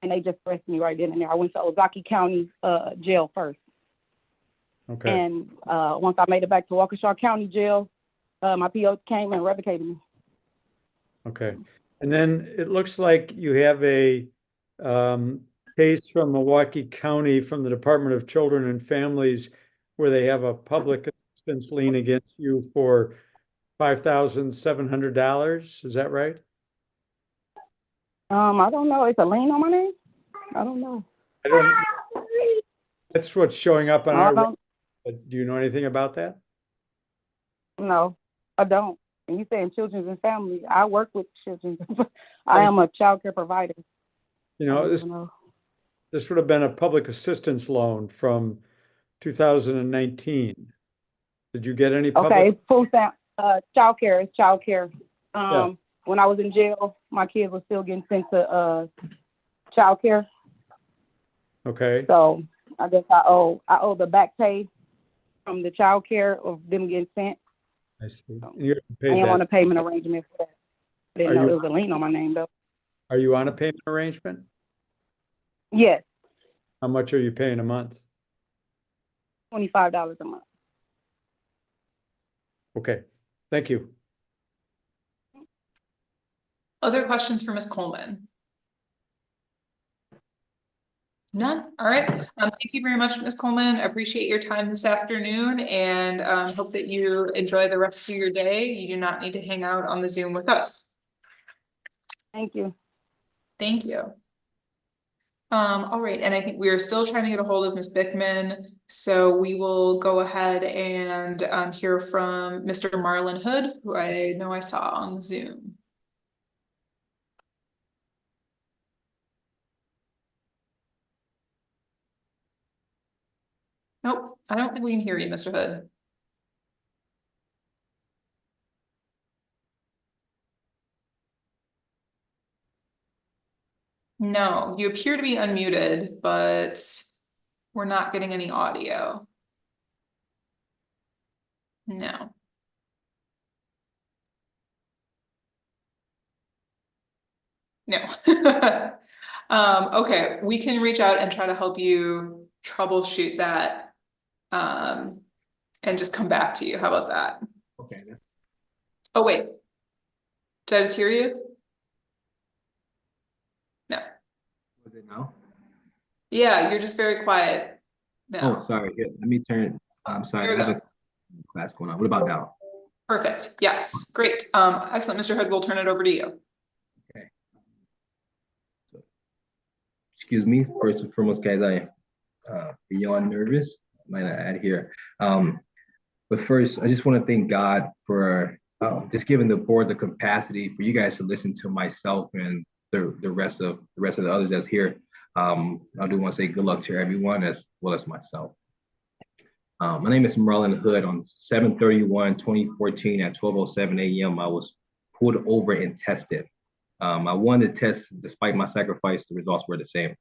and they just arrested me right then and there. I went to Ozaukee County jail first. Okay. And once I made it back to Waukesha County jail, my PO came and revocated me. Okay. And then it looks like you have a case from Milwaukee County from the Department of Children and Families where they have a public assistance lien against you for $5,700. Is that right? I don't know. It's a lien on my name? I don't know. I don't. That's what's showing up on I our. don't. Do you know anything about that? No, I don't. And you saying children and families. I work with children. I am a child care provider. You know, this would have been a public assistance loan from 2019. Did you get any public? Okay, full sound. Child care is child care. Yeah. When I was in jail, my kids were still getting sent to child care. Okay. So I guess I owe the back pay from the child care of them getting sent. I see. You haven't I paid am that. on a payment arrangement for that. I didn't Are know you- it was a lien on my name though. Are you on a payment arrangement? Yes, How much are you paying a month? $25 a month. Okay. Thank you. Other questions for Ms. Coleman? None? All right. Thank you very much, Ms. Coleman. I appreciate your time this afternoon and hope that you enjoy the rest of your day. You do not need to hang out on the Zoom with us. Thank you. Thank you. All right, and I think we are still trying to get a hold of Ms. Bickman, so we will go ahead and hear from Mr. Marlon Hood, who I know I saw on Zoom. Nope, I don't think we can hear you, Mr. Hood. No, you appear to be unmuted, but we're not getting any audio. No. No. Okay, we can reach out and try to help you troubleshoot that. And just come back to you. How about that? Okay. Oh, wait. Did I just hear you? No. Was it now? Yeah, you're just very quiet now. Oh, sorry. Here, let me turn. I'm sorry. Here we I have go. a class going on. What about now? Perfect. Yes, great. Excellent, Mr. Hood, we'll turn it over to you. Okay. So, excuse me. First and foremost, guys, I beyond nervous. Might I add here. But first, I just want to thank God for just giving the board the capacity for you guys to listen to myself and the rest of the others that's here. I do want to say good luck to everyone as well as myself. My name is Marlon Hood. On 7/31/2014 at 12:07 a.m., I was pulled over and tested. I won the test despite my sacrifice. The results were the same.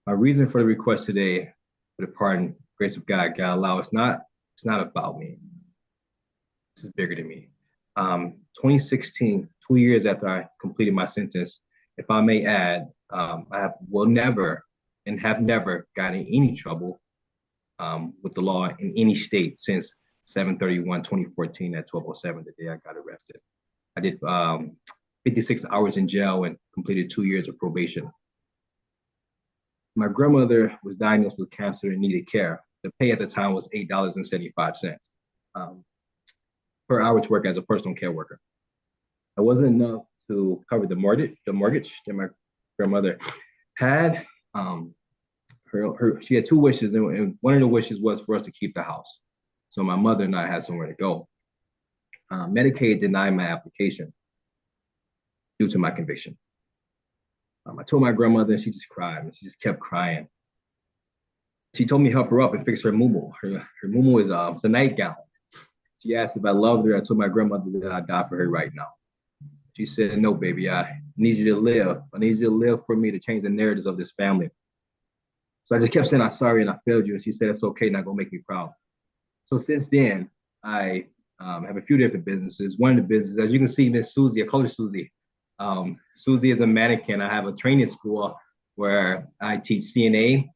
My reason for the request today, for the pardon, grace of God allow, it's not about me. This is bigger than me. 2016, 2 years after I completed my sentence, if I may add, I will never and have never gotten in any trouble with the law in any state since 7/31/2014 at 12:07, the day I got arrested. I did 56 hours in jail and completed 2 years of probation. My grandmother was diagnosed with cancer and needed care. The pay at the time was $8.75 per hour to work as a personal care worker. It wasn't enough to cover the mortgage that my grandmother had. She had two wishes, and one of the wishes was for us to keep the house. So my mother and I had somewhere to go. Medicaid denied my application due to my conviction. I told my grandmother, and she just cried, and she just kept crying. She told me to help her up and fix her muumuu. Her muumuu is it's a nightgown. She asked if I loved her. I told my grandmother that I'd die for her right now. She said, no, baby, I need you to live. I need you to live for me to change the narratives of this family. So I just kept saying, I'm sorry and I failed you. And she said, it's okay, not gonna make me proud. So since then, I have a few different businesses. One of the businesses, as you can see, Miss Susie, I call her Susie. Susie is a mannequin. I have a training school where I teach CNA,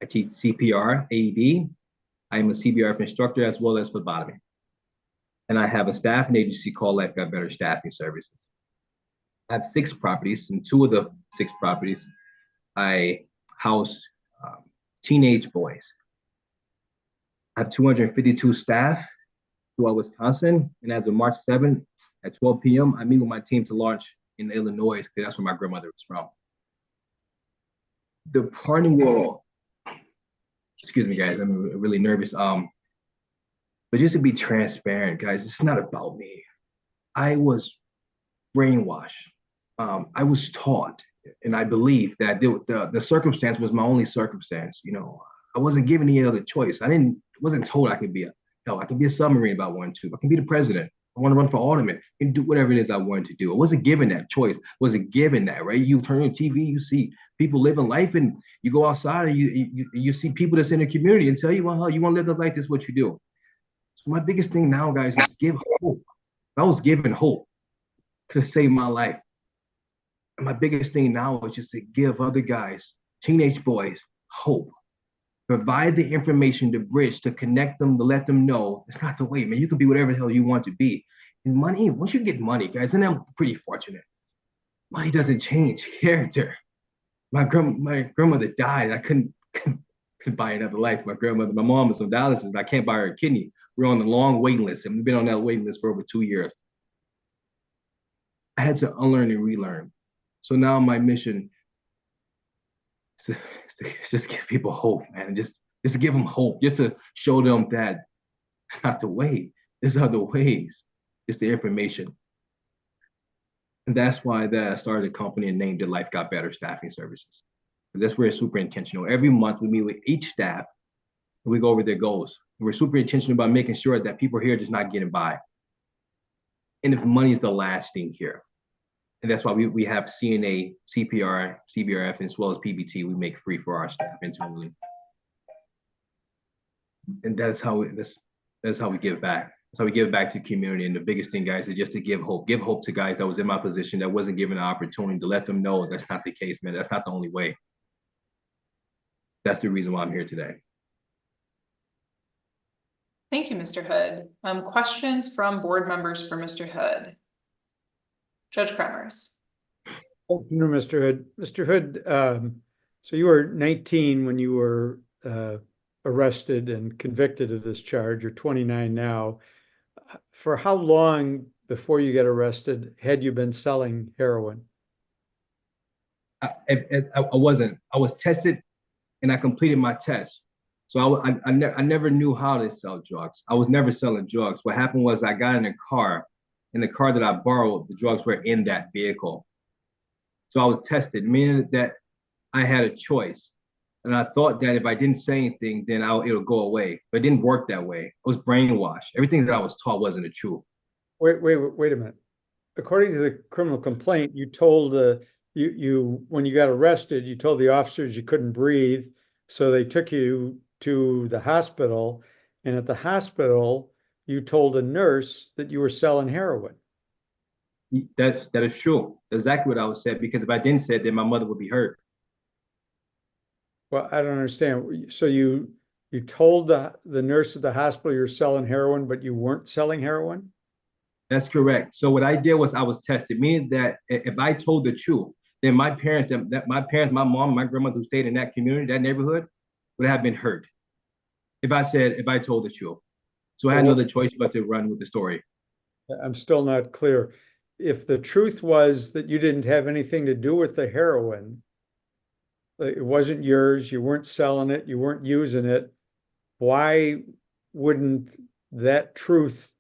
I teach CPR, AED. I am a CBRF instructor as well as phlebotomy. And I have a staffing agency called Life Got Better Staffing Services. I have 6 properties, and 2 of the 6 properties, I house teenage boys. I have 252 staff throughout Wisconsin, and as of March 7th at 12 p.m., I meet with my team to launch in Illinois, because that's where my grandmother was from. The party world, excuse me, guys, I'm really nervous. But just to be transparent, guys, it's not about me. I was brainwashed. I was taught, and I believe that the circumstance was my only circumstance. You know, I wasn't given any other choice. Wasn't told I could be I could be a submarine if I wanted to. I can be the president. I want to run for alderman and do whatever it is I wanted to do. I wasn't given that choice. Wasn't given that, right? You turn on TV, you see people living life, and you go outside and you see people that's in the community and tell you, well, you want to live the life, this is what you do. So my biggest thing now, guys, is give hope. If I was given hope, could have saved my life. And my biggest thing now is just to give other guys, teenage boys, hope. Provide the information, the bridge to connect them, to let them know it's not the way, man. You can be whatever the hell you want to be. And money, once you get money, guys, and I'm pretty fortunate, money doesn't change character. My grandmother died. I couldn't buy another life. My mom was on dialysis. I can't buy her a kidney. We're on a long waiting list, and we've been on that waiting list for over 2 years. I had to unlearn and relearn. So now my mission is to just give people hope, man. Just to give them hope, just to show them that it's not the way. There's other ways. It's the information. And that's why I started a company and named it Life Got Better Staffing Services. That's where it's super intentional. Every month we meet with each staff and we go over their goals. And we're super intentional about making sure that people here are just not getting by. And if money is the last thing here. And that's why we have CNA, CPR, CBRF, as well as PBT, we make free for our staff internally. And that's how we give back. That's how we give back to the community. And the biggest thing, guys, is just to give hope to guys that was in my position, that wasn't given an opportunity, to let them know that's not the case, man. That's not the only way. That's the reason why I'm here today. Thank you, Mr. Hood. Questions from board members for Mr. Hood? Judge Kremers. Good afternoon, Mr. Hood. Mr. Hood, so you were 19 when you were arrested and convicted of this charge. You're 29 now. For how long before you get arrested had you been selling heroin? I wasn't. I was tested and I completed my test. So I never knew how to sell drugs. I was never selling drugs. What happened was I got in a car. In the car that I borrowed, the drugs were in that vehicle. So I was tested, meaning that I had a choice. And I thought that if I didn't say anything, then it'll go away. But it didn't work that way. I was brainwashed. Everything that I was taught wasn't the truth. Wait a minute. According to the criminal complaint, you told when you got arrested, you told the officers you couldn't breathe. So they took you to the hospital. And at the hospital, you told a nurse that you were selling heroin. That is true. That's exactly what I was said, because if I didn't say it, then my mother would be hurt. Well, I don't understand. So you told the nurse at the hospital you're selling heroin, but you weren't selling heroin? That's correct. So what I did was I was tested, meaning that if I told the truth, then my parents, my mom, my grandmother who stayed in that community, that neighborhood, would have been hurt if I told the truth. So I had no other choice but to run with the story. I'm still not clear. If the truth was that you didn't have anything to do with the heroin, it wasn't yours, you weren't selling it, you weren't using it, why wouldn't that truth,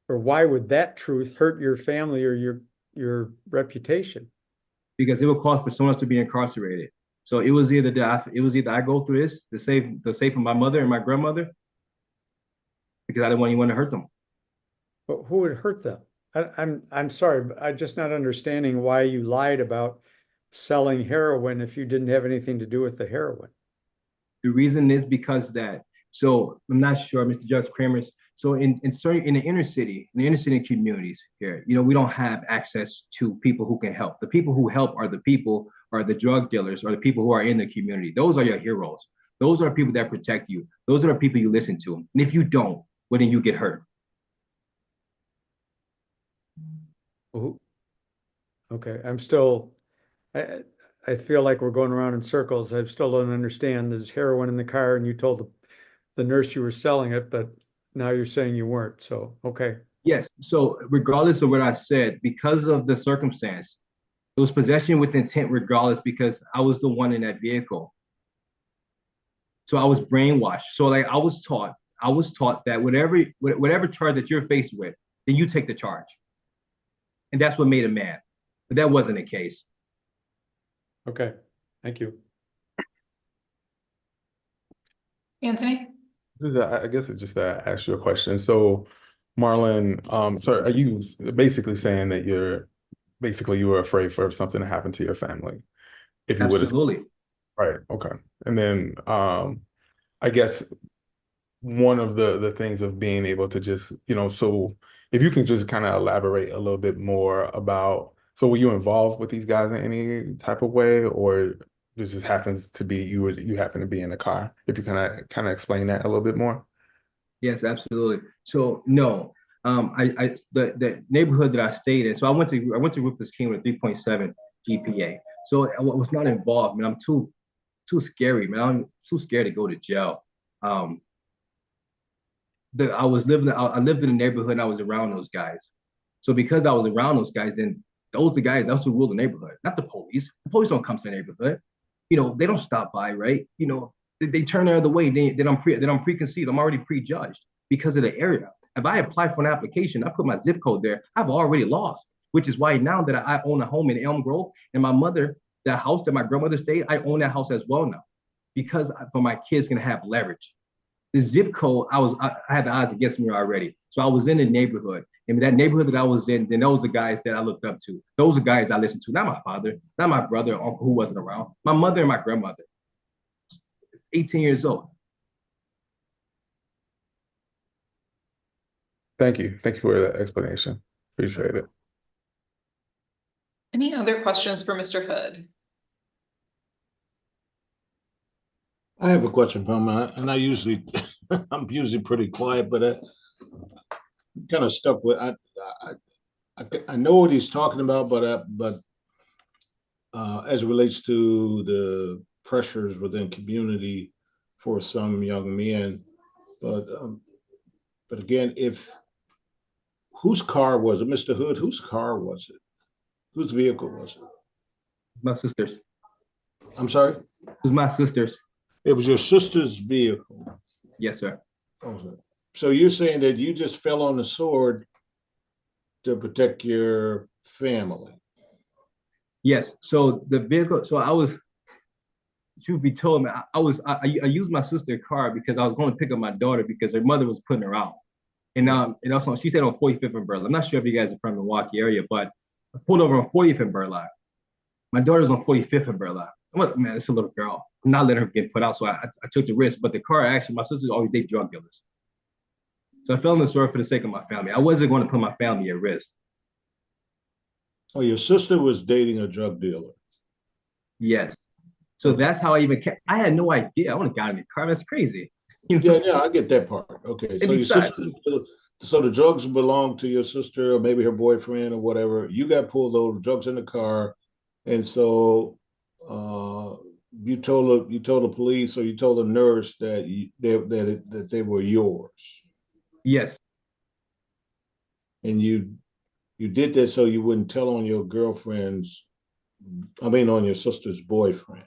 or why would that truth hurt your family or your reputation? Because it would cause for someone else to be incarcerated. So it was either I go through this to save for my mother and my grandmother, because I didn't want anyone to hurt them. But who would hurt them? I'm sorry, but I'm just not understanding why you lied about selling heroin if you didn't have anything to do with the heroin. The reason is because that. So I'm not sure, Mr. Judge Kramers. So in the inner city communities here, we don't have access to people who can help. The people who help are the drug dealers, or the people who are in the community. Those are your heroes. Those are people that protect you. Those are the people you listen to. And if you don't, well, then you get hurt. Okay, I feel like we're going around in circles. I still don't understand. There's heroin in the car and you told the nurse you were selling it, but now you're saying you weren't. So, okay. Yes. So regardless of what I said, because of the circumstance, it was possession with intent regardless, because I was the one in that vehicle. So I was brainwashed. So like I was taught that whatever charge that you're faced with, then you take the charge. And that's what made a man. But that wasn't the case. Okay, thank you. Anthony? I guess it's just to ask you a question. So, Marlon, so are you basically saying that you were afraid for something to happen to your family? If you would have. Absolutely. Right, okay. And then I guess one of the things of being able to just, so if you can just kind of elaborate a little bit more about, so were you involved with these guys in any type of way, or this just happens to be you happen to be in the car? If you kind of explain that a little bit more. Yes, absolutely. So no, the neighborhood that I stayed in. So I went to Rufus King with a 3.7 GPA. So I was not involved. Man, I'm too scary, man. I'm too scared to go to jail. I lived in the neighborhood and I was around those guys. So because I was around those guys, then those who rule the neighborhood, not the police. The police don't come to the neighborhood. They don't stop by, right? They turn the other way. Then I'm preconceived. I'm already prejudged because of the area. If I apply for an application, I put my zip code there, I've already lost, which is why now that I own a home in Elm Grove, and my mother, that house that my grandmother stayed, I own that house as well now, because for my kids can have leverage. The zip code, I had the odds against me already. So I was in the neighborhood. And that neighborhood that I was in, then those are the guys that I looked up to. Those are guys I listened to, not my father, not my brother or uncle who wasn't around. My mother and my grandmother, 18 years old. Thank you. Thank you for that explanation. Appreciate it. Any other questions for Mr. Hood? I have a question, Pamela, and I'm usually pretty quiet, but I'm kind of stuck with I know what he's talking about, but as it relates to the pressures within community for some young men, but again, whose car was it, Mr. Hood? Whose car was it? Whose vehicle was it? My sister's. I'm sorry? It was my sister's. It was your sister's vehicle? Yes, sir. Okay. So you're saying that you just fell on the sword to protect your family? Yes. So the vehicle, so I was, truth be told, man, I used my sister's car because I was going to pick up my daughter because her mother was putting her out. And also she stayed on 45th and Burleigh. I'm not sure if you guys are from the Milwaukee area, but I pulled over on 40th and Burleigh. My daughter's on 45th and Burleigh. I'm like, man, it's a little girl. I'm not letting her get put out. So I took the risk. But the car, actually, my sister always dated drug dealers. So I fell on the sword for the sake of my family. I wasn't going to put my family at risk. Oh, your sister was dating a drug dealer? Yes. So that's how I had no idea. I only got in the car. That's crazy. Yeah, I get that part. Okay. So your sister, so the drugs belong to your sister or maybe her boyfriend or whatever. You got pulled over, drugs in the car, And so you told the police or you told the nurse that that they were yours. Yes. And you did that so you wouldn't tell on your girlfriend's, I mean on your sister's boyfriend.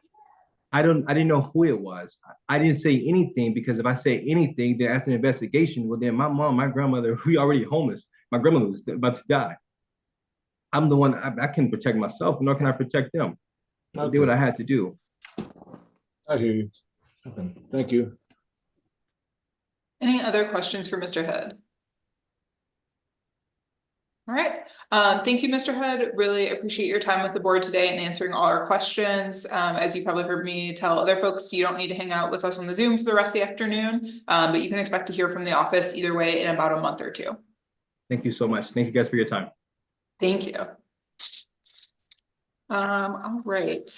I didn't know who it was. I didn't say anything because if I say anything, then after the investigation, well then my mom, my grandmother, we already homeless. My grandmother was about to die. I'm the one, I can protect myself, nor can I protect them. I did what I had to do. I hear you. Okay. Thank you. Any other questions for Mr. Hood? All right. Thank you, Mr. Hood. Really appreciate your time with the board today and answering all our questions. As you probably heard me tell other folks, you don't need to hang out with us on the Zoom for the rest of the afternoon, but you can expect to hear from the office either way in about a month or two. Thank you so much. Thank you guys for your time. Thank you. All right.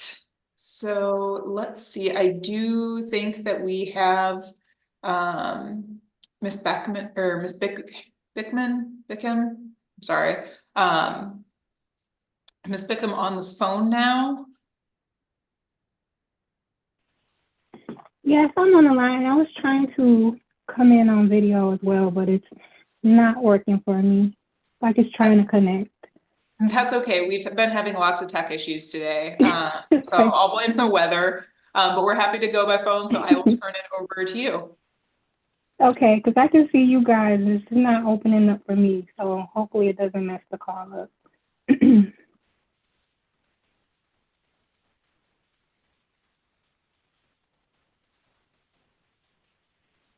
So let's see. I do think that we have Miss Beckman or Miss Bickham. Sorry. Miss Bickham on the phone now. Yes, I'm on the line. I was trying to come in on video as well, but it's not working for me. Like it's trying to connect. That's okay. We've been having lots of tech issues today. So I'll blame the weather, but we're happy to go by phone. So I will turn it over to you. Okay, because I can see you guys. It's not opening up for me. So hopefully it doesn't mess the call up.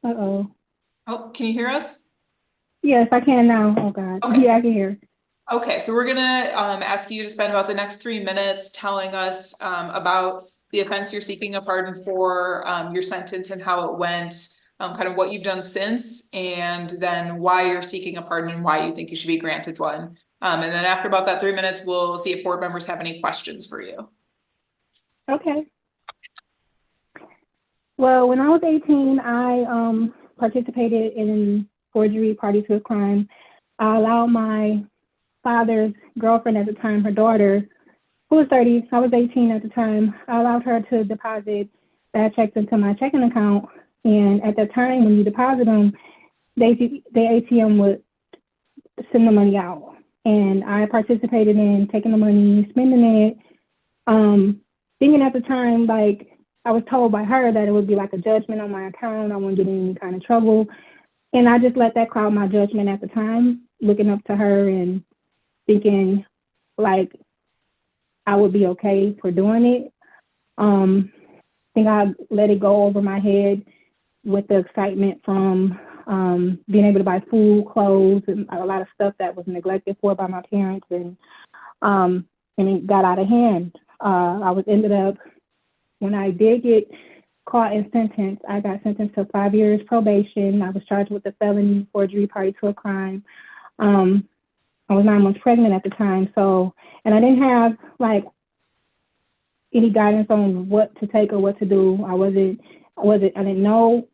Uh-oh. Oh, can you hear us? Yes, I can now. Oh, God. Okay. Yeah, I can hear. Okay, so we're gonna ask you to spend about the next 3 minutes telling us about the offense you're seeking a pardon for, your sentence and how it went, kind of what you've done since, and then why you're seeking a pardon and why you think you should be granted one. And then after about that 3 minutes, we'll see if board members have any questions for you. Okay. Well, when I was 18, I participated in forgery, party to a crime. I allowed my father's girlfriend at the time, her daughter, who was 30, I was 18 at the time, I allowed her to deposit bad checks into my checking account. And at that time, when you deposit them, the ATM would send the money out. And I participated in taking the money, spending it, thinking at the time, like, I was told by her that it would be like a judgment on my account, I wouldn't get in any kind of trouble. And I just let that cloud my judgment at the time, looking up to her and thinking like I would be okay for doing it. I think I let it go over my head with the excitement from being able to buy food, clothes, and a lot of stuff that was neglected for by my parents, and it got out of hand. Ended up, when I did get caught and sentenced, I got sentenced to 5 years probation. I was charged with a felony, forgery, party to a crime. I was 9 months pregnant at the time, so, and I didn't have like any guidance on what to take or what to do. I didn't know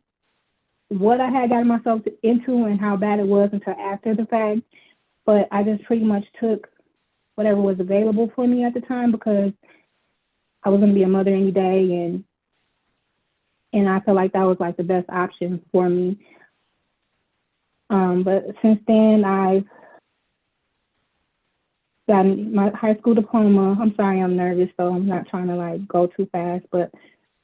what I had gotten myself into and how bad it was until after the fact. But I just pretty much took whatever was available for me at the time because I was going to be a mother any day, and I felt like that was like the best option for me. But since then, I've gotten my high school diploma. I'm sorry, I'm nervous, so I'm not trying to like go too fast, but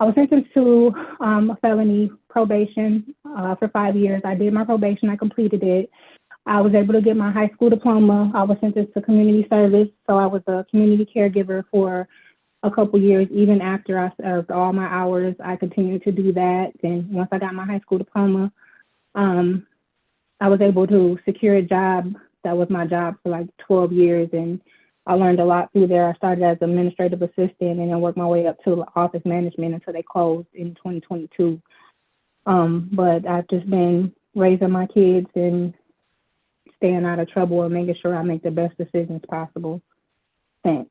I was sentenced to a felony probation for 5 years. I did my probation, I completed it. I was able to get my high school diploma. I was sentenced to community service, so I was a community caregiver for a couple years. Even after I served all my hours, I continued to do that. And once I got my high school diploma, I was able to secure a job. That was my job for like 12 years, and I learned a lot through there. I started as administrative assistant and then worked my way up to office management until they closed in 2022. But I've just been raising my kids and staying out of trouble and making sure I make the best decisions possible. Thanks.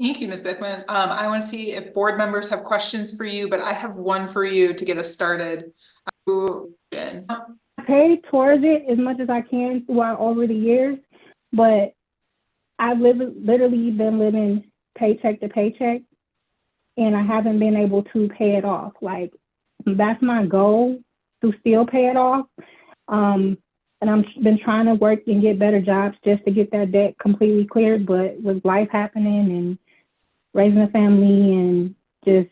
Thank you, Ms. Bickman. I want to see if board members have questions for you, but I have one for you to get us started. I paid towards it as much as I can throughout over the years, but I've literally been living paycheck to paycheck, and I haven't been able to pay it off. Like, that's my goal, to still pay it off. And I've been trying to work and get better jobs just to get that debt completely cleared. But with life happening and raising a family and just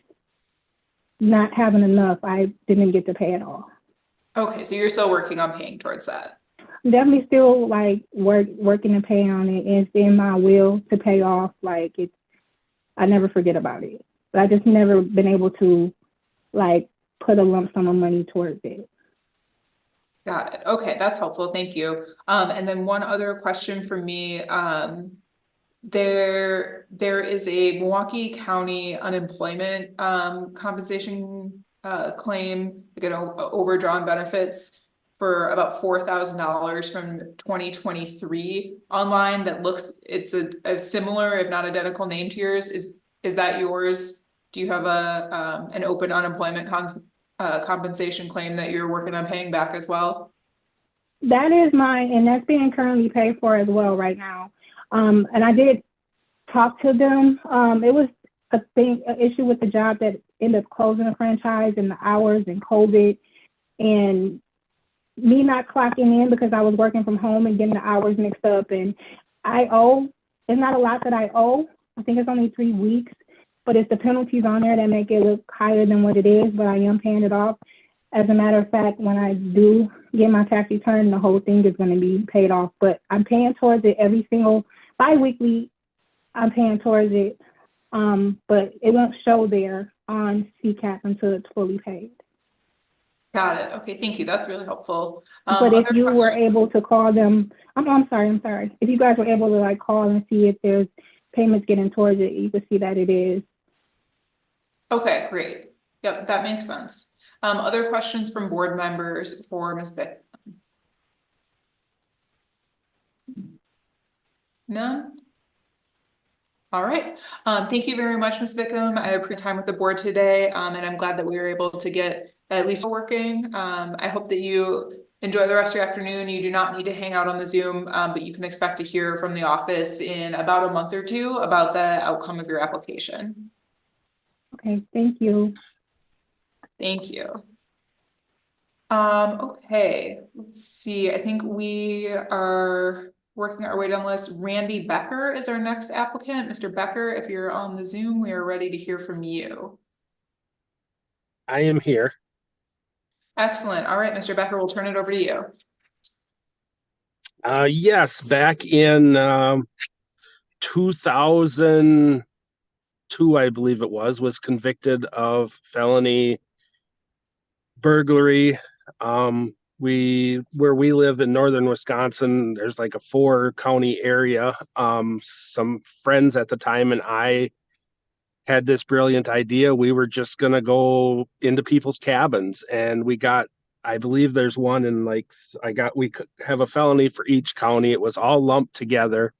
not having enough, I didn't get to pay it off. Okay, so you're still working on paying towards that. I'm definitely still like working to pay on it. It's in my will to pay off. Like, I never forget about it. But I just never been able to like put a lump sum of money towards it. Got it. Okay, that's helpful. Thank you. And then one other question from me. There is a Milwaukee County unemployment compensation claim, overdrawn benefits for about $4,000 from 2023 online that looks, it's a similar, if not identical name to yours. Is that yours? Do you have an open unemployment compensation claim that you're working on paying back as well? That is mine, and that's being currently paid for as well right now. And I did talk to them. It was an issue with the job that ended up closing the franchise and the hours and COVID, and me not clocking in because I was working from home and getting the hours mixed up. And it's not a lot that I owe. I think it's only 3 weeks, but it's the penalties on there that make it look higher than what it is, but I am paying it off. As a matter of fact, when I do get my tax return, the whole thing is going to be paid off, but I'm paying towards it every single bi-weekly. I'm paying towards it, but it won't show there on CCAP until it's fully paid. Got it. Okay, thank you. That's really helpful. But if you were able to call them, I'm sorry. If you guys were able to like call and see if there's payments getting towards it, you could see that it is. Okay, great. Yep, that makes sense. Other questions from board members for Ms. Bick? None? All right. Thank you very much, Ms. Bickham. I appreciate your time with the board today, and I'm glad that we were able to get at least working. I hope that you enjoy the rest of your afternoon. You do not need to hang out on the Zoom, but you can expect to hear from the office in about a month or two about the outcome of your application. Okay, thank you. Thank you. Okay, let's see. I think we are working our way down the list. Randy Becker is our next applicant. Mr. Becker, if you're on the Zoom, we are ready to hear from you. I am here. Excellent. All right, Mr. Becker, we'll turn it over to you. Yes, back in 2002, I believe it was convicted of felony burglary. Where we live in northern Wisconsin, there's like a 4-county area. Some friends at the time and I had this brilliant idea. We were just gonna go into people's cabins, and I believe there's one in we could have a felony for each county. It was all lumped together.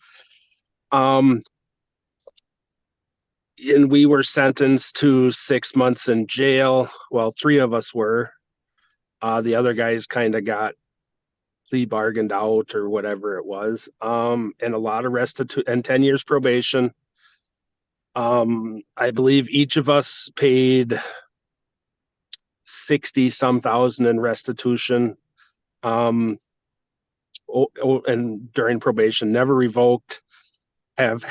And we were sentenced to 6 months in jail. Well, 3 of us were. The other guys kind of got plea bargained out or whatever it was. And a lot of restitution and 10 years probation. I believe each of us paid 60-some thousand in restitution. And during probation, never revoked. Have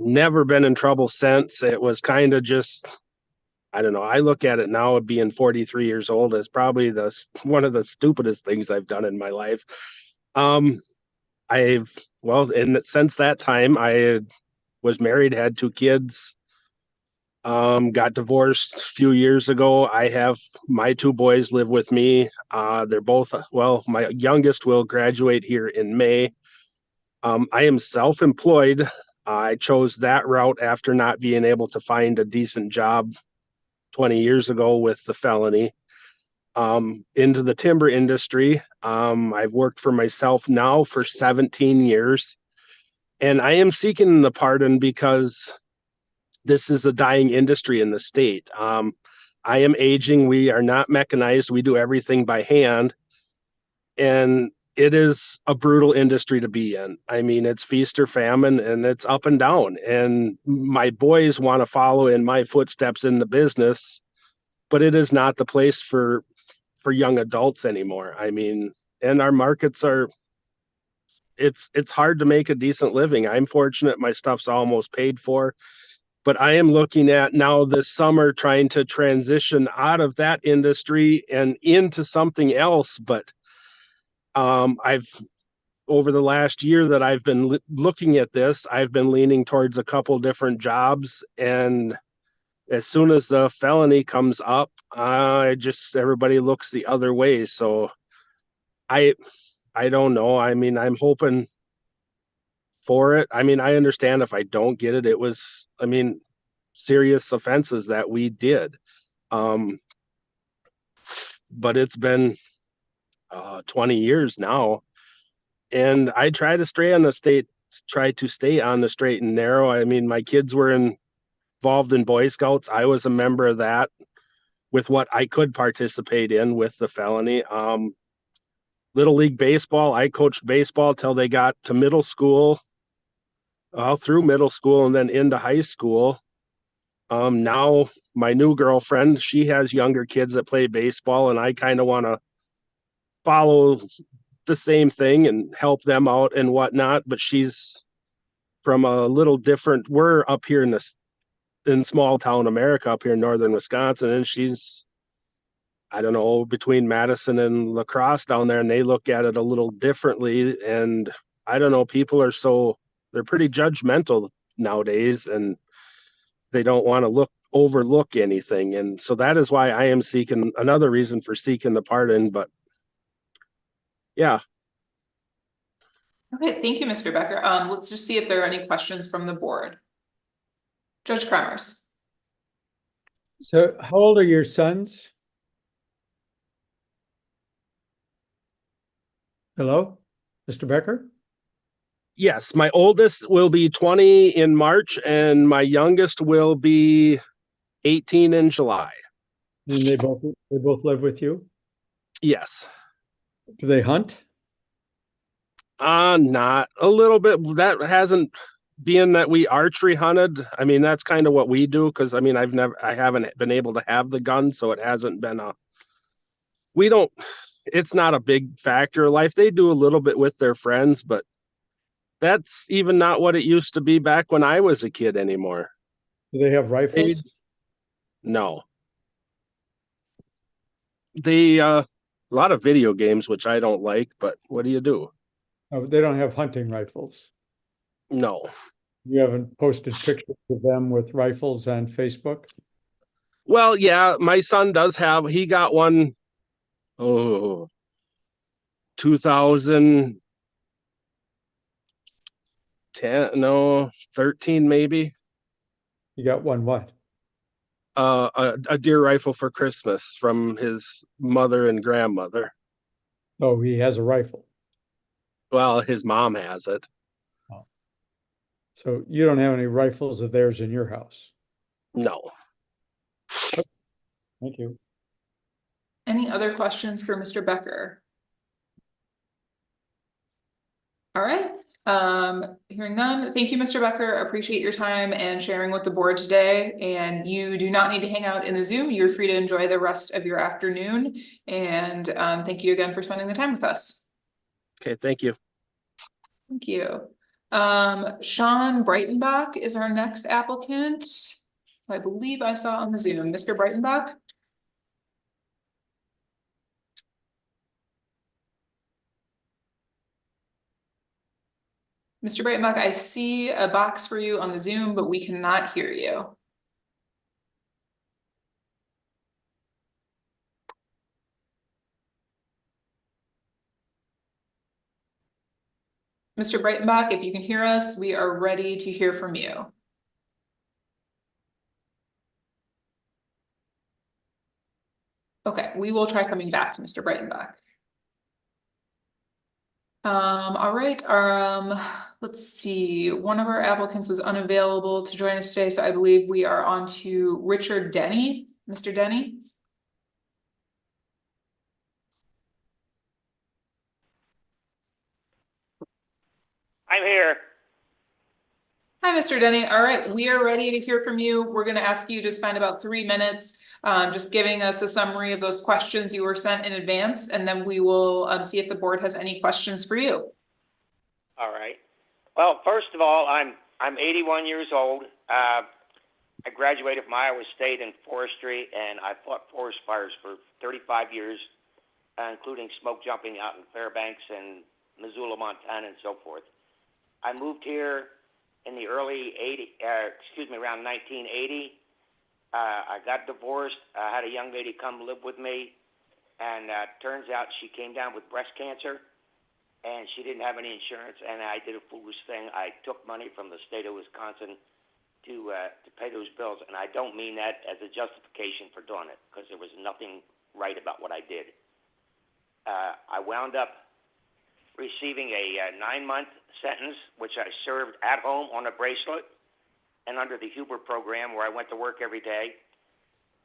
never been in trouble since. It was kind of just, I don't know. I look at it now, being 43 years old, as probably one of the stupidest things I've done in my life. And since that time, I was married, had 2 kids, got divorced a few years ago. I have my 2 boys live with me. They're both, my youngest will graduate here in May. I am self-employed. I chose that route after not being able to find a decent job 20 years ago with the felony. Into the timber industry. I've worked for myself now for 17 years, and I am seeking the pardon because this is a dying industry in the state. I am aging. We are not mechanized. We do everything by hand. And it is a brutal industry to be in. I mean, it's feast or famine, and it's up and down. And my boys want to follow in my footsteps in the business, but it is not the place for young adults anymore. I mean, and our markets are, it's hard to make a decent living. I'm fortunate my stuff's almost paid for, but I am looking at now this summer trying to transition out of that industry and into something else. But I've, over the last year that I've been looking at this, I've been leaning towards a couple different jobs. And as soon as the felony comes up, everybody looks the other way. So I don't know. I mean, I'm hoping for it. I mean, I understand if I don't get it, it was, I mean, serious offenses that we did. But it's been 20 years now. And I try to stay on the straight and narrow. I mean, my kids were involved in Boy Scouts. I was a member of that with what I could participate in with the felony. Little League Baseball, I coached baseball till they got to middle school, through middle school and then into high school. Now my new girlfriend, she has younger kids that play baseball, and I kind of want to follow the same thing and help them out and whatnot. But she's from a little different, we're up here in small town America, up here in northern Wisconsin, and she's, I don't know, between Madison and La Crosse down there, and they look at it a little differently. And I don't know, people are they're pretty judgmental nowadays, and they don't want to overlook anything. And so that is why I am seeking, another reason for seeking the pardon. But yeah. Okay, thank you, Mr. Becker. Let's just see if there are any questions from the board. Judge Kremers. So how old are your sons? Hello, Mr. Becker? Yes, my oldest will be 20 in March, and my youngest will be 18 in July. And they both live with you? Yes. Do they hunt? Not a little bit. That hasn't, being that we archery hunted, I mean, that's kind of what we do, because I mean, I haven't been able to have the gun, so it hasn't been it's not a big factor of life. They do a little bit with their friends, but that's even not what it used to be back when I was a kid anymore. Do they have rifles? No. A lot of video games, which I don't like, but what do you do? Oh, they don't have hunting rifles? No. You haven't posted pictures of them with rifles on Facebook? Well, yeah, my son does have, he got one, 2010, 13 maybe. You got one what? A deer rifle for Christmas from his mother and grandmother. Oh, he has a rifle. Well, his mom has it. Oh. So you don't have any rifles of theirs in your house? No. Thank you. Any other questions for Mr. Becker? All right, hearing none. Thank you, Mr. Becker. Appreciate your time and sharing with the board today. And you do not need to hang out in the Zoom. You're free to enjoy the rest of your afternoon. And thank you again for spending the time with us. Okay, thank you. Thank you. Sean Breitenbach is our next applicant. I believe I saw on the Zoom. Mr. Breitenbach. Mr. Breitenbach, I see a box for you on the Zoom, but we cannot hear you. Mr. Breitenbach, if you can hear us, we are ready to hear from you. Okay, we will try coming back to Mr. Breitenbach. All right, let's see. One of our applicants was unavailable to join us today, so I believe we are on to Richard Denny. Mr. Denny. I'm here. Hi, Mr. Denny. All right, we are ready to hear from you. We're going to ask you to spend about 3 minutes just giving us a summary of those questions you were sent in advance, and then we will see if the board has any questions for you. All right. Well, first of all, I'm 81 years old. I graduated from Iowa State in forestry, and I fought forest fires for 35 years, including smoke jumping out in Fairbanks and Missoula, Montana, and so forth. I moved here in the around 1980. I got divorced. I had a young lady come live with me, and turns out she came down with breast cancer, and she didn't have any insurance, and I did a foolish thing. I took money from the state of Wisconsin to pay those bills, and I don't mean that as a justification for doing it, because there was nothing right about what I did. I wound up receiving a 9-month sentence, which I served at home on a bracelet and under the Hubbard program, where I went to work every day.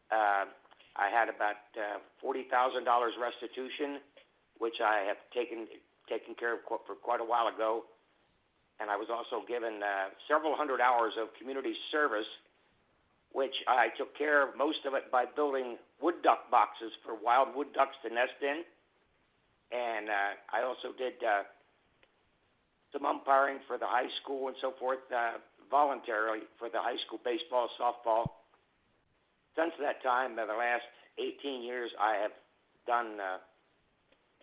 I had about $40,000 restitution, which I have taken care of for quite a while ago. And I was also given several hundred hours of community service, which I took care of, most of it by building wood duck boxes for wild wood ducks to nest in. And I also did some umpiring for the high school and so forth, voluntarily for the high school baseball, softball. Since that time, the last 18 years, I have done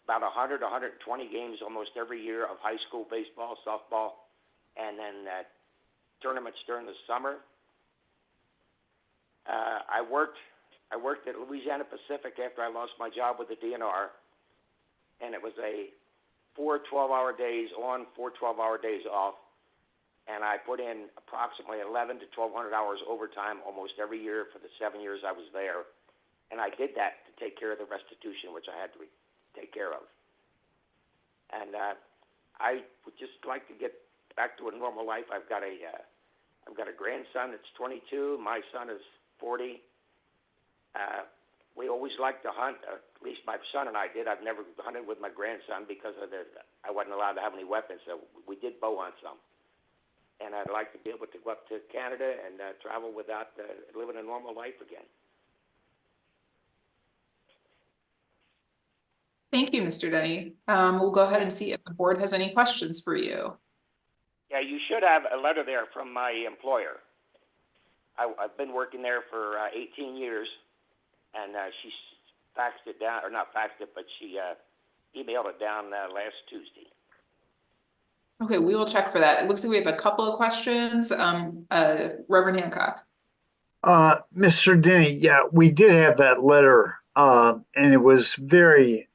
about 100, 120 games almost every year of high school baseball, softball, and then tournaments during the summer. I worked at Louisiana Pacific after I lost my job with the DNR, and it was a 4 12-hour days on, 4 12-hour days off, and I put in approximately 1,100 to 1,200 hours overtime almost every year for the 7 years I was there, and I did that to take care of the restitution, which I had to take care of. And I would just like to get back to a normal life. I've got a grandson that's 22. My son is 40. We always liked to hunt. At least my son and I did. I've never hunted with my grandson because I wasn't allowed to have any weapons. So we did bow hunt some. And I'd like to be able to go up to Canada and travel without living a normal life again. Thank you, Mr. Denny. We'll go ahead and see if the board has any questions for you. Yeah, you should have a letter there from my employer. I've been working there for 18 years, and she faxed it down, or not faxed it, but she emailed it down last Tuesday. Okay, we will check for that. It looks like we have a couple of questions. Reverend Hancock. Mr. Denny, yeah, we did have that letter, and it was very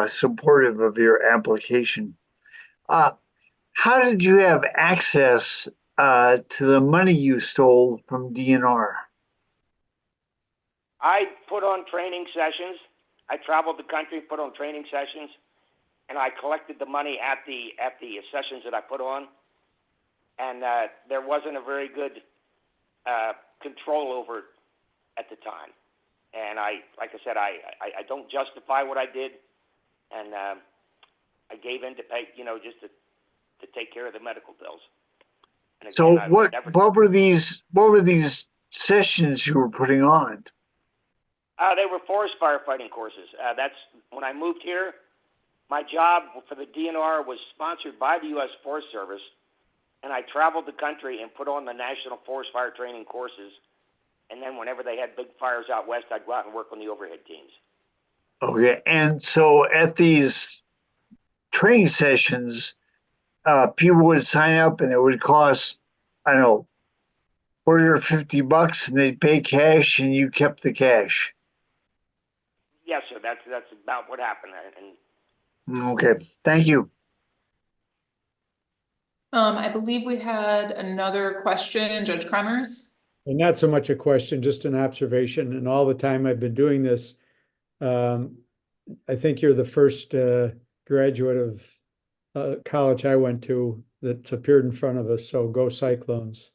supportive of your application. How did you have access to the money you stole from DNR? I put on training sessions. I traveled the country, put on training sessions, and I collected the money at the sessions that I put on. And there wasn't a very good control over it at the time. And like I said, I don't justify what I did, and I gave in to pay, just to take care of the medical bills. And again, So what were these sessions you were putting on? They were forest firefighting courses. That's when I moved here. My job for the DNR was sponsored by the U.S. Forest Service, and I traveled the country and put on the National Forest Fire Training courses. And then whenever they had big fires out west, I'd go out and work on the overhead teams. Okay, and so at these training sessions, people would sign up, and it would cost, I don't know, $40 or $50, and they'd pay cash, and you kept the cash. Yes, sir. That's about what happened. And Okay, thank you. I believe we had another question, Judge Kremers. And not so much a question, just an observation. And all the time I've been doing this, I think you're the first graduate of college I went to that's appeared in front of us. So go Cyclones.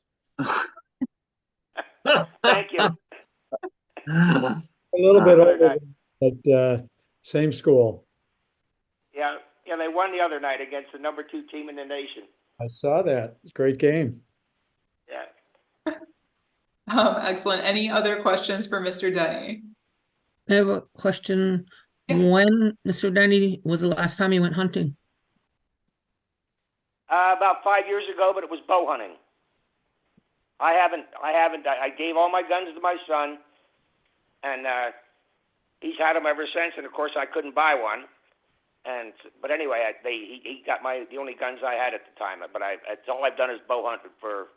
Thank you. A little bit older, but same school. Yeah, they won the other night against the #2 team in the nation. I saw that. It's a great game. Yeah. Excellent. Any other questions for Mr. Denny? I have a question. When, Mr. Denny, was the last time you went hunting? About 5 years ago, but it was bow hunting. I gave all my guns to my son, and he's had them ever since. And of course, I couldn't buy one. But anyway, he got the only guns I had at the time. But that's all I've done is bow hunted for,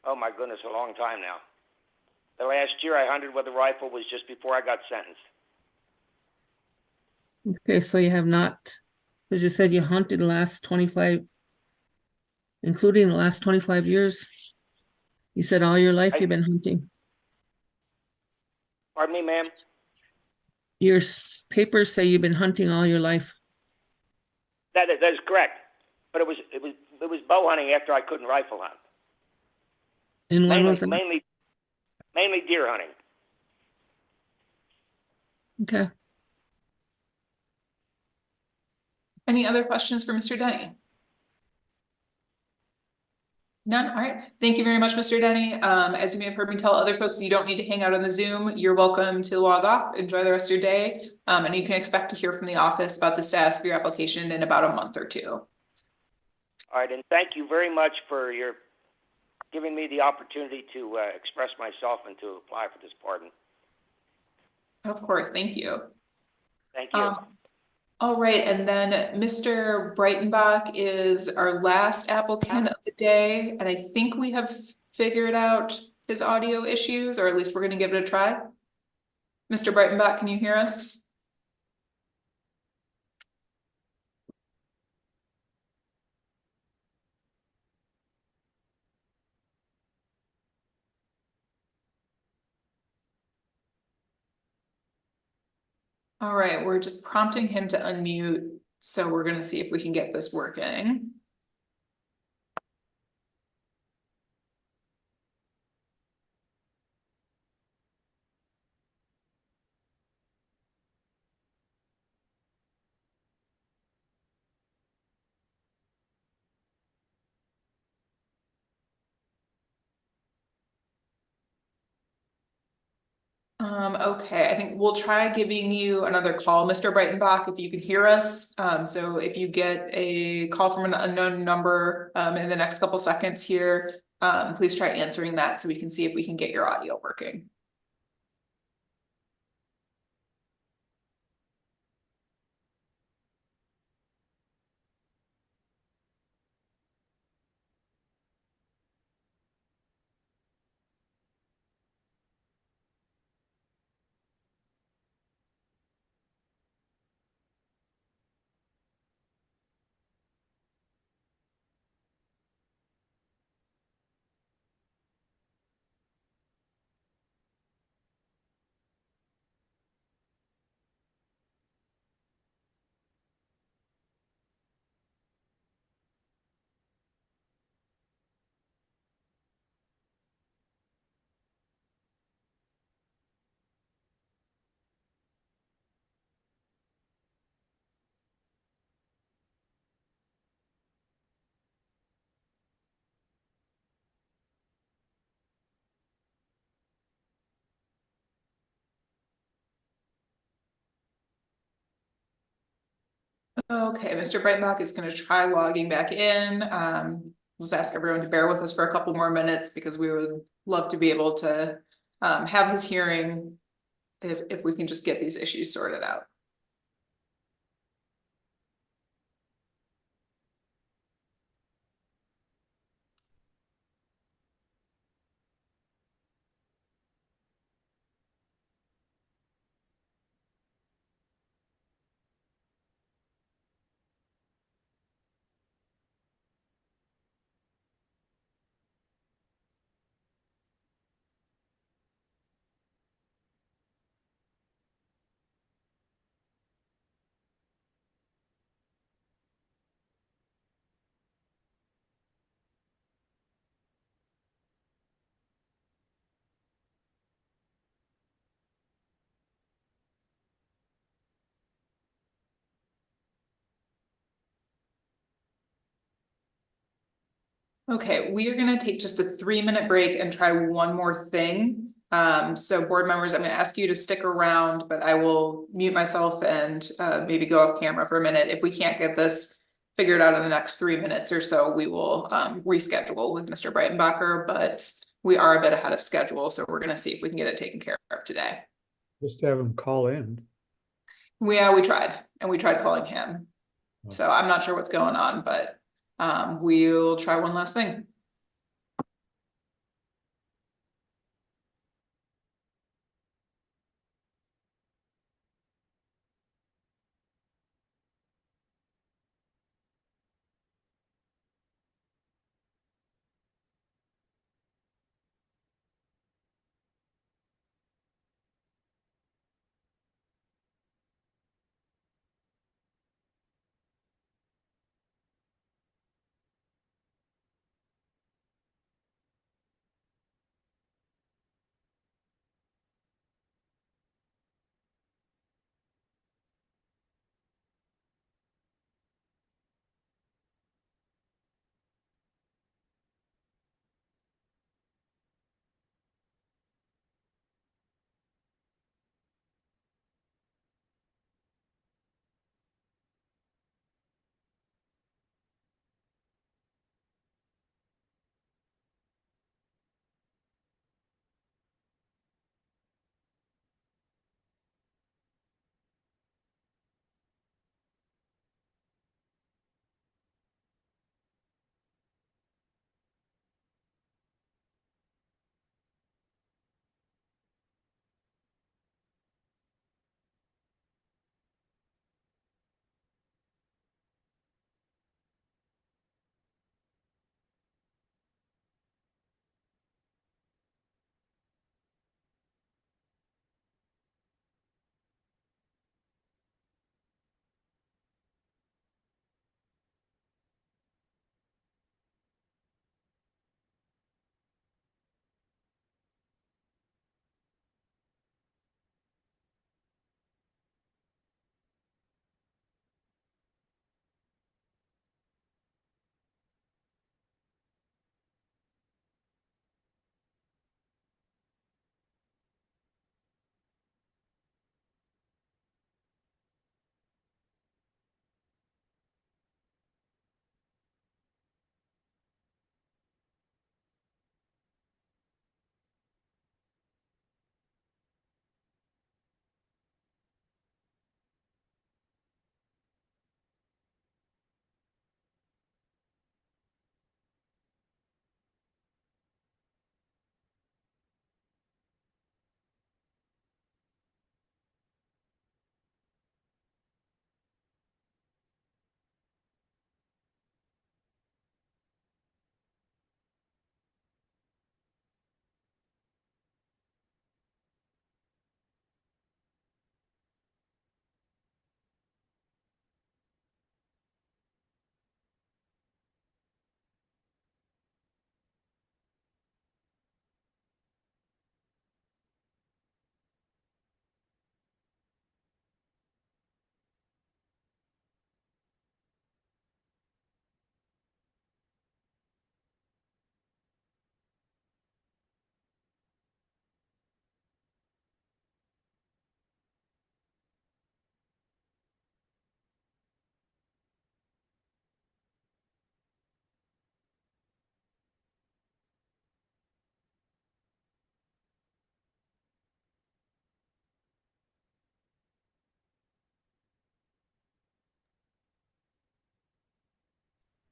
oh my goodness, a long time now. The last year I hunted with a rifle was just before I got sentenced. Okay, so you have not, as you said, you hunted the last 25, including the last 25 years. You said all your life you've been hunting. Pardon me, ma'am? Your papers say you've been hunting all your life. That is correct. But it was bow hunting after I couldn't rifle hunt. And when was it? Mainly deer hunting. Okay. Any other questions for Mr. Denny? None? All right. Thank you very much, Mr. Denny. As you may have heard me tell other folks, you don't need to hang out on the Zoom. You're welcome to log off, enjoy the rest of your day. And you can expect to hear from the office about the status of your application in about a month or two. All right, and thank you very much for giving me the opportunity to express myself and to apply for this pardon. Of course, thank you. Thank you. All right, and then Mr. Breitenbach is our last applicant of the day, and I think we have figured out his audio issues, or at least we're going to give it a try. Mr. Breitenbach, can you hear us? All right, we're just prompting him to unmute, so we're going to see if we can get this working. Okay, I think we'll try giving you another call, Mr. Breitenbach, if you can hear us. So if you get a call from an unknown number in the next couple seconds here, please try answering that so we can see if we can get your audio working. Okay, Mr. Breitenbach is going to try logging back in. Just ask everyone to bear with us for a couple more minutes because we would love to be able to have his hearing if we can just get these issues sorted out. Okay, we are gonna take just a 3-minute break and try one more thing. So board members, I'm gonna ask you to stick around, but I will mute myself and maybe go off camera for a minute. If we can't get this figured out in the next 3 minutes or so, we will reschedule with Mr. Breitenbacher, but we are a bit ahead of schedule, so we're gonna see if we can get it taken care of today. Just have him call in. We tried, and we tried calling him. So I'm not sure what's going on, but we'll try one last thing.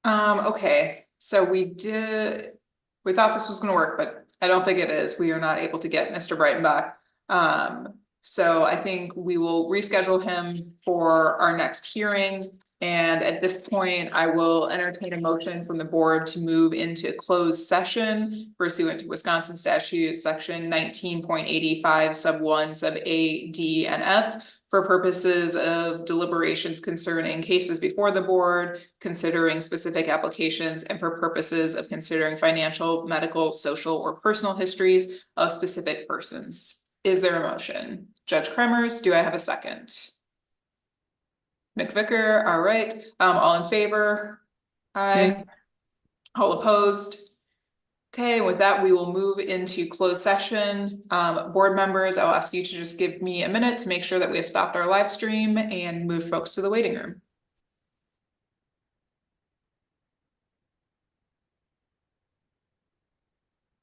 Okay, so we thought this was gonna work, but I don't think it is. We are not able to get Mr. Breitenbach. So I think we will reschedule him for our next hearing. And at this point, I will entertain a motion from the board to move into closed session pursuant to Wisconsin statute section 19.85 sub 1 sub A, D, and F for purposes of deliberations concerning cases before the board, considering specific applications, and for purposes of considering financial, medical, social, or personal histories of specific persons. Is there a motion? Judge Kremers, do I have a second? McVicker, all right. All in favor? Aye. All opposed? Okay, with that, we will move into closed session. Board members, I'll ask you to just give me a minute to make sure that we have stopped our live stream and move folks to the waiting room.